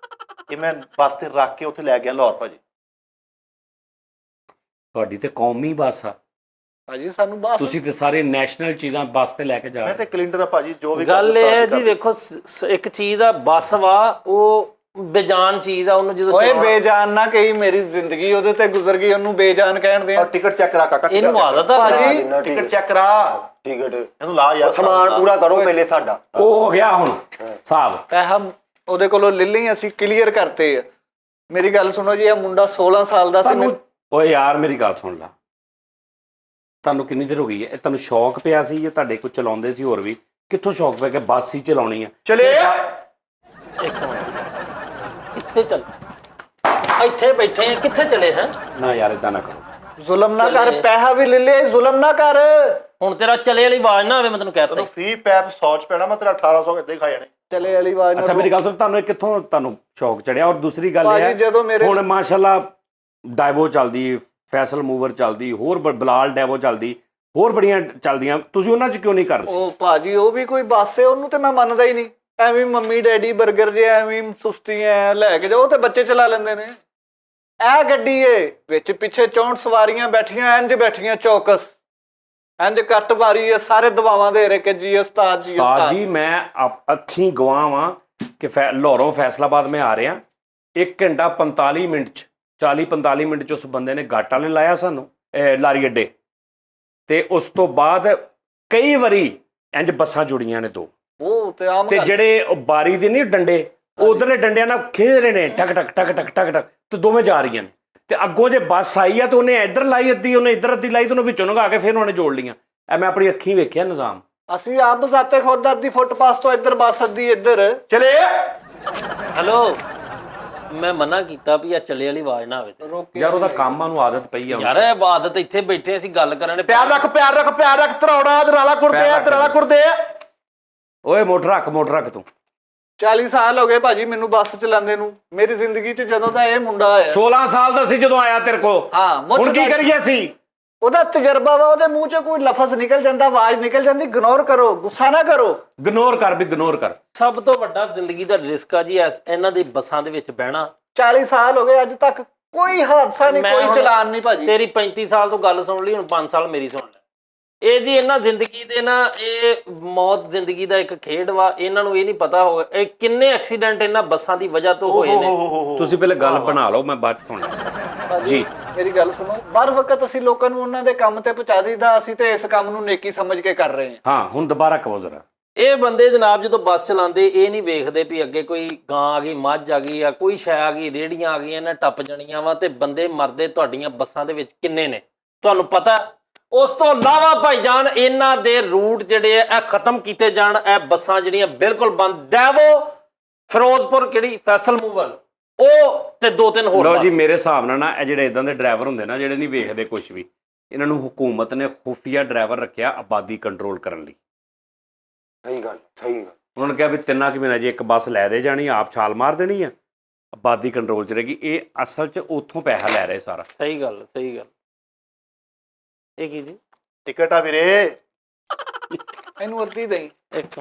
ਇਹ ਮੈਂ ਬੱਸ ਤੇ ਰੱਖ ਕੇ ਉੱਥੇ ਲੈ ਗਿਆ ਲਾਹੌਰ ਭਾਜੀ। ਤੁਹਾਡੀ ਤੇ ਕੌਮੀ ਬੱਸ ਆ ਭਾਜੀ ਸਾਨੂੰ ਬਸ ਤੁਸੀਂ ਤੇ ਸਾਰੇ ਨੈਸ਼ਨਲ ਚੀਜ਼ਾਂ ਬੱਸ ਤੇ ਲੈ ਕੇ ਜਾ ਮੈਂ ਰਹੇ ਤੇ ਕੈਲੰਡਰ ਆ ਭਾਜੀ। ਜੋ ਵੀ ਗੱਲ ਇਹ ਹੈ ਜੀ, ਵੇਖੋ ਇੱਕ ਚੀਜ਼ ਦਾ ਬੱਸ ਵਾ, ਉਹ ਬੇਜਾਨ ਚੀਜ਼ ਆ। ਉਹਨੂੰ ਜਦੋਂ ਓਏ ਬੇਜਾਨ ਨਾ ਕਹੀ, ਮੇਰੀ ਜ਼ਿੰਦਗੀ ਉਹਦੇ ਤੇ ਗੁਜ਼ਰ ਗਈ, ਉਹਨੂੰ ਬੇਜਾਨ ਕਹਿਣ ਦੇ। ਔਰ ਟਿਕਟ ਚੈੱਕ ਕਰਾ ਕਾਕਾ। ਇਹਨੂੰ ਆਦਤ ਆ ਭਾਜੀ ਟਿਕਟ ਚੈੱਕ ਕਰਾ, ਟਿਕਟ ਇਹਨੂੰ ਲਾ ਯਾਰ। ਸਮਾਨ ਪੂਰਾ ਕਰੋ ਪਹਿਲੇ ਸਾਡਾ। ਉਹ ਹੋ ਗਿਆ ਹੁਣ ਸਾਹਿਬ। ਪੈਸਾ ਉਹਦੇ ਕੋਲੋਂ ਲੈ ਲਈ, ਅਸੀਂ ਕਲੀਅਰ ਕਰਤੇ ਆ। ਮੇਰੀ ਗੱਲ ਸੁਣੋ ਜੀ, ਇਹ ਮੁੰਡਾ 16 ਸਾਲ ਦਾ ਸੀ। ਤੁਹਾਨੂੰ ਓਏ ਯਾਰ ਮੇਰੀ ਗੱਲ ਸੁਣ ਲੈ, ਤੁਹਾਨੂੰ ਕਿੰਨੀ ਦੇਰ ਹੋ ਗਈ ਹੈ? ਇਹ ਤੁਹਾਨੂੰ ਸ਼ੌਕ ਪਿਆ ਸੀ ਜਾਂ ਤੁਹਾਡੇ ਕੋਲ ਚਲਾਉਂਦੇ ਸੀ ਹੋਰ ਵੀ ਕਿੱਥੋਂ ਸ਼ੌਕ ਪੈ ਗਿਆ ਬੱਸ ਹੀ ਚਲਾਉਣੀ ਆ? ਚਲੇ ਇੱਕ ਮਿੰਟ ਕਿੱਥੇ ਚੱਲ ਇੱਥੇ ਬੈਠੇ ਆ ਕਿੱਥੇ ਚਲੇ ਹੈ ਨਾ ਯਾਰ ਇਦਾਂ ਨਾ ਕਰੋ। ਜ਼ੁਲਮ ਨਾ ਕਰ, ਪੈਸਾ ਵੀ ਲੈ ਲਿਆ, ਜ਼ੁਲਮ ਨਾ ਕਰ। ਹੁਣ ਤੇਰਾ ਚਲੇ ਵਾਲੀ ਆਵਾਜ਼ ਨਾ ਆਵੇ, ਮੈਂ ਤੈਨੂੰ ਕਹਿ ਤੈਨੂੰ ਤਾ ਫੀ ਪੈਪ 100 ਚ ਪੈਣਾ, ਮੈਂ ਤੇਰਾ 1800 ਇੱਦਾਂ ਹੀ ਖਾ ਜਾਣੇ। ਚਲੇ ਵਾਲੀ ਆਵਾਜ਼ ਅੱਛਾ ਮੇਰੀ ਗੱਲ ਸੁਣ, ਤੁਹਾਨੂੰ ਇਹ ਕਿੱਥੋਂ ਤੁਹਾਨੂੰ ਸ਼ੌਕ ਚੜਿਆ? ਔਰ ਦੂਸਰੀ ਗੱਲ ਇਹ ਭਾਜੀ ਹੈ ਜਦੋਂ ਮੇਰੇ ਹੁਣ ਮਾਸ਼ਾਅੱਲਾ ਡਾਈਵੋ ਚੱਲਦੀ, ਫੈਸਲ ਮੂਵਰ ਚੱਲਦੀ, ਹੋਰ ਬਲਾਲ ਡੈਵੋ ਚੱਲਦੀ, ਹੋਰ ਬੜੀਆਂ ਚੱਲਦੀਆਂ, ਤੁਸੀਂ ਉਹਨਾਂ 'ਚ ਕਿਉਂ ਨਹੀਂ ਕਰ ਰਹੇ? ਉਹ ਭਾਜੀ ਉਹ ਵੀ ਕੋਈ ਬੱਸ ਹੈ, ਉਹਨੂੰ ਤੇ ਮੈਂ ਮੰਨਦਾ ਹੀ ਨਹੀਂ। ਐਵੇਂ ਮੰਮੀ ਡੈਡੀ 버ਗਰ ਜੇ ਐਵੇਂ ਸੁਸਤੀਆਂ ਲੈ ਕੇ ਜਾਓ ਤੇ ਬੱਚੇ ਚਲਾ ਲੈਂਦੇ ਨੇ। ਇਹ ਗੱਡੀ ਏ ਵਿੱਚ ਪਿੱਛੇ 64 ਸਵਾਰੀਆਂ ਬੈਠੀਆਂ, ਇੰਜ ਬੈਠੀਆਂ ਚੌਕਸ, ਇੰਜ ਕੱਟ ਮਾਰੀ ਏ, ਸਾਰੇ ਦਵਾਵਾਂ ਦੇ ਰਹੇ ਕਿ ਜੀ ਉਸਤਾਦ ਜੀ ਉਸਤਾਦ ਜੀ ਮੈਂ ਅੱਖੀਂ ਗਵਾਹ ਵਾਂ ਕਿ ਲਾਹੌਰੋਂ ਫੈਸਲਾਬਾਦ ਮੈਂ ਆ ਰਿਹਾ, 1 ਘੰਟਾ 45 ਮਿੰਟ 'ਚ 40-45 ਮਿੰਟ 'ਚ ਉਸ ਬੰਦੇ ਨੇ ਗੱਟ ਵਾਲੇ ਲਾਇਆ ਸਾਨੂੰ ਲਾਰੀ ਅੱਡੇ ਤੇ ਉਸ ਤੋਂ ਬਾਅਦ ਕਈ ਵਾਰੀ ਇੰਜ ਬੱਸਾਂ ਜੁੜੀਆਂ ਨੇ 2 ਉਹ ਤੇ ਆਮ ਤੇ ਗੱਲ। ਜਿਹੜੇ ਉਹ ਬਾਰੀ ਦੇ ਨਹੀਂ ਡੰਡੇ, ਉਧਰਲੇ ਡੰਡਿਆਂ ਨਾਲ ਖੇਡ ਰਹੇ ਨੇ ਟਕ ਟਕ ਟਕ ਟਕ ਟਕ ਟਕ, ਤੇ ਦੋਵੇਂ ਜਾ ਰਹੀਆਂ ਨੇ। ਤੇ ਅੱਗੋਂ ਜੇ ਬੱਸ ਆਈ ਆ ਤੇ ਉਹਨੇ ਇੱਧਰ ਲਾਈ ਅੱਧੀ, ਉਹਨੇ ਇੱਧਰ ਅੱਧੀ ਲਾਈ, ਤੇ ਉਹਨੂੰ ਵਿੱਚੋਂ ਲੰਘਾ ਕੇ ਫਿਰ ਉਹਨੇ ਜੋੜ ਲਈਆਂ। ਇਹ ਮੈਂ ਆਪਣੀ ਅੱਖੀਂ ਵੇਖਿਆ ਨਿਜ਼ਾਮ। ਅਸੀਂ ਆਪ ਬਜ਼ਾਤੇ ਖੁਦ ਅੱਧੀ ਫੁੱਟਪਾਥ ਤੋਂ ਇੱਧਰ ਬੱਸ ਅੱਧੀ ਇੱਧਰ। ਚਲੇ ਹੈਲੋ ਮੈਂ ਮਨਾ ਕੀਤਾ ਵੀ ਆ ਚਲੇ ਵਾਲੀ ਆਵਾਜ਼ ਨਾ ਆਵੇ ਤੇ। ਰੋਕ ਯਾਰ ਉਹਦਾ ਕੰਮ ਆ, ਨੂੰ ਆਦਤ ਪਈ ਆ। ਯਾਰ ਇਹ ਆਦਤ ਇੱਥੇ ਬੈਠੇ ਅਸੀਂ ਗੱਲ ਕਰਨ ਦੇ ਪਿਆਰ ਰੱਖ, ਪਿਆਰ ਰੱਖ, ਪਿਆਰ ਰੱਖ। ਧਰੌੜਾ ਦਰਾਲਾ ਕੁਰਦੇ ਆ, ਦਰਾਲਾ ਕੁਰਦੇ ਆ। ਓਏ ਮੋਟਰ ਰੱਖ ਤੂੰ। 40 ਸਾਲ ਹੋ ਗਏ ਭਾਜੀ ਮੈਨੂੰ ਬੱਸ ਚਲਾਉਂਦੇ ਨੂੰ। ਮੇਰੀ ਜ਼ਿੰਦਗੀ 'ਚ ਜਦੋਂ ਦਾ ਇਹ ਮੁੰਡਾ ਆਇਆ 16 ਸਾਲ ਦਾ ਸੀ ਜਦੋਂ ਆਇਆ ਤੇਰੇ ਕੋਲ। ਹਾਂ, ਹੁਣ ਕੀ ਕਰੀਏ ਸੀ? ਉਹਦਾ ਤਜਰਬਾ ਵਾ, ਉਹਦੇ ਮੂੰਹ 'ਚੋਂ ਕੋਈ ਲਫ਼ਜ਼ ਨਿਕਲ ਜਾਂਦਾ, ਆਵਾਜ਼ ਨਿਕਲ ਜਾਂਦੀ, ਇਗਨੋਰ ਕਰੋ, ਗੁੱਸਾ ਨਾ ਕਰੋ। ਇਗਨੋਰ ਕਰ ਵੀ ਇਗਨੋਰ ਕਰ। ਸਭ ਤੋਂ ਵੱਡਾ ਜ਼ਿੰਦਗੀ ਦਾ ਰਿਸਕ ਆ ਜੀ ਇਹਨਾਂ ਦੀ ਬੱਸਾਂ ਦੇ ਵਿੱਚ ਬਹਿਣਾ। 40 ਸਾਲ ਹੋ ਗਏ ਅੱਜ ਤੱਕ ਕੋਈ ਹਾਦਸਾ ਨਹੀਂ, ਮੈਂ ਕੋਈ ਹੁਣ ਚਲਾਨ ਨਹੀਂ ਭਾਜੀ। ਤੇਰੀ 35 ਸਾਲ ਤੋਂ ਗੱਲ ਸੁਣ ਲਈ, ਹੁਣ 5 ਸਾਲ ਮੇਰੀ ਸੁਣ ਲੈ। ਇਹ ਜੀ ਇਹਨਾਂ ਜ਼ਿੰਦਗੀ ਦੇ ਨਾ, ਇਹ ਮੌਤ ਜ਼ਿੰਦਗੀ ਦਾ ਇੱਕ ਖੇਡ ਵਾ। ਇਹਨਾਂ ਨੂੰ ਇਹ ਨਹੀਂ ਪਤਾ ਹੋਵੇ ਇਹ ਕਿੰਨੇ ਐਕਸੀਡੈਂਟ ਇਹਨਾਂ ਬੱਸਾਂ ਦੀ ਵਜ੍ਹਾ ਤੋਂ ਹੋਏ ਨੇ। ਤੁਸੀਂ ਪਹਿਲੇ ਗੱਲ ਬਣਾ ਲਓ, ਮੈਂ ਬਾਅਦ ਚ ਸੁਣਨਾ ਜੀ। ਮੇਰੀ ਗੱਲ ਸੁਣੋ, ਬਰ ਵਕਤ ਅਸੀਂ ਲੋਕਾਂ ਨੂੰ ਉਹਨਾਂ ਦੇ ਕੰਮ ਤੇ ਪਹੁੰਚਾ ਦਈਦਾ, ਅਸੀਂ ਤੇ ਇਸ ਕੰਮ ਨੂੰ ਨੇਕੀ ਸਮਝ ਕੇ ਕਰ ਰਹੇ ਹਾਂ। ਹਾਂ ਹੁਣ ਦੁਬਾਰਾ ਕਹੋ ਜ਼ਰਾ। ਇਹ ਬੰਦੇ ਜਨਾਬ ਜਦੋਂ ਬੱਸ ਚਲਾਉਂਦੇ ਇਹ ਨਹੀਂ ਵੇਖਦੇ ਵੀ ਅੱਗੇ ਕੋਈ ਗਾਂ ਆ ਗਈ, ਮੱਝ ਆ ਗਈ, ਜਾਂ ਕੋਈ ਸ਼ੈ ਆ ਗਈ, ਰੇੜੀਆਂ ਆ ਗਈਆਂ, ਇਹਨਾਂ ਟੱਪ ਜਾਣੀਆਂ ਵਾ, ਤੇ ਬੰਦੇ ਮਰਦੇ ਤੁਹਾਡੀਆਂ ਬੱਸਾਂ ਦੇ ਵਿੱਚ ਕਿੰਨੇ ਨੇ ਤੁਹਾਨੂੰ ਪਤਾ। ਉਸ ਤੋਂ ਇਲਾਵਾ ਭਾਈਜਾਨ ਇਹਨਾਂ ਦੇ ਰੂਟ ਜਿਹੜੇ ਆ ਇਹ ਖਤਮ ਕੀਤੇ ਜਾਣ। ਇਹ ਬੱਸਾਂ ਜਿਹੜੀਆਂ ਬਿਲਕੁਲ ਬੰਦ, ਡੈਵੋ, ਫਿਰੋਜ਼ਪੁਰ, ਕਿਹੜੀ ਫੈਸਲ ਮੂਵਰ, ਉਹ ਤੇ 2-3 ਹੋਰ ਲਓ ਜੀ, ਬੱਸ। ਮੇਰੇ ਹਿਸਾਬ ਨਾਲ ਨਾ ਇਹ ਜਿਹੜੇ ਇਦਾਂ ਦੇ ਡਰਾਈਵਰ ਹੁੰਦੇ ਨਾ, ਜਿਹੜੇ ਨਹੀਂ ਵੇਖਦੇ ਕੁਝ ਵੀ, ਇਹਨਾਂ ਨੂੰ ਹਕੂਮਤ ਨੇ ਖੁਫੀਆ ਡਰਾਈਵਰ ਰੱਖਿਆ ਆਬਾਦੀ ਕੰਟਰੋਲ ਕਰਨ ਲਈ। ਸਹੀ ਗੱਲ। ਉਹਨਾਂ ਨੇ ਕਿਹਾ ਵੀ 3 ਕੁ ਮਹੀਨੇ ਜੇ ਇੱਕ ਬੱਸ ਲੈ ਦੇ ਜਾਣੀ, ਆਪ ਛਾਲ ਮਾਰ ਦੇਣੀ ਆ, ਆਬਾਦੀ ਕੰਟਰੋਲ 'ਚ ਰਹੇਗੀ। ਇਹ ਅਸਲ 'ਚ ਉੱਥੋਂ ਪੈਸਾ ਲੈ ਰਹੇ ਸਾਰਾ। ਸਹੀ ਗੱਲ। ਇਹ ਕੀ ਜੀ? ਟਿਕਟ ਆ ਵੀਰੇ। ਇਹਨੂੰ ਅਰਦੀ ਦੇਈ। ਇੱਕ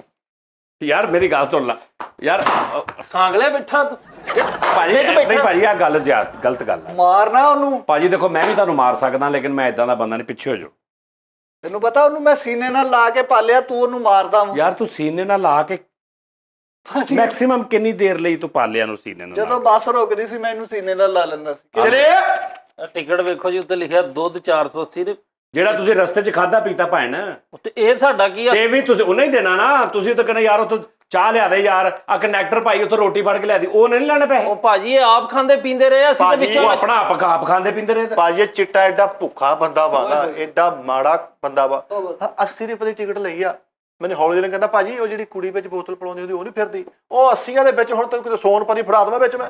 ਯਾਰ ਮੇਰੀ ਗੱਲ ਸੁਣ ਲਾ ਯਾਰ। ਸਾਂਗਲੇ ਬੈਠਾ ਤੂੰ ਭਾਜੀ ਨਹੀਂ ਭਾਜੀ, ਆਹ ਗੱਲ ਗਲਤ ਗੱਲ ਆ ਮਾਰਨਾ ਉਹਨੂੰ। ਭਾਜੀ। ਦੇਖੋ ਮੈਂ ਵੀ ਤੁਹਾਨੂੰ ਮਾਰ ਸਕਦਾ, ਲੇਕਿਨ ਮੈਂ ਇਦਾਂ ਦਾ ਬੰਦਾ ਨਹੀਂ, ਪਿੱਛੇ ਹੋ ਜਾਓ। ਤੈਨੂੰ ਪਤਾ ਉਹਨੂੰ ਮੈਂ ਸੀਨੇ ਨਾਲ ਲਾ ਕੇ ਪਾਲਿਆ, ਤੂੰ ਉਹਨੂੰ ਮਾਰਦਾ ਵਾ। ਯਾਰ ਤੂੰ ਸੀਨੇ ਨਾਲ ਲਾ ਕੇ ਮੈਕਸਿਮਮ ਕਿੰਨੀ ਦੇਰ ਲਈ ਤੂੰ ਪਾਲਿਆ ਨੂੰ ਸੀਨੇ ਨਾਲ? ਜਦੋਂ ਬੱਸ ਰੁਕਦੀ ਸੀ ਮੈਂ ਇਹਨੂੰ ਸੀਨੇ ਨਾਲ ਲਾ ਲੈਂਦਾ ਸੀ। ਚਲੇ ਟਿਕਟ ਵੇਖੋ ਜੀ, ਉੱਤੇ ਲਿਖਿਆ ਦੁੱਧ 480 ਦੇ। ਜਿਹੜਾ ਤੁਸੀਂ ਰਸਤੇ 'ਚ ਖਾਦਾ ਪੀਤਾ ਭੈਣ, ਉੱਤੇ ਇਹ ਸਾਡਾ ਕੀ ਆ? ਇਹ ਵੀ ਤੁਸੀਂ ਉਹਨੇ ਹੀ ਦੇਣਾ ਨਾ। ਤੁਸੀਂ ਤਾਂ ਕਹਿੰਦੇ ਯਾਰ ਉੱਥੋਂ ਚਾਹ ਲਿਆ ਦੇ ਯਾਰ, ਆ ਕੰਡਕਟਰ ਭਾਈ ਉੱਥੋਂ ਰੋਟੀ ਫੜ ਕੇ ਲਿਆ ਦੀ, ਉਹ ਨਹੀਂ ਲੈਣੇ ਪੈਸੇ। ਉਹ ਭਾਜੀ ਇਹ ਆਪ ਖਾਂਦੇ ਪੀਂਦੇ ਰਹੇ, ਅਸੀਂ ਤੇ ਭਾਜੀ, ਵਿੱਚੋਂ ਉਹ ਆਪਣਾ ਆਪ ਖਾਂਦੇ ਪੀਂਦੇ ਰਹੇ ਤਾਂ। ਭਾਜੀ ਚਿੱਟਾ ਐਡਾ ਭੁੱਖਾ ਬੰਦਾ ਵਾ ਨਾ, ਐਡਾ ਮਾੜਾ ਬੰਦਾ ਵਾ। 80 ਰੁਪਏ ਦੀ ਟਿਕਟ ਲਈ ਆ। ਮੈਨੂੰ ਹੌਲੀ ਜਿਹੇ ਕਹਿੰਦਾ ਭਾਜੀ ਉਹ ਜਿਹੜੀ ਕੁੜੀ ਵਿੱਚ ਬੋਤਲ ਪਲਾਉਂਦੀ ਹੁੰਦੀ ਉਹ ਨਹੀਂ ਫਿਰਦੀ। ਉਹ 80 ਦੇ ਵਿੱਚ ਹੁਣ ਤੈਨੂੰ ਕਿਤੇ ਸੋਨਪਰੀ ਫੜਾ ਦੇਵਾਂ ਵਿੱਚ ਮੈਂ।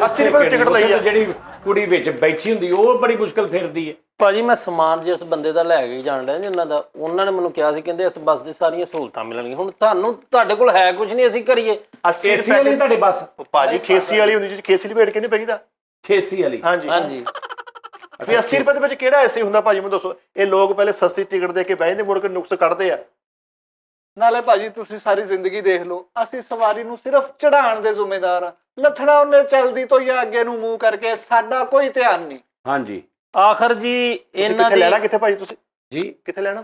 80 ਰੁਪਏ ਦੀ ਟਿਕਟ ਲਈ ਆ। ਜਿਹੜੀ ਕੁੜੀ ਵਿੱਚ ਬੈਠੀ ਹੁੰਦੀ ਉਹ ਬੜੀ ਮੁਸ਼ਕਲ ਫਿਰਦੀ ਹੈ। ਭਾਜੀ ਮੈਂ ਸਮਾਨ ਜਿਸ ਬੰਦੇ ਦਾ ਲੈ ਕੇ ਜਾਣ ਡਿਆ ਜਿੰਨਾਂ ਦਾ, ਉਹਨਾਂ ਨੇ ਮੈਨੂੰ ਕਿਹਾ ਸੀ, ਕਹਿੰਦੇ ਇਸ ਬੱਸ ਦੀ ਸਾਰੀਆਂ ਸਹੂਲਤਾਂ ਮਿਲਣਗੀਆਂ। ਹੁਣ ਤੁਹਾਡੇ ਕੋਲ ਹੈ ਕੁਝ ਨਹੀਂ, ਅਸੀਂ ਕਰੀਏ। 80 ਏਸੀ ਵਾਲੀ ਤੁਹਾਡੀ ਬੱਸ? ਭਾਜੀ ਖੇਸੀ ਵਾਲੀ ਹੁੰਦੀ, ਖੇਸੀ ਲਪੇਟ ਕੇ ਨਹੀਂ ਪਈਦਾ। 6 ਵਾਲੀ? ਹਾਂਜੀ ਹਾਂਜੀ। ਵੀ 80 ਰੁਪਏ ਦੇ ਵਿੱਚ ਕਿਹੜਾ ਐਸੀ ਹੁੰਦਾ ਭਾਜੀ, ਮੈਨੂੰ ਦੱਸੋ। ਇਹ ਲੋਕ ਪਹਿਲੇ ਸਸਤੀ ਟਿਕਟ ਦੇ ਕੇ ਬਹਿੰਦੇ, ਮੁੜ ਕੇ ਨੁਕਸ ਕੱਢਦੇ ਆ। ਨਾਲੇ ਭਾਜੀ ਤੁਸੀਂ ਸਾਰੀ ਜ਼ਿੰਦਗੀ ਦੇਖ ਲਓ, ਅਸੀਂ ਸਵਾਰੀ ਨੂੰ ਸਿਰਫ ਚੜਾਉਣ ਦੇ ਜ਼ਿੰਮੇਦਾਰ ਆ। ਲੱਥਣਾ ਉਹਨੇ ਚਲਦੀ ਤੋਂ ਜਾਂ ਅੱਗੇ ਨੂੰ ਮੂੰਹ ਕਰਕੇ, ਸਾਡਾ ਕੋਈ ਧਿਆਨ ਨਹੀਂ। ਹਾਂਜੀ। ਆਖਰ ਜੀ ਇਹਨਾਂ ਕਿੱਥੇ ਦੀ ਲੈਣਾ, ਕਿੱਥੇ ਭਾਜੀ ਤੁਸੀਂ ਜੀ ਕਿੱਥੇ ਲੈਣਾ?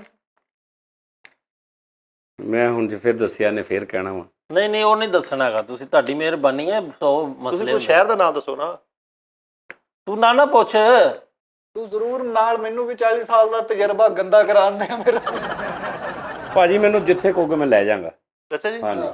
ਮੈਂ ਹੁਣ ਜੇ ਫਿਰ ਦੱਸਿਆ ਨੇ ਫਿਰ ਕਹਿਣਾ ਵਾ। ਨਹੀਂ ਉਹ ਨਹੀਂ ਦੱਸਣਾ ਹੈਗਾ, ਤੁਸੀਂ, ਤੁਹਾਡੀ ਮਿਹਰਬਾਨੀ ਹੈ। 100 ਤੁਸੀਂ ਮਸਲੇ ਕੋਈ ਸ਼ਹਿਰ ਦਾ ਨਾਮ ਦੱਸੋ ਨਾ। ਤੂੰ ਨਾ ਪੁੱਛ। ਤੂੰ ਜ਼ਰੂਰ ਨਾਲ, ਮੈਨੂੰ ਵੀ 40 ਸਾਲ ਦਾ ਤਜਰਬਾ ਗੰਦਾ ਕਰਾਉਣ ਦੇ ਮੇਰਾ। ਭਾਜੀ ਮੈਨੂੰ ਜਿੱਥੇ ਕਹੋਗੇ ਮੈਂ ਲੈ ਜਾਵਾਂਗਾ। ਅੱਛਾ ਜੀ, ਹਾਂਜੀ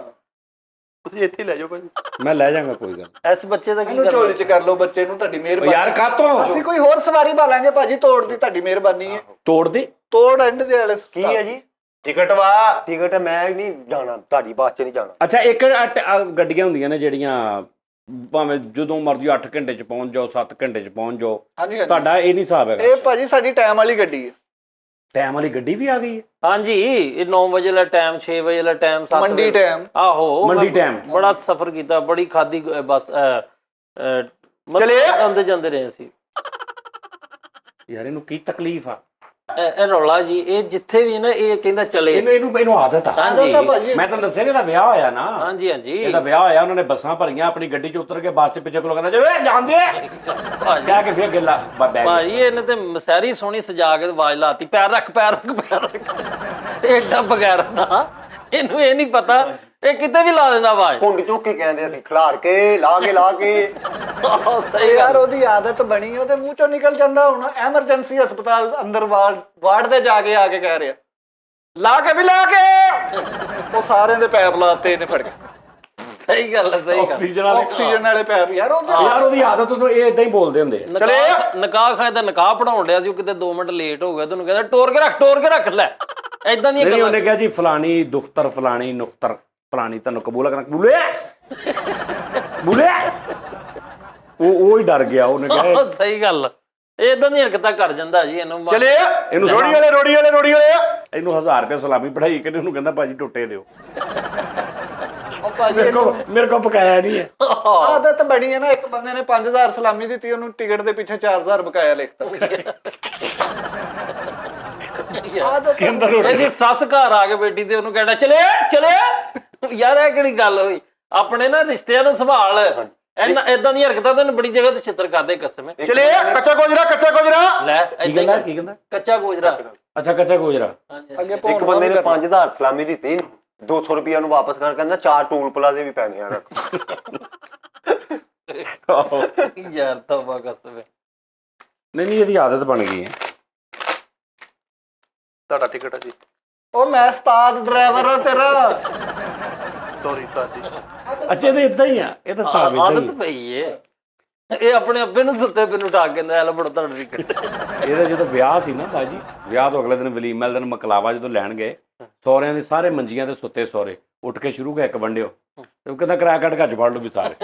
ਤੁਸੀਂ ਇੱਥੇ ਹੀ ਲੈ ਜਾਓ ਭਾਜੀ। ਮੈਂ ਲੈ ਜਾਵਾਂਗਾ, ਕੋਈ ਗੱਲ। ਇਸ ਬੱਚੇ ਦਾ ਕੀ ਇਹਨੂੰ ਝੋਲੀ ਚ ਕਰ ਲਓ ਬੱਚੇ ਨੂੰ, ਤੁਹਾਡੀ ਮਿਹਰਬਾਨੀ। ਯਾਰ ਕਾਤੋਂ ਅਸੀਂ ਕੋਈ ਹੋਰ ਸਵਾਰੀ ਭਾਲਾਂਗੇ ਭਾਜੀ, ਤੋੜ ਦੀ ਤੁਹਾਡੀ ਮਿਹਰਬਾਨੀ ਹੈ। ਤੋੜ ਦੇ ਤੋੜ ਐਂਡ ਦੇ ਵਾਲੇ ਕੀ ਹੈ ਜੀ? ਟਿਕਟ ਵਾ ਟਿਕਟ ਮੈਂ ਨਹੀਂ ਜਾਣਾ, ਤੁਹਾਡੀ ਬੱਸ 'ਚ ਨਹੀਂ ਜਾਣਾ। ਅੱਛਾ ਇੱਕ ਗੱਡੀਆਂ ਹੁੰਦੀਆਂ ਨੇ ਜਿਹੜੀਆਂ ਭਾਵੇਂ ਜਦੋਂ ਮਰਜ਼ੀ 8 ਘੰਟੇ 'ਚ ਪਹੁੰਚ ਜਾਓ, 7 ਘੰਟੇ 'ਚ ਪਹੁੰਚ ਜਾਓ, ਹਾਂਜੀ ਹਾਂਜੀ ਤੁਹਾਡਾ ਇਹ ਨਹੀਂ ਹਿਸਾਬ ਹੈਗਾ? ਇਹ ਭਾਜੀ ਸਾਡੀ ਟਾਈਮ ਵਾਲੀ ਗੱਡੀ ਹੈ। ਟਾਈਮ ਵਾਲੀ ਗੱਡੀ ਵੀ ਆ ਗਈ ਹੈ? ਹਾਂਜੀ, ਇਹ 9 ਵਜੇ ਵਾਲਾ ਟਾਈਮ, 6 ਵਜੇ ਵਾਲਾ ਟਾਈਮ, 7 ਮੰਡੀ ਵਜੇ ਟਾਈਮ। ਆਹੋ ਮੰਡੀ ਮੈਂ ਟਾਈਮ। ਬੜਾ ਸਫ਼ਰ ਕੀਤਾ, ਬੜੀ ਖਾਦੀ ਬਸ ਚਲੇ ਆਉਂਦੇ ਜਾਂਦੇ ਰਹੇ ਸੀ। ਯਾਰ ਇਹਨੂੰ ਕੀ ਤਕਲੀਫ ਆ? ਇਹ ਰੌਲਾ ਜੀ, ਇਹ ਜਿੱਥੇ ਵੀ ਨਾ ਇਹ ਕਹਿੰਦਾ ਚਲੇ। ਇਹਨੂੰ ਆਦਤ ਆ। ਹਾਂਜੀ ਭਾਜੀ ਮੈਂ ਤਾਂ ਦੱਸਿਆ ਇਹਦਾ ਵਿਆਹ ਹੋਇਆ ਨਾ। ਹਾਂਜੀ ਹਾਂਜੀ ਇਹਦਾ ਵਿਆਹ ਹੋਇਆ, ਉਹਨਾਂ ਨੇ ਬੱਸਾਂ ਭਰੀਆਂ, ਆਪਣੀ ਗੱਡੀ 'ਚ ਉਤਰ ਕੇ ਬੱਸ 'ਚ ਪਿੱਛੇ ਕੋਲ ਕਹਿੰਦਾ ਜੇ ਜਾਂਦੇ ਕਹਿ ਕੇ ਫਿਰ ਗੱਲਾਂ ਬੈਗ। ਭਾਜੀ ਇਹਨੇ ਤੇ ਮਸੈਰੀ ਸੋਹਣੀ ਸਜਾ ਕੇ ਆਵਾਜ਼ ਲਾਤੀ, ਪੈਰ ਰੱਖ ਪੈਰ ਰੱਖ ਪੈਰ ਰੱਖ। ਏਡਾ ਬਗੈਰ ਦਾ ਇਹਨੂੰ ਇਹ ਨਹੀਂ ਪਤਾ, ਇਹ ਕਿਤੇ ਵੀ ਲਾ ਦਿੰਦਾ ਆਵਾਜ਼। ਕੁੰਡ ਚੁੱਕ ਕੇ ਕਹਿੰਦੇ ਅਸੀਂ, ਖਿਲਾਰ ਕੇ ਲਾ ਕੇ ਸਹੀ ਯਾਰ ਗੱਲ। ਉਹਦੀ ਆਦਤ ਬਣੀ, ਉਹਦੇ ਮੂੰਹ ਚੋਂ ਨਿਕਲ ਜਾਂਦਾ। ਹੁਣ ਐਮਰਜੈਂਸੀ ਹਸਪਤਾਲ ਅੰਦਰ ਵਾਰਡ ਦੇ ਜਾ ਕੇ ਆ ਕੇ ਕਹਿ ਰਿਹਾ ਲਾ ਕੇ ਉਹ ਸਾਰਿਆਂ ਦੇ ਪੈਪ ਲਾਤੇ ਇਹਨੇ ਫੜ ਕੇ। ਸਹੀ ਗੱਲ ਹੈ, ਸਹੀ ਗੱਲ। ਆਕਸੀਜਨ ਵਾਲੇ ਪੈਪ ਯਾਰ ਉਹਦੀ ਆਦਤ ਨੂੰ ਇਹ ਇਦਾਂ ਹੀ ਬੋਲਦੇ ਹੁੰਦੇ ਆ। ਨਿਕਾਹ ਖਾਏ ਤਾਂ ਨਿਕਾਹ ਪੜਾਉਣ ਡਿਆ ਸੀ, ਉਹ ਕਿਤੇ 2 ਮਿੰਟ ਲੇਟ ਹੋ ਗਿਆ, ਤੈਨੂੰ ਕਹਿੰਦਾ ਟੋਰ ਕੇ ਰੱਖ ਲੈ। ਏਦਾਂ ਦੀਆਂ ਨਹੀਂ, ਉਹਨੇ ਕਿਹਾ ਜੀ ਫਲਾਣੀ ਦੁਖਤਰ ਫਲਾਣੀ ਨੁਕਤਰ ਫਲਾਣੀ ਤੁਹਾਨੂੰ ਕਬੂਲ ਕਰਨਾ। ਬੁਲੇ ਉਹ ਹੀ ਡਰ ਗਿਆ, ਉਹਨੇ ਕਿਹਾ ਸਹੀ ਗੱਲ। ਏਦਾਂ ਦੀਆਂ ਹਰਕਤਾਂ ਕਰ ਜਾਂਦਾ ਜੀ ਇਹਨੂੰ। ਚਲੇ ਇਹਨੂੰ ਰੋੜੀ ਵਾਲੇ ਇਹਨੂੰ 1000 ਰੁਪਏ ਸਲਾਮੀ ਪੜਾਈ ਕਿ ਉਹਨੂੰ ਕਹਿੰਦਾ ਭਾਜੀ ਟੁੱਟੇ ਦਿਓ। ਉਹ ਭਾਜੀ ਮੇਰੇ ਕੋ ਪਕਾਇਆ ਨਹੀਂ ਹੈ। ਆਦਤ ਬਣੀ ਹੈ ਨਾ। ਇੱਕ ਬੰਦੇ ਨੇ 5000 ਸਲਾਮੀ ਦਿੱਤੀ, ਉਹਨੂੰ ਟਿਕਟ ਦੇ ਪਿੱਛੇ 4000 ਬਕਾਇਆ ਲਿਖਤਾ। ਆਦਤ ਇਹਦੀ ਸੱਸ ਘਰ ਆ ਕੇ ਬੇਟੀ ਤੇ ਉਹਨੂੰ ਕਹਿੰਦਾ ਚਲੇ ਯਾਰ ਇਹ ਕਿਹੜੀ ਗੱਲ ਹੋਈ? ਆਪਣੇ ਨਾ ਰਿਸ਼ਤਿਆਂ ਨੂੰ ਸੰਭਾਲ। ਏਦਾਂ ਦੀਆਂ ਹਰਕਤਾਂ ਤੈਨੂੰ ਬੜੀ ਜਗ੍ਹਾ ਤੇ ਛਿੱਤਰ ਕਰਦੇ ਕਸਮ। ਚਲੇ ਕੱਚਾ ਗੋਜਰਾ ਲੈ ਕੀ ਕਹਿੰਦਾ ਕੱਚਾ ਗੋਜਰਾ। ਅੱਛਾ ਕੱਚਾ ਗੋਜਰਾ। ਅੱਗੇ ਇੱਕ ਬੰਦੇ ਨੇ 5000 ਸਲਾਮੀ ਦਿੱਤੀ, 200 ਰੁਪਇਆ ਨੂੰ ਵਾਪਸ ਕਰ, ਕਹਿੰਦਾ 4 ਟੂਲ ਪਲਾਜ਼ੇ ਵੀ ਪੈਣੇ ਆ ਰੱਖ। ਯਾਰ ਤੌਬਾ ਕਸਮ। ਨਹੀਂ ਇਹਦੀ ਆਦਤ ਬਣ ਗਈ ਹੈ। ਤੁਹਾਡਾ ਟਿਕਟ ਹੈ ਜੀ। ਉਹ ਮੈਂ ਉਸਤਾਦ ਡਰਾਈਵਰ ਆ ਤੇਰਾ। ਸੌਰੀ ਜੀ। ਅੱਛਾ ਇਹ ਇਦਾਂ ਹੀ ਆ, ਇਹ ਤਾਂ ਹਿਸਾਬ ਇਦਾਂ ਹੀ ਆਦਤ ਪਈ ਏ। ਇਹ ਆਪਣੇ ਅੱਬੇ ਨੂੰ ਸੁੱਤੇ ਪੇ ਨੂੰ ਉਠਾ ਕੇ ਕਹਿੰਦਾ ਲੈ ਬੜਾ ਤੁਹਾਡਾ ਟਿਕਟ। ਇਹਦਾ ਜਦੋਂ ਵਿਆਹ ਸੀ ਨਾ ਬਾਜੀ, ਵਿਆਹ ਤੋਂ ਅਗਲੇ ਦਿਨ ਵਲੀਮੇ ਵਾਲੇ ਦਿਨ ਮਕਲਾਵਾ ਜਦੋਂ ਲੈਣ ਗਏ, ਸਹੁਰਿਆਂ ਦੇ ਸਾਰੇ ਮੰਜੀਆਂ ਤੇ ਸੁੱਤੇ ਸਹੁਰੇ ਉੱਠ ਕੇ ਸ਼ੁਰੂ ਗਿਆ ਇੱਕ ਵੰਡਿਓ, ਤੇ ਉਹ ਕਹਿੰਦਾ ਕਿਰਾਇਆ ਕੱਢ ਕੇ ਫੜ ਲਓ ਵੀ ਸਾਰੇ।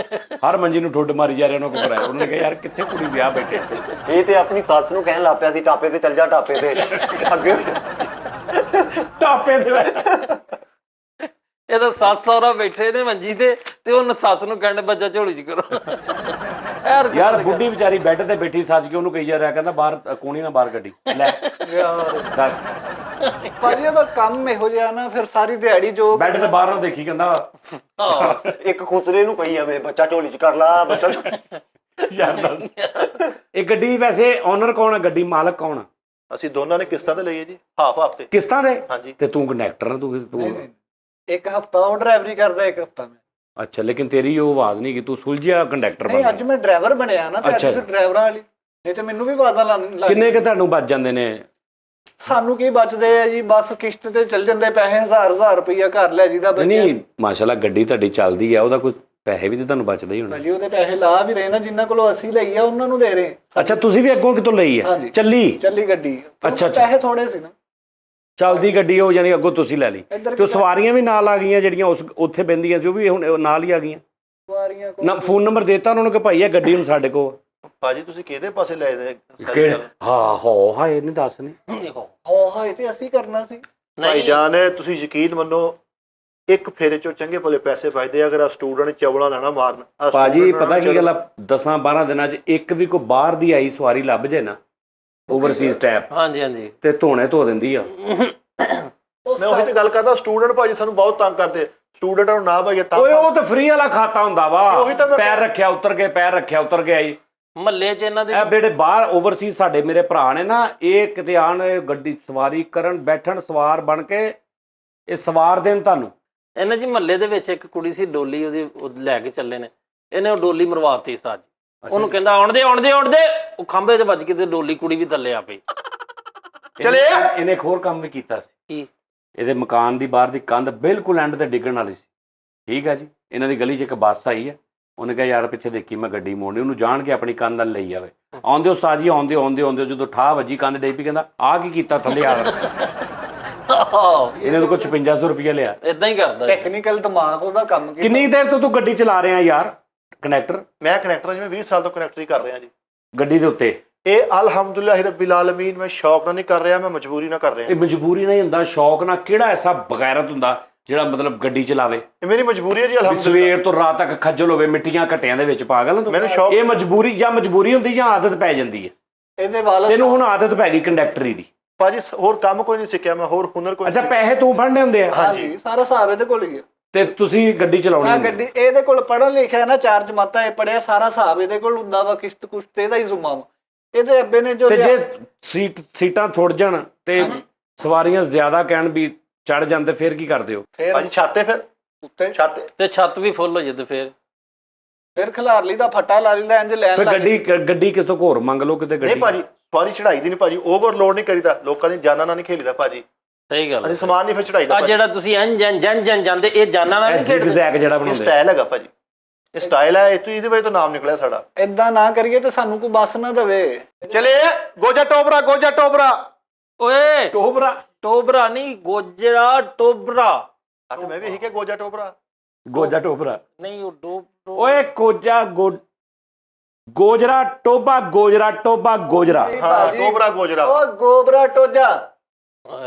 ਹਰ ਮੰਜੀ ਨੂੰ ਠੁੱਡ ਮਾਰੀ ਜਾ ਰਹੇ ਉਹਨਾਂ ਕੋਲ ਕਿਰਾਇਆ। ਉਹਨਾਂ ਨੇ ਕਿਹਾ ਯਾਰ ਕਿੱਥੇ ਕੁੜੀ ਵਿਆਹ ਬੈਠੇ। ਇਹ ਤੇ ਆਪਣੀ ਸੱਸ ਨੂੰ ਕਹਿਣ ਲੱਗ ਪਿਆ ਸੀ ਟਾਪੇ ਤੇ ਚੱਲ ਜਾ, ਟਾਪੇ ਤੇ ਅੱਗੇ ਟਾਪੇ ਦੇ ਇਹਦਾ ਸੱਸ ਸਹੁਰਾ ਬੈਠੇ ਨੇ ਮੰਜੀ ਤੇ ਉਹ ਸੱਸ ਨੂੰ ਕਹਿੰਦੇ ਬੱਚਾ ਝੋਲੀ ਚ ਕਰੋ। ਯਾਰ ਬੁੱਢੀ ਵਿਚਾਰੀ ਬੈੱਡ ਤੇ ਬੈਠੀ ਸੱਜ ਕੇ ਉਹਨੂੰ ਕਹੀ ਜਾ ਰਿਹਾ, ਕਹਿੰਦਾ ਬਾਹਰ ਕੋਣੀ ਨਾ ਬਾਹਰ ਗੱਡੀ ਲੈ ਦੱਸ। ਭਾਜੀ ਉਹਦਾ ਕੰਮ ਇਹੋ ਜਿਹਾ ਨਾ, ਫਿਰ ਸਾਰੀ ਦਿਹਾੜੀ ਜੋ ਬੈੱਡ ਤੇ ਬਾਹਰ ਨੂੰ ਦੇਖੀ, ਕਹਿੰਦਾ ਇੱਕ ਖੁਸਰੇ ਨੂੰ ਕਹੀ ਜਾਵੇ ਬੱਚਾ ਝੋਲੀ ਚ ਕਰ ਲਾ ਬੱਚਾ। ਯਾਰ ਦੱਸ ਇਹ ਗੱਡੀ ਵੈਸੇ ਓਨਰ ਕੌਣ ਹੈ? ਗੱਡੀ ਮਾਲਕ ਕੌਣ ਆ? ਅਸੀਂ ਦੋਨਾਂ ਨੇ ਕਿਸ਼ਤਾਂ ਤੇ ਲਈ ਹੈ ਜੀ, ਹਾਫ ਤੇ। ਕਿਸ਼ਤਾਂ ਦੇ? ਹਾਂਜੀ। ਤੇ ਤੂੰ ਕੰਡਕਟਰ ਹੈ, ਤੂੰ ਇੱਕ ਹਫਤਾ ਉਹ ਡਰਾਈਵਰੀ ਕਰਦਾ, ਇੱਕ ਹਫਤਾ ਮੈਂ। ਅੱਛਾ, ਲੇਕਿਨ ਤੇਰੀ ਉਹ ਆਵਾਜ਼ ਨਹੀਂ ਕਿ ਤੂੰ ਸੁਲਝਿਆ ਕੰਡਕਟਰ ਨਹੀਂ, ਬਣ ਅੱਜ ਮੈਂ ਡਰਾਈਵਰ ਬਣਿਆ ਨਾ, ਤੇ ਅੱਜ ਫਿਰ ਡਰਾਈਵਰਾਂ ਵਾਲੀ। ਨਹੀਂ ਤੇ ਮੈਨੂੰ ਵੀ ਆਵਾਜ਼ਾਂ ਲੱਗ। ਕਿੰਨੇ ਕਿ ਤੁਹਾਨੂੰ ਬਚ ਜਾਂਦੇ ਨੇ? ਸਾਨੂੰ ਕੀ ਬਚਦੇ ਆ ਜੀ, ਬਸ ਕਿਸ਼ਤ ਤੇ ਚੱਲ ਜਾਂਦੇ ਪੈਸੇ, 1000 ਰੁਪਈਆ ਘਰ ਲੈ ਜੀਦਾ ਬੱਚੇ। ਨਹੀਂ ਮਾਸ਼ਾਅੱਲਾ ਗੱਡੀ ਤੁਹਾਡੀ ਚੱਲਦੀ ਆ, ਉਹਦਾ ਕੋਈ ਪੈਸੇ ਵੀ ਤੇ ਤੁਹਾਨੂੰ ਬਚਦੇ ਹੀ ਹੋਣੇ। ਭਾਜੀ ਉਹਦੇ ਪੈਸੇ ਲਾ ਵੀ ਰਹੇ ਨਾ, ਜਿਨ੍ਹਾਂ ਕੋਲੋਂ ਅਸੀਂ ਲਈ ਆ ਉਹਨਾਂ ਨੂੰ ਦੇ ਰਹੇ। ਅੱਛਾ ਤੁਸੀਂ ਵੀ ਅੱਗੋਂ ਕਿਤੋਂ ਲਈ ਆ? ਚੱਲੀ ਗੱਡੀ। ਅੱਛਾ ਪੈਸੇ ਥੋੜੇ ਸੀ ਨਾ, ਚੱਲਦੀ ਗੱਡੀ ਉਹ ਯਾਨੀ ਅੱਗੋਂ ਤੁਸੀਂ ਲੈ ਲਈ। ਤੇ ਸਵਾਰੀਆਂ ਵੀ ਨਾਲ ਆ ਗਈਆਂ ਜਿਹੜੀਆਂ ਉਸ ਉੱਥੇ ਬੈੰਦੀਆਂ ਸੀ, ਉਹ ਵੀ ਹੁਣ ਨਾਲ ਹੀ ਆ ਗਈਆਂ। ਸਵਾਰੀਆਂ ਨਾ ਫੋਨ ਨੰਬਰ ਦੇਤਾ ਉਹਨਾਂ ਨੂੰ ਕਿ ਭਾਈ ਇਹ ਗੱਡੀ ਹੁਣ ਸਾਡੇ ਕੋਲ। ਭਾਜੀ ਤੁਸੀਂ ਕਿਹਦੇ ਪਾਸੇ ਲੈ ਦੇ? ਹਾਂ ਹੋ ਹਾਏ ਨਹੀਂ ਦੱਸ ਨਹੀਂ ਹਾਏ ਤੇ ਅਸੀਂ ਕਰਨਾ ਸੀ। ਭਾਈ ਜਾਨ ਤੁਸੀਂ ਯਕੀਨ ਮੰਨੋ, ਇੱਕ ਫੇਰੇ ਚੋਂ ਚੰਗੇ ਭਲੇ ਪੈਸੇ ਫਾਇਦੇ। ਅਗਰ ਸਟੂਡੈਂਟ ਚਵਲਾ ਲੈਣਾ ਮਾਰਨ ਭਾਜੀ, ਪਤਾ ਕੀ ਗੱਲ ਆ, 10-12 ਦਿਨਾਂ 'ਚ ਇੱਕ ਵੀ ਕੋਈ ਬਾਹਰ ਦੀ ਆਈ ਸਵਾਰੀ ਲੱਭ ਜੇ ਨਾ ਓਵਰਸੀਜ਼ ਟੈਪ, ਹਾਂਜੀ ਤੇ ਧੋਣੇ ਧੋ ਦਿੰਦੀ ਆ। ਮੈਂ ਉਹੀ ਤੇ ਗੱਲ ਕਰਦਾ, ਸਟੂਡੈਂਟ ਭਾਜੀ ਸਾਨੂੰ ਬਹੁਤ ਤੰਗ ਕਰਦੇ। ਸਟੂਡੈਂਟ ਨੂੰ ਨਾ ਭਾਈ ਓਏ ਉਹ ਤਾਂ ਫ੍ਰੀ ਵਾਲਾ ਖਾਤਾ ਹੁੰਦਾ ਵਾ, ਪੈਰ ਰੱਖਿਆ ਉਤਰ ਗਏ, ਪੈਰ ਰੱਖਿਆ ਉਤਰ ਗਿਆ ਜੀ। ਮਹੱਲੇ 'ਚ ਇਹਨਾਂ ਦੇ ਇਹ ਜਿਹੜੇ ਬਾਹਰ ਓਵਰਸੀਜ਼ ਸਾਡੇ ਮੇਰੇ ਭਰਾ ਨੇ ਨਾ, ਇਹ ਕਿਤੇ ਆਣ ਗੱਡੀ ਸਵਾਰੀ ਕਰਨ, ਬੈਠਣ, ਸਵਾਰ ਬਣ ਕੇ ਇਹ ਸਵਾਰ ਦੇਣ ਤੁਹਾਨੂੰ। ਇਹਨਾਂ ਜੀ ਮਹੱਲੇ ਦੇ ਵਿੱਚ ਇੱਕ ਕੁੜੀ ਸੀ, ਡੋਲੀ ਉਹਦੀ ਲੈ ਕੇ ਚੱਲੇ ਨੇ, ਇਹਨੇ ਉਹ ਡੋਲੀ ਮਰਵਾਤੀ ਸਾਜ। ਉਹਨੂੰ ਕਹਿੰਦਾ ਆਉਣ ਦੇ, ਉਹ ਖੰਭੇ ਤੇ ਵੱਜ ਕੇ ਤੇ ਡੋਲੀ ਕੁੜੀ ਵੀ ਥੱਲੇ ਆ ਪਈ। ਚਲੇ ਇਹਨੇ ਇੱਕ ਹੋਰ ਕੰਮ ਵੀ ਕੀਤਾ ਸੀ। ਕੀ? ਇਹਦੇ ਮਕਾਨ ਦੀ ਬਾਹਰ ਦੀ ਕੰਧ ਬਿਲਕੁਲ ਐਂਡ ਤੇ ਡਿੱਗਣ ਵਾਲੀ ਸੀ। ਠੀਕ ਆ ਜੀ, ਇਹਨਾਂ ਦੀ ਗਲੀ 'ਚ ਇੱਕ ਬੱਸ ਆਈ ਹੈ, ਉਹਨੇ ਕਿਹਾ ਯਾਰ ਪਿੱਛੇ ਦੇਖੀ ਮੈਂ ਗੱਡੀ ਮੋੜਨੀ, ਉਹਨੂੰ ਜਾਣ ਕੇ ਆਪਣੀ ਕੰਧ ਨਾਲ ਲਈ ਜਾਵੇ। ਆਉਂਦੇ ਉਸਤਾਦ ਜੀ ਆਉਂਦੇ ਜਦੋਂ ਠਾਹ ਵੱਜੀ ਕੰਧ ਡਿੱਗ ਪਈ, ਕਹਿੰਦਾ ਆ ਕੀ ਕੀਤਾ ਥੱਲੇ ਆ। ਇਹਨੇ ਤਾਂ ਕੋਈ 5600 ਰੁਪਇਆ ਲਿਆ। ਇਦਾਂ ਹੀ ਕਰਦਾ ਜੀ। ਟੈਕਨੀਕਲ ਦਿਮਾਗ ਉਹਦਾ ਕੰਮ ਕੀਤਾ। ਕਿੰਨੀ ਦੇਰ ਤੋਂ ਤੂੰ ਗੱਡੀ ਚਲਾ ਰਿਹਾ ਯਾਰ ਕਨੈਕਟਰ? ਮੈਂ ਕਨੈਕਟਰ ਜਿਵੇਂ 20 ਸਾਲ ਤੋਂ ਕਨੈਕਟਰੀ ਕਰ ਰਿਹਾ ਜੀ। ਗੱਡੀ ਦੇ ਉੱਤੇ ਇਹ ਅਲਹਮਦੁਲਿਲਾਹ ਰੱਬਿਲ ਆਲਮੀਨ, ਮੈਂ ਸ਼ੌਕ ਨਾਲ ਨਹੀਂ ਕਰ ਰਿਹਾ, ਮੈਂ ਮਜਬੂਰੀ ਨਾਲ ਕਰ ਰਿਹਾ। ਇਹ ਮਜਬੂਰੀ ਨਹੀਂ ਹੁੰਦਾ, ਸ਼ੌਕ ਨਾਲ। ਕਿਹੜਾ ਐਸਾ ਬਗੈਰਤ ਹੁੰਦਾ ਜਿਹੜਾ ਮਤਲਬ ਗੱਡੀ ਚਲਾਵੇ? ਇਹ ਮੇਰੀ ਮਜਬੂਰੀ ਹੈ ਜੀ ਵੀ ਅਲਹਮਦੁਲਿਲਾਹ। ਸਵੇਰ ਤੋਂ ਰਾਤ ਤੱਕ ਖੱਜਲ ਹੋਵੇ ਮਿੱਟੀਆਂ ਘਟਿਆਂ ਦੇ ਵਿੱਚ, ਪਾਗਲ ਤੂੰ? ਮੈਨੂੰ ਸ਼ੌਕ ਇਹ ਮਜਬੂਰੀ ਜਾਂ ਮਜਬੂਰੀ ਹੁੰਦੀ ਜਾਂ ਆਦਤ ਪੈ ਜਾਂਦੀ ਹੈ। ਇਹਦੇ ਵਾਲਾ ਤੈਨੂੰ ਹੁਣ ਆਦਤ ਪੈ ਗਈ ਕੰਡਕਟਰੀ ਦੀ। ਭਾਜੀ ਹੋਰ ਕੰਮ ਕੋਈ ਨਹੀਂ ਸਿੱਖਿਆ ਮੈਂ, ਹੋਰ ਹੁਨਰ ਕੋਈ ਅੱਛਾ, ਪੈਸੇ ਤੂੰ ਫੜਨੇ ਹੁੰਦੇ ਆ ਹਾਂਜੀ ਸਾਰਾ ਹਿਸਾਬ ਇਹਦੇ ਕੋਲ ਹੀ ਹੈ। ਤੇ ਤੁਸੀਂ ਗੱਡੀ ਚਲਾਉਣੀ ਮੈਂ ਹੁੰਦੀ। ਗੱਡੀ ਇਹਦੇ ਕੋਲ ਪੜ੍ਹਨ ਲਿਖਿਆ ਨਾ, 4 ਜਮਾਤਾਂ ਇਹ ਪੜਿਆ, ਸਾਰਾ ਹਿਸਾਬ ਇਹਦੇ ਕੋਲ ਹੁੰਦਾ ਵਾ, ਕਿਸ਼ਤ ਕੁਸ਼ਤ ਇਹਦਾ ਹੀ ਜ਼ੁਮਾ ਵਾ। ਇਹਦੇ ਅੱਬੇ ਨੇ ਜੋ ਤੇ ਜੇ ਸੀਟਾਂ ਥੁੜ ਜਾਣ ਤੇ ਸਵਾਰੀਆਂ ਜ਼ਿਆਦਾ ਕਹਿਣ ਵੀ ਚੜ ਜਾਂਦੇ, ਫਿਰ ਕੀ ਕਰਦੇ ਹੋ? ਭਾਜੀ ਛਾਤੇ ਫਿਰ ਉੱਤੇ ਛਾਤੇ ਤੇ ਛੱਤ ਵੀ ਫੁੱਲ ਹੋ ਜਾਂਦੇ ਫਿਰ ਖਿਲਾਰ ਲਈ ਦਾ ਫੱਟਾ ਲਾ ਲੈਂਦਾ, ਇੰਜ ਲੈਣ ਫਿਰ ਲੱਗ ਗੱਡੀ ਕਿਤੋਂ ਘੋਰ ਮੰਗ ਲਓ ਕਿਤੇ ਨਹੀਂ ਗੱਡੀ। ਭਾਜੀ, ਸਵਾਰੀ ਚੜਾਈ ਦੀ ਨਹੀਂ ਭਾਜੀ, ਓਵਰਲੋਡ ਨਹੀਂ ਕਰੀਦਾ, ਲੋਕਾਂ ਦੀ ਜਾਨਾਂ ਨਾਲ ਨਹੀਂ ਖੇਲੀਦਾ ਭਾਜੀ। ਸਹੀ ਗੱਲ ਅਸੀਂ ਸਮਾਨ ਨਹੀਂ ਫਿਰ ਚੜਾਈਦਾ ਆ ਭਾਜੀ। ਜਿਹੜਾ ਤੁਸੀਂ ਜਨ ਜਾਂਦੇ, ਇਹ ਜਾਨਾਂ ਨਾਲ ਨਹੀਂ ਖੇਡਦੇ। ਜ਼ਿਗਜ਼ੈਗ ਜਿਹੜਾ ਇਹ ਬਣਾਉਂਦੇ ਸਟਾਈਲ ਹੈਗਾ ਭਾਜੀ, ਇਹ ਸਟਾਈਲ ਹੈ, ਇਹਦੀ ਵਜ੍ਹਾ ਤੋਂ ਨਾਮ ਨਿਕਲਿਆ ਸਾਡਾ। ਏਦਾਂ ਨਾ ਕਰੀਏ ਤੇ ਸਾਨੂੰ ਕੋਈ ਬੱਸ ਨਾ ਦੇਵੇ। ਚਲੇ ਗੋਜਾ ਟੋਬਰਾ, ਗੋਜਾ ਟੋਬਰਾ। ਓਏ ਟੋਬਰਾ ਟੋਬਰਾ ਨਹੀਂ, ਗੋਜਰਾ ਟੋਬਰਾ। ਅੱਜ ਮੈਂ ਵੀ ਇਹੀ ਕਿ ਗੋਜਾ ਟੋਬਰਾ। ਗੋਜਾ ਟੋਬਰਾ ਨਹੀਂ ਉਹ ਓਏ ਗੋਜਰਾ ਟੋਬਾ, ਗੋਜਰਾ ਟੋਬਾ, ਗੋਜਰਾ। ਨਹੀਂ ਹਾਂ ਭਾਜੀ, ਟੋਬਰਾ ਗੋਜਰਾ। ਉਹ ਗੋਬਰਾ ਟੋਜਾ।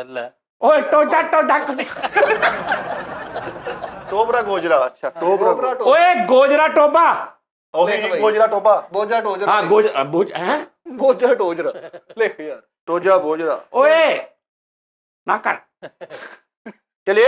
ਲੈ ਓਏ ਟੋਜਾ ਟੋਜਾ ਟੋਬਰਾ ਗੋਜਰਾ। ਅੱਛਾ ਟੋਬਰਾ। ਓਏ ਗੋਜਰਾ ਟੋਬਾ। ਉਹੀ ਦੇਖ ਜੀ ਬਈ। ਗੋਜਰਾ ਟੋਬਾ। ਬੋਜਾ ਟੋਜਰਾ। ਹਾਂ ਗੋਜ ਹੈ। ਬੋਜਾ ਟੋਜਰਾ ਲਿਖ ਯਾਰ। ਟੋਜਾ ਗੋਜਰਾ। ਓਏ ਨਾ ਕਰ ਚਲੇ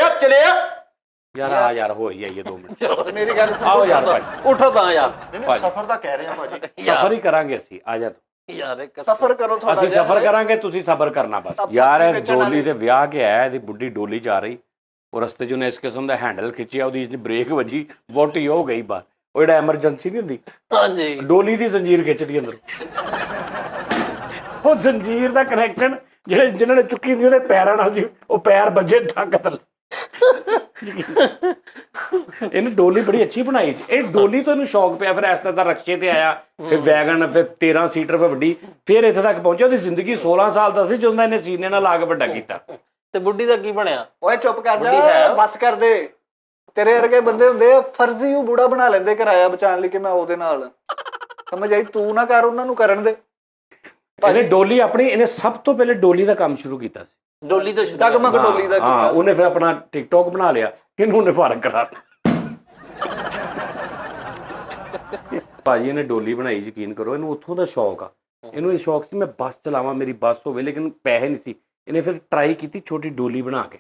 ਯਾਰ, ਆ ਯਾਰ ਹੋ ਹੀ ਆਈਏ 2 ਮਿੰਟ। ਮੇਰੀ ਗੱਲ ਸੁਣ। ਆਓ ਯਾਰ ਭਾਈ, ਉੱਠੋ ਤਾਂ ਯਾਰ। ਨਹੀਂ ਸਫਰ ਦਾ ਕਹਿ ਰਹੇ ਆ ਭਾਜੀ। ਸਫਰ ਹੀ ਕਰਾਂਗੇ ਅਸੀਂ। ਆ ਜਾ ਤੂੰ। ਯਾਰ ਇੱਕ ਸਫਰ ਕਰੋ ਥੋੜਾ ਅਸੀਂ ਸਫਰ ਕਰਾਂਗੇ, ਤੁਸੀਂ ਸਬਰ ਕਰਨਾ ਬਸ। ਸਭ ਯਾਰ ਇਹ ਵੇਚਣ ਡੋਲੀ ਵਾਲੀ। ਤੇ ਵਿਆਹ ਕੇ ਆਇਆ, ਇਹਦੀ ਬੁੱਢੀ ਡੋਲੀ ਜਾ ਰਹੀ, ਉਹ ਰਸਤੇ 'ਚ ਉਹਨੇ ਇਸ ਕਿਸਮ ਦਾ ਹੈਂਡਲ ਖਿੱਚਿਆ, ਉਹਦੀ ਬ੍ਰੇਕ ਵੱਜੀ, ਵੋਟੀ ਹੋ ਗਈ ਬਾਹਰ। ਉਹ ਜਿਹੜਾ ਐਮਰਜੈਂਸੀ ਨਹੀਂ ਹੁੰਦੀ, ਹਾਂਜੀ ਡੋਲੀ ਦੀ ਜ਼ੰਜੀਰ ਖਿੱਚਦੀ ਅੰਦਰ। ਉਹ ਜ਼ੰਜੀਰ ਦਾ ਕਨੈਕਸ਼ਨ ਜਿਨ੍ਹਾਂ ਨੇ ਚੁੱਕੀ ਹੁੰਦੀ ਉਹਦੇ ਪੈਰਾਂ ਨਾਲ ਸੀ, ਉਹ ਪੈਰ ਵੱਜੇ ਟੱਕ ਥੱਲੇ। ਇਹਨੇ ਡੋਲੀ ਬੜੀ ਅੱਛੀ ਬਣਾਈ ਸੀ। ਇਹ ਡੋਲੀ ਤੋਂ ਇਹਨੂੰ ਸ਼ੌਕ ਪਿਆ, ਫਿਰ ਇਸ ਤਰ੍ਹਾਂ ਦਾ ਰਕਸ਼ੇ ਤੇ ਆਇਆ, ਫਿਰ ਵੈਗਨ, ਫਿਰ 13 ਸੀਟਰ, ਫਿਰ ਵੱਡੀ, ਫਿਰ ਇੱਥੇ ਤੱਕ ਪਹੁੰਚਿਆ। ਉਹਦੀ ਜ਼ਿੰਦਗੀ 16 ਸਾਲ ਦਾ ਸੀ ਜਦੋਂ ਇਹਨੇ ਸੀਨੇ ਨਾਲ ਲਾ ਕੇ ਵੱਡਾ ਕੀਤਾ। ਤੇ ਬੁੱਢੀ ਦਾ ਕੀ ਬਣਿਆ? ਓਏ ਚੁੱਪ ਕਰ ਬੁੱਢੀ ਜਾ, ਹੈ। ਬਸ ਕਰ ਦੇ। ਤੇਰੇ ਵਰਗੇ ਬੰਦੇ ਹੁੰਦੇ ਆ ਫਰਜ਼ੀ ਉਹ ਬੂੜਾ ਬਣਾ ਲੈਂਦੇ ਕਿਰਾਇਆ ਬਚਾਉਣ ਲਈ ਕਿ ਮੈਂ ਉਹਦੇ ਨਾਲ। ਸਮਝ ਆਈ? ਤੂੰ ਨਾ ਕਰ, ਉਹਨਾਂ ਨੂੰ ਕਰਨ ਦੇ। ਇਹਨੇ ਡੋਲੀ ਆਪਣੀ, ਇਹਨੇ ਸਭ ਤੋਂ ਪਹਿਲੇ ਡੋਲੀ ਦਾ ਕੰਮ ਸ਼ੁਰੂ ਕੀਤਾ ਸੀ। ਡੋਲੀ ਤੋਂ ਸ਼ੁਰੂ ਡਗਮਗ ਡੋਲੀ ਦਾ ਹਾਂ, ਕੀਤਾ। ਉਹਨੇ ਫਿਰ ਆਪਣਾ ਟਿਕਟੋਕ ਬਣਾ ਲਿਆ, ਇਹਨੂੰ ਉਹਨੇ ਫਰਕ ਕਰਾਤਾ। ਭਾਜੀ ਇਹਨੇ ਡੋਲੀ ਬਣਾਈ, ਯਕੀਨ ਕਰੋ, ਇਹਨੂੰ ਉੱਥੋਂ ਦਾ ਸ਼ੌਕ ਆ। ਇਹਨੂੰ ਇਹ ਸ਼ੌਕ ਸੀ ਮੈਂ ਬੱਸ ਚਲਾਵਾਂ, ਮੇਰੀ ਬੱਸ ਹੋਵੇ, ਲੇਕਿਨ ਪੈਸੇ ਨਹੀਂ ਸੀ। ਇਹਨੇ ਫਿਰ ਟਰਾਈ ਕੀਤੀ ਛੋਟੀ ਡੋਲੀ ਬਣਾ ਕੇ,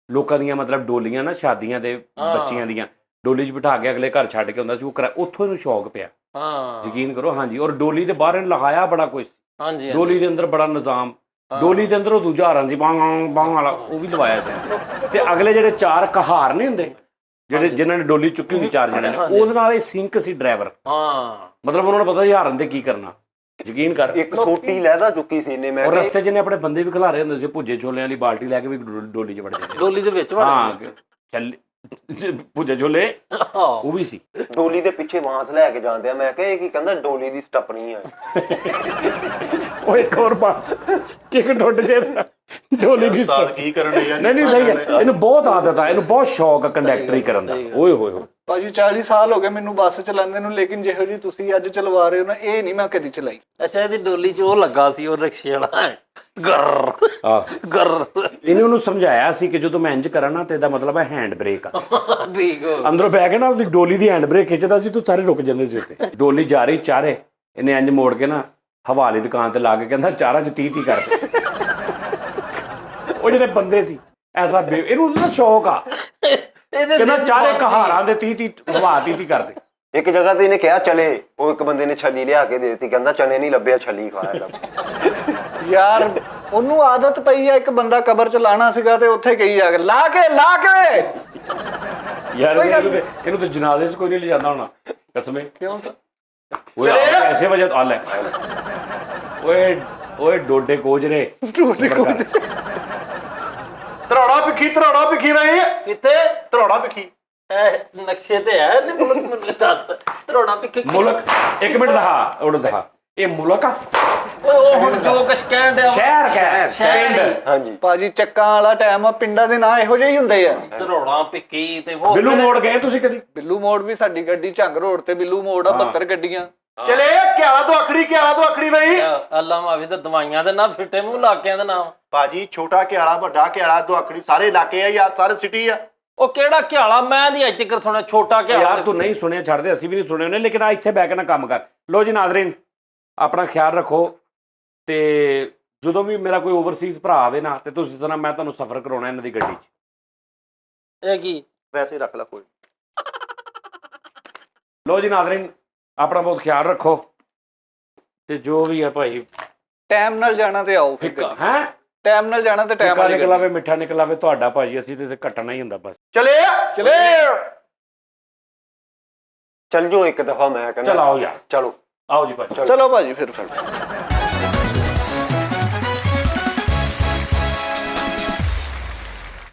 ਲੋਕਾਂ ਦੀਆਂ ਮਤਲਬ ਡੋਲੀਆਂ ਨਾ ਸ਼ਾਦੀਆਂ ਦੇ ਬੱਚੀਆਂ ਦੀਆਂ, ਡੋਲੀ 'ਚ ਬਿਠਾ ਕੇ ਅਗਲੇ ਘਰ ਛੱਡ ਕੇ ਹੁੰਦਾ ਸੀ, ਉਹ ਉੱਥੋਂ ਇਹਨੂੰ ਸ਼ੌਕ ਪਿਆ। ਹਾਂ ਯਕੀਨ ਕਰੋ। ਹਾਂਜੀ, ਔਰ ਡੋਲੀ ਦੇ ਬਾਹਰ ਇਹਨੇ ਲਗਾਇਆ ਬੜਾ ਕੁਛ। ਹਾਂਜੀ ਡੋਲੀ ਦੇ ਅੰਦਰ ਬੜਾ ਨਿਜ਼ਾਮ, ਡੋਲੀ ਦੇ ਅੰਦਰ ਉਹ ਦੂਜਾ ਹਾਰਾਂ ਸੀ ਬਾਂਗ ਵਾਲਾ, ਉਹ ਵੀ ਲਵਾਇਆ ਸੀ। ਤੇ ਅਗਲੇ ਜਿਹੜੇ 4 ਕਹਾਰ ਨਹੀਂ ਹੁੰਦੇ, ਜਿਹੜੇ ਜਿਨ੍ਹਾਂ ਨੇ ਡੋਲੀ ਚੁੱਕੀ ਹੁੰਦੀ 4 ਜਣੇ ਨੇ, ਉਹਦੇ ਨਾਲ ਇਹ ਸਿੰਕ ਸੀ ਡਰਾਈਵਰ। ਹਾਂ ਮਤਲਬ ਉਹਨਾਂ ਨੂੰ ਪਤਾ ਸੀ ਹਾਰਨ ਦੇ ਕੀ ਕਰਨਾ। ਯਕੀਨ ਕਰ। ਇੱਕ ਛੋਟੀ ਲਹਿਦਾ ਚੁੱਕੀ ਸੀ ਇਹਨੇ। ਮੈਂ ਔਰ ਕਿਹਾ ਰਸਤੇ 'ਚ ਇਹਨੇ ਆਪਣੇ ਬੰਦੇ ਵੀ ਖਿਲਾਰੇ ਹੁੰਦੇ ਸੀ, ਭੁੱਜੇ ਛੋਲਿਆਂ ਵਾਲੀ ਬਾਲਟੀ ਲੈ ਕੇ ਵੀ ਡੋਲੀ 'ਚ ਵੜ ਜਾਂਦੇ। ਡੋਲੀ ਦੇ ਵਿੱਚ ਵੜ ਹਾਂ ਚੱਲ ਭੁੱਜੇ ਛੋਲੇ ਉਹ ਵੀ ਸੀ। ਡੋਲੀ ਦੇ ਪਿੱਛੇ ਬਾਂਸ ਲੈ ਕੇ ਜਾਂਦੇ ਆ। ਮੈਂ ਕਿਹਾ ਇਹ ਕੀ ਕਹਿੰਦਾ, ਡੋਲੀ ਦੀ ਸਟੱਪਣੀ ਆ। ਉਹ ਇੱਕ ਹੋਰ ਬਾਤ ਕਿੱਕ ਟੁੱਟ ਜੇ ਡੋਲੀ ਦੀ ਉਸਤਾਦ ਕੀ ਕਰਨ ਯਾਰ। ਨਹੀਂ ਸਹੀ ਹੈ। ਇਹਨੂੰ ਬਹੁਤ ਆਦਤ ਆ, ਇਹਨੂੰ ਬਹੁਤ ਸ਼ੌਕ ਆ ਕੰਡਕਟਰੀ ਕਰਨ ਦਾ। ਓਏ ਹੋਏ ਹੋਏ ਭਾਜੀ 40 ਸਾਲ ਹੋ ਗਏ ਮੈਨੂੰ ਬੱਸ ਚਲਾਉਂਦੇ ਨੂੰ, ਲੇਕਿਨ ਜਿਹੋ ਜੀ ਤੁਸੀਂ ਅੱਜ ਚਲਵਾ ਰਹੇ ਹੋ ਨਾ, ਇਹ ਨਹੀਂ ਮੈਂ ਕਦੀ ਚਲਾਈ। ਅੱਛਾ ਇਹਦੀ ਡੋਲੀ 'ਚ ਉਹ ਲੱਗਾ ਸੀ, ਉਹ ਰਿਕਸ਼ੇ ਵਾਲਾ ਗਰ ਗਰ। ਇਹਨੇ ਉਹਨੂੰ ਸਮਝਾਇਆ ਸੀ ਕਿ ਜਦੋਂ ਮੈਂ ਇੰਜ ਕਰਾਂ ਨਾ ਤੇ ਇਹਦਾ ਮਤਲਬ ਹੈ ਹੈਂਡ ਬ੍ਰੇਕ ਆ। ਠੀਕ ਹੋ ਅੰਦਰੋਂ ਬਹਿ ਕੇ ਨਾ ਉਹਦੀ ਡੋਲੀ ਦੀ ਹੈਂਡ ਬ੍ਰੇਕ ਖਿੱਚਦਾ ਸੀ, ਤੂੰ ਸਾਰੇ ਰੁਕ ਜਾਂਦੇ ਸੀ ਉੱਤੇ। ਡੋਲੀ ਜਾ ਰਹੀ ਚਾਰੇ, ਇਹਨੇ ਇੰਜ ਮੋੜ ਕੇ ਨਾ ਹਵਾ ਵਾਲੀ ਦੁਕਾਨ ਤੇ ਲਾ ਕੇ ਕਹਿੰਦਾ ਚਾਰਾਂ 'ਚ 30 ਕਰ ਦੇ। ਉਹ ਜਿਹੜੇ ਬੰਦੇ ਸੀ ਐਸਾ ਇਹਨੂੰ ਉਹਦਾ ਸ਼ੌਕ ਆ, ਕਹਿੰਦਾ ਚਾਰੇ ਕਹਾਰਾਂ ਦੇ 30 ਹਵਾ 30 ਕਰ ਦੇ। ਇੱਕ ਜਗ੍ਹਾ ਤੇ ਇਹਨੇ ਕਿਹਾ ਚਲੇ, ਉਹ ਇੱਕ ਬੰਦੇ ਨੇ ਛੱਲੀ ਲਿਆ ਕੇ ਦੇ ਦਿੱਤੀ, ਕਹਿੰਦਾ ਚਨੇ ਨਹੀਂ ਲੱਭਿਆ, ਛੱਲੀ ਖਾਇਆ। ਯਾਰ ਉਹਨੂੰ ਆਦਤ ਪਈ ਆ, ਇੱਕ ਬੰਦਾ ਕਬਰ ਚ ਲਾਣਾ ਸੀਗਾ ਤੇ ਉੱਥੇ ਗਈ ਆ ਕੇ ਲਾ ਕੇ ਯਾਰ ਇਹਨੂੰ ਤਾਂ ਜਨਾਜ਼ੇ 'ਚ ਕੋਈ ਨਹੀਂ ਲਿਜਾਂਦਾ ਹੋਣਾ ਕਸਮੇ। ਕਿਉਂ? ਓਏ ਐਸੇ ਵਜ੍ਹਾ ਤੋਂ ਆ ਲੈ। ਓਏ ਡੋਡੇ ਕੋਜਰੇ ਧਰੌੜਾ ਪਿੱਖੀ ਰਹੀ ਹੈ ਕਿੱਥੇ? ਧਰੌੜਾ ਪਿੱਖੀ ਇਹ ਨਕਸ਼ੇ ਤੇ ਹੈ ਨੇ ਮੁਲਕ। ਮੈਨੂੰ ਦੱਸ ਧਰੋੜਾ ਪਿੱਛੇ ਮੁਲਕ। 1 ਮਿੰਟ ਦਿਖਾ, ਉਹ ਦਿਖਾ। ਇਹ ਮੁਲਕ ਆ। ਉਹ ਹੁਣ ਜੋ ਕੁਛ ਕਹਿਣ ਡਿਆ ਵਾ। ਸ਼ਹਿਰ ਕਹਿ ਸ਼ਹਿਰ ਪਿੰਡ ਨਹੀਂ। ਹਾਂਜੀ ਭਾਜੀ ਚੱਕਾਂ ਵਾਲਾ ਟਾਈਮ ਆ, ਪਿੰਡਾਂ ਦੇ ਨਾਂ ਇਹੋ ਜਿਹੇ ਹੀ ਹੁੰਦੇ ਆ। ਧਰੋੜਾਂ ਪਿੱਕੀ ਤੇ ਹੋਰ ਬਿੱਲੂ ਮੋੜ ਗਏ ਤੁਸੀਂ ਕਦੀ? ਬਿੱਲੂ ਮੋੜ ਵੀ ਸਾਡੀ ਗੱਡੀ ਝੰਗ ਰੋਡ ਤੇ ਬਿੱਲੂ ਮੋੜ ਆ, 72 ਗੱਡੀਆਂ। ਚਲੇ ਕਿਆਲਾ ਤੋਂ ਆਖਰੀ ਬਈ। ਅੱਲਾ ਮਾਫੀ ਤੇ ਦਵਾਈਆਂ ਦੇ ਨਾ ਫਿੱਟੇ ਮੂੰਹ ਇਲਾਕਿਆਂ ਦੇ ਨਾਮ। ਭਾਜੀ ਛੋਟਾ ਕਿਆਲਾ ਵੱਡਾ ਕਿਆਲਾ ਦੁਆਖੜੀ ਸਾਰੇ ਇਲਾਕੇ ਆ ਯਾਰ, ਸਾਰੇ ਸਿਟੀ ਆ। ਉਹ ਕਿਹੜਾ ਘਿਆਲਾ ਮੈਂ ਨਹੀਂ ਅੱਜ ਤੱਕ ਸੁਣਿਆ, ਛੋਟਾ ਘਿਆਲਾ। ਯਾਰ ਤੂੰ ਨਹੀਂ ਸੁਣਿਆ ਛੱਡਦੇ, ਅਸੀਂ ਵੀ ਨਹੀਂ ਸੁਣੇ ਉਹਨੇ, ਲੇਕਿਨ ਆ ਇੱਥੇ ਬਹਿ ਕੇ ਨਾ ਕੰਮ ਕਰ। ਲੋ ਜੀ ਨਾਜ਼ਰੀਨ, ਆਪਣਾ ਖਿਆਲ ਰੱਖੋ ਤੇ ਜਦੋਂ ਵੀ ਮੇਰਾ ਕੋਈ ਓਵਰਸੀਜ਼ ਭਰਾ ਆਵੇ ਨਾ ਤੇ ਤੁਸੀਂ ਦੱਸਣਾ ਮੈਂ ਤੁਹਾਨੂੰ ਸਫ਼ਰ ਕਰਾਉਣਾ ਇਹਨਾਂ ਦੀ ਗੱਡੀ 'ਚ। ਇਹ ਕੀ ਵੈਸੇ ਹੀ ਰੱਖ ਲੈ ਕੋਈ। ਲੋ ਜੀ ਨਾਜ਼ਰੀਨ, ਆਪਣਾ ਬਹੁਤ ਖਿਆਲ ਰੱਖੋ ਤੇ ਜੋ ਵੀ ਹੈ ਭਾਈ ਟਾਈਮ ਨਾਲ ਜਾਣਾ ਤੇ ਆਓ ਫਿਰ। ਫਿੱਕਾ ਹੈ, ਟਾਈਮ ਨਾਲ ਜਾਣਾ ਤੇ ਟਾਈਮ ਫਿੱਕਾ ਨਾਲ ਨਿਕਲਾਵੇ ਮਿੱਠਾ ਨਿਕਲਾਵੇ ਤੁਹਾਡਾ ਭਾਜੀ, ਅਸੀਂ ਤੇ ਘਟਣਾ ਹੀ ਹੁੰਦਾ ਬਸ। ਚਲੇ ਚੱਲ ਜੋ ਇੱਕ ਦਫਾ ਮੈਂ ਕਹਿੰਦਾ ਚਲ ਆਓ ਯਾਰ, ਚਲੋ ਆਓ ਜੀ ਭਾਜੀ। ਚਲੋ ਭਾਜੀ ਫਿਰ